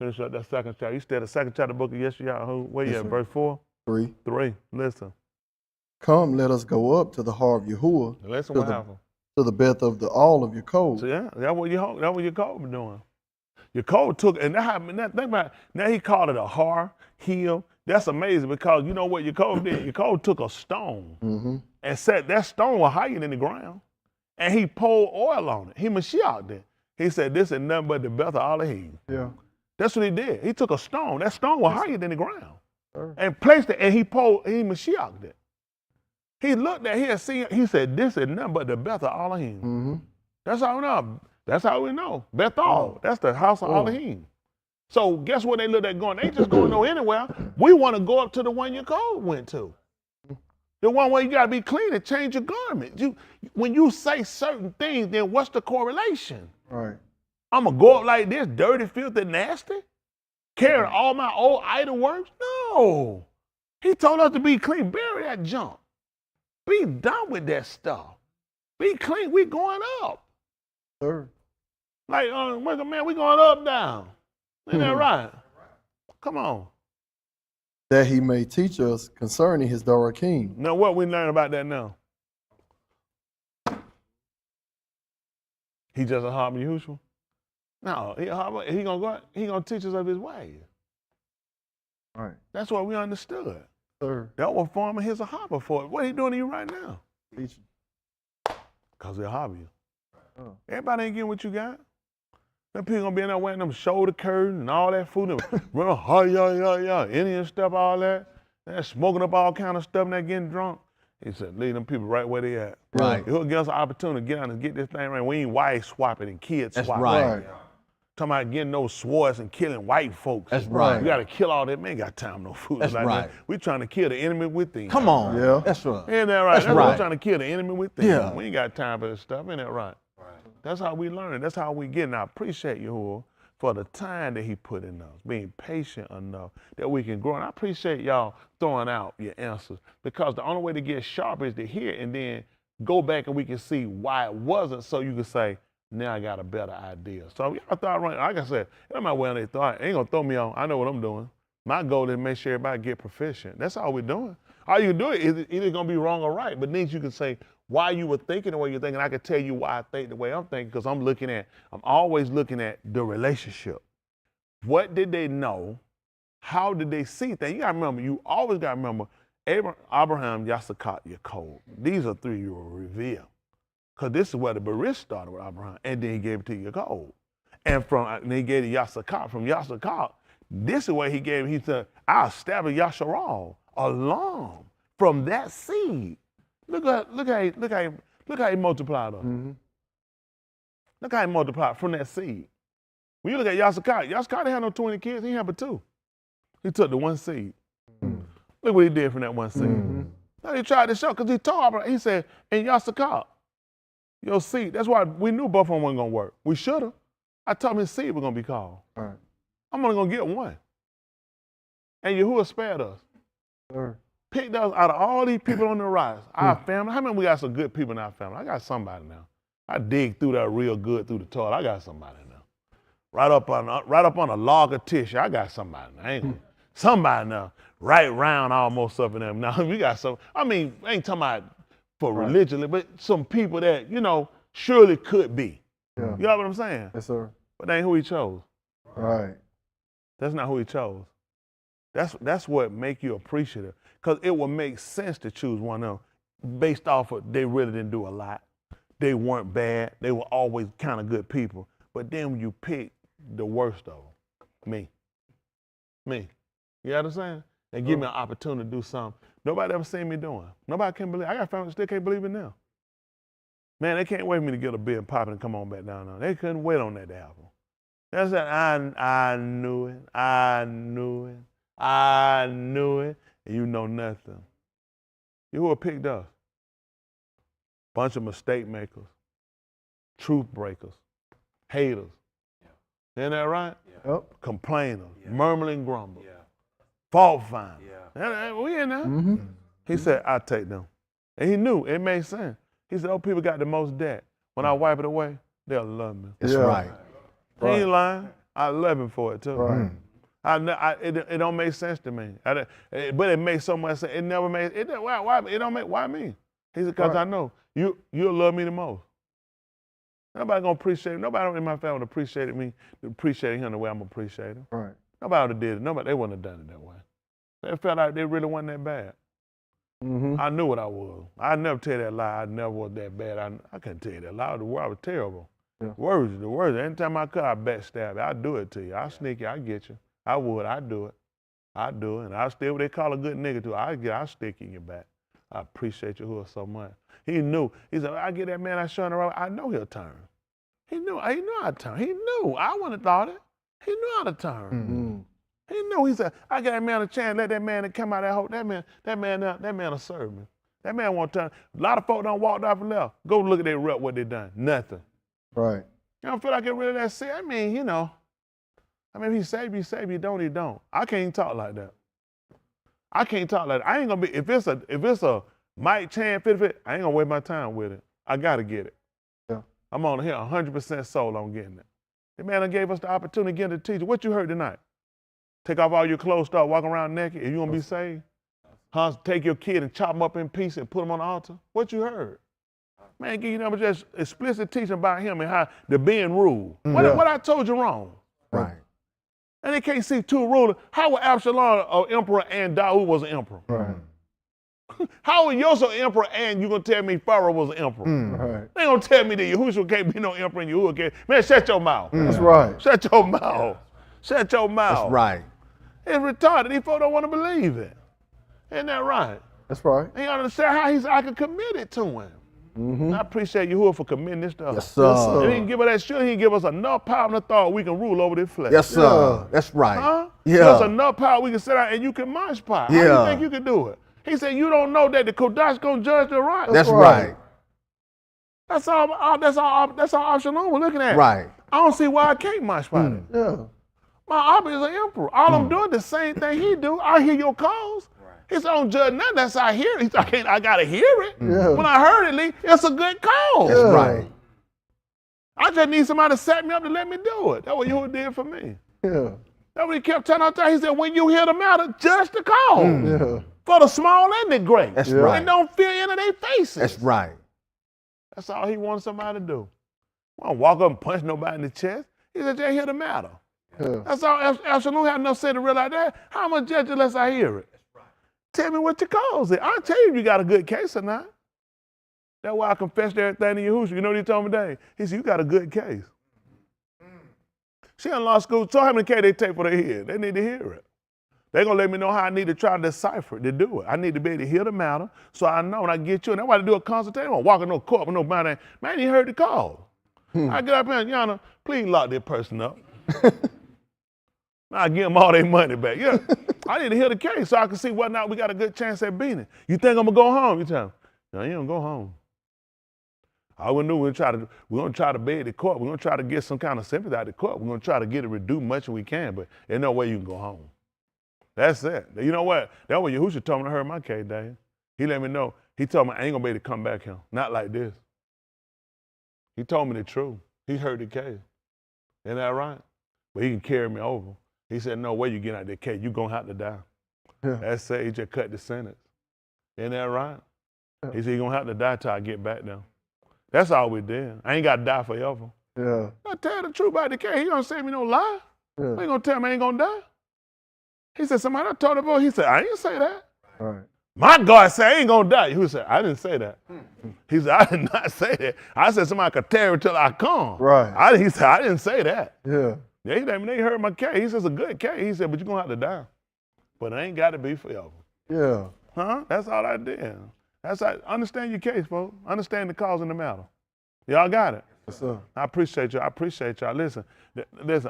Finish up that 2nd chapter. You stay at the 2nd chapter book of YashaYahu. Where you at, verse 4? 3. 3. Listen. Come, let us go up to the heart of Yahuwah. Listen what happened. To the Byth of all of Yaakov. So that's what Yaakov was doing. Yaakov took, and think about it, now he called it a har, heel. That's amazing because you know what Yaakov did? Yaakov took a stone and said that stone was higher than the ground. And he poured oil on it. He Mashiached it. He said, this is nothing but the Byth of Alahym. Yeah. That's what he did. He took a stone. That stone was higher than the ground. And placed it, and he Mashiached it. He looked at it, he said, this is nothing but the Byth of Alahym. That's how we know. That's how we know. Bethel. That's the house of Alahym. So guess what they looked at going? They just going to go anywhere. We want to go up to the one Yaakov went to. The one where you got to be clean and change your garment. When you say certain things, then what's the correlation? Right. I'm going to go up like this, dirty, filthy, nasty? Carrying all my old idol works? No. He told us to be clean. Bury that junk. Be done with that stuff. Be clean. We going up. Sir. Like, man, we going up, down. Ain't that right? Come on. That he may teach us concerning his Dorakim. Now, what we learn about that now? He just a Harbor Yahushua? No, he gonna teach us of his ways. Right. That's what we understood. Sir. That was forming his Harbor for it. What he doing to you right now? Teaching. Because they're Harbor. Oh. Everybody ain't getting what you got. Them people gonna be in there wearing them shoulder curtains and all that food. Remember, Indian stuff, all that. They're smoking up all kind of stuff and they're getting drunk. He said, leave them people right where they at. Right. He'll give us an opportunity to get out and get this thing right. We ain't wife swapping and kids swapping. Right. Talking about getting those swords and killing white folks. That's right. We gotta kill all that. Man, ain't got time no food. That's like right. that. We trying to kill the enemy within. Come on. Yeah. That's right. Ain't that right? That's That's right. what we're trying to kill the enemy within. Yeah. We ain't got time for this stuff. Ain't that right? That's how we learn it. That's how we get it. And I appreciate you for the time that he put in us, being patient enough that we can grow. And I appreciate y'all throwing out your answers, because the only way to get sharp is to hear and then go back and we can see why it wasn't, so you can say, now I got a better idea. So y'all thought right, like I said, it don't matter where they thought, it ain't gonna throw me on. I know what I'm doing. My goal is to make sure everybody get proficient. That's all we're doing. All you can do is either gonna be wrong or right, but then you can say why you were thinking the way you're thinking. I can tell you why I think the way I'm thinking, because I'm always looking at the relationship. What did they know? How did they see things? You always gotta remember, Abraham, Yahuchanan, Yaakov. These are three you will reveal. Because this is where the Berish started with Abraham, and then he gave it to Yaakov. And he gave it to Yahuchanan. From Yahuchanan, this is what he gave. He said, I'll establish YashaYahu along from that seed. Look how he multiplied us. Mm-hmm. Look how he multiplied from that seed. When you look at Yahuchanan didn't have no 20 kids, he had but 2. He took the one seed. Mm-hmm. Look what he did from that one seed. Mm-hmm. Now he tried to show, because he told Abraham, he said, and Yahuchanan, your seed, that's why we knew both of them weren't gonna work. We should have. I told him his seed was gonna be called. All right. I'm only gonna get one. And Yahuwah spared us. Sure. Picked us out of all these people on the rise. Our family, how many we got some good people in our family? I got somebody now. I dig through that real good through the toilet. I got somebody now. Right up on a log of tissue, I got somebody now. Somebody now. Right round almost up in them. Now we got some, I ain't talking about for religiously, but some people that, surely could be. Yeah. You know what I'm saying? Yes, sir. But that ain't who he chose. Right. That's not who he chose. That's what make you appreciative. Because it would make sense to choose one of them based off of they really didn't do a lot. They weren't bad. They were always kind of good people. But then when you pick the worst of them, me. You understand? And give me an opportunity to do something nobody ever seen me doing. Nobody can believe. I got family that still can't believe it now. Man, they can't wait for me to get a beer and pop it and come on back down there. They couldn't wait on that to happen. That's that I knew it. And you know nothing. You who picked us. Bunch of mistake makers, truth breakers, haters. Yeah. Isn't that right? Yeah. Yep. Complainers, murmuring grumblers, fault finders. Yeah. We in there. Mm-hmm. He said, I'll take them. And he knew, it made sense. He said, people got the most debt. When I wipe it away, they'll love me. That's right. He ain't lying. I love him for it too. Right. It don't make sense to me. But it makes so much sense. It never made it. Why me? He said, because I know you'll love me the most. Nobody gonna appreciate it. Nobody in my family appreciated me, appreciating him the way I'm appreciating. Right. Nobody would have did it. They wouldn't have done it that way. They felt like they really wasn't that bad. Mm-hmm. I knew what I was. I never tell that lie. I never was that bad. I couldn't tell you that lie. The word was terrible. Yeah. The words. Anytime I could, I backstab you. I do it to you. I sneak you. I get you. I would. I do it. And I still what they call a good nigga too. I stick you in your back. I appreciate you so much. He knew. He said, I get that man I showing around. I know he'll turn. He knew how to turn. He knew. I wouldn't have thought it. He knew how to turn. Mm-hmm. He knew. He said, I get that man a chance. Let that man that come out of that hole. That man will serve me. That man won't turn. A lot of folk done walked off and left. Go look at their rep, what they done. Nothing. Right. You don't feel like get rid of that sin. If he save you, don't, he don't. I can't talk like that. I ain't gonna be, if it's a Mike Chan fit, I ain't gonna waste my time with it. I gotta get it. Yeah. I'm on here 100% sold on getting it. The man that gave us the opportunity to get to teach. What you heard tonight? Take off all your clothes, start walking around naked, and you gonna be saved? Huh? Take your kid and chop him up in pieces and put him on the altar? What you heard? Man, give you number just explicit teaching about him and how the being ruled. What I told you wrong? Right. And they can't see two rulers. How was Absalom an emperor and Daud was an emperor? Right. How was Yosef an emperor and you gonna tell me Pharaoh was an emperor? Right. They gonna tell me that Yahusha can't be no emperor and Yahuwah can't. Man, shut your mouth. That's right. Shut your mouth. Shut your mouth. That's right. It's retarded. These folks don't want to believe it. Isn't that right? That's right. And you understand how I could commit it to him. Mm-hmm. I appreciate Yahuwah for committing this stuff. Yes, sir. He didn't give us that shit. He didn't give us enough power and authority we can rule over this flesh. Yes, sir. Yeah. That's right. Huh? Yeah. There's enough power we can sit out and you can march power. How do you think you can do it? He said, you don't know that the Kodash going to judge the right. That's right. That's all YashaYahu we're looking at. Right. I don't see why I can't mosh pot it. Yeah. My Abba is an emperor. All I'm doing the same thing he do. I hear your calls. He said, don't judge nothing. That's how I hear it. He said, I gotta hear it. Yeah. When I heard it, Lee, it's a good call. That's Yeah. right. I just need somebody to set me up to let me do it. That's what Yahuwah did for me. Yeah. That's what he kept telling us. He said, when you hear the matter, judge the call. Yeah. For the small and the great. That's Yeah. right. And don't fear into their faces. That's right. That's all he wanted somebody to do. I don't walk up and punch nobody in the chest. He said, just hear the matter. Yeah. That's all. YashaYahu had enough say to realize that. How am I judge unless I hear it? Tell me what your cause is. I'll tell you if you got a good case or not. That's why I confessed everything to Yahusha. You know what he told me today? He said, you got a good case. She in law school, so how many case they take for their head? They need to hear it. They're going to let me know how I need to try to decipher it, to do it. I need to be able to hear the matter so I know when I get you. And that's why I do a consultation. I don't walk in no court with nobody. Man, you heard the call. I get up here and, Yana, please lock this person up. I give them all their money back. Yeah, I need to hear the case so I can see whether or not we got a good chance at beating it. You think I'm going to go home? You tell me, no, you don't go home. All we knew, we're going to try to beg the court. We're going to try to get some kind of sympathy out of the court. We're going to try to get it reduced much as we can, but there's no way you can go home. That's it. You know what? That's what Yahusha told me to heard my case, Dave. He let me know. He told me I ain't going to be able to come back here. Not like this. He told me the truth. He heard the case. Isn't that right? But he can carry me over. He said, no way you get out of that case. You're going to have to die. Yeah. That's it. He just cut the sentence. Isn't that right? He said, you're going to have to die till I get back there. That's all we did. I ain't got to die forever. Yeah. I tell the truth about the case. He going to say me no lie. Yeah. He going to tell me I ain't going to die. He said, somebody I told him, boy. He said, I didn't say that. All right. My God said, I ain't going to die. He said, I didn't say that. He said, I did not say that. I said somebody could tear until I come. Right. He said, I didn't say that. Yeah. Yeah, he let me know he heard my case. He said, it's a good case. He said, but you're going to have to die. But it ain't got to be forever. Yeah. Huh? That's all I did. That's how, understand your case, folks. Understand the cause and the matter. Y'all got it? Yes, sir. I appreciate y'all. I appreciate y'all. Listen,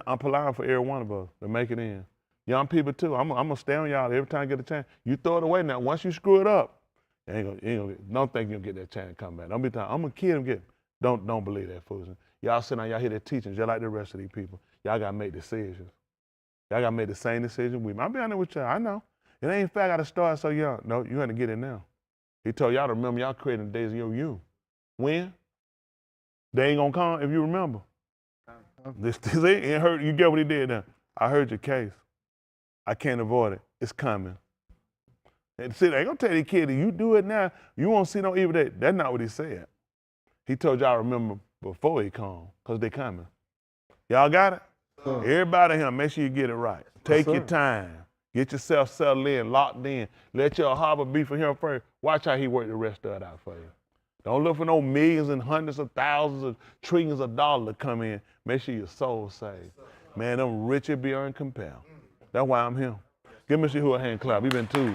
I'm polite for every one of us to make it in. Young people too. I'm gonna stay on y'all every time I get a chance. You throw it away now. Once you screw it up, don't think you'll get that chance to come back. Don't be talking, I'm gonna kill him. Don't believe that foolishness. Y'all sit down, y'all hear their teachings, just like the rest of these people. Y'all gotta make decisions. Y'all gotta make the same decision with me. I'll be honest with y'all. I know. It ain't fair I gotta start so young. No, you gotta get it now. He told y'all to remember y'all creating the days of your youth. When? They ain't gonna come if you remember. This ain't hurt. You get what he did now. I heard your case. I can't avoid it. It's coming. And see, they ain't gonna tell the kid, if you do it now, you won't see no evil day. That's not what he said. He told y'all to remember before he come, because they coming. Y'all got it? Everybody here, make sure you get it right. Take your time. Get yourself settled in, locked in. Let your harbor be for him first. Watch how he work the rest of it out for you. Don't look for no millions and hundreds of thousands of trillions of dollars to come in. Make sure your soul's saved. Man, them riches beyond compare. That's why I'm here. Give Mr. Yahuwah a hand clap. He been too.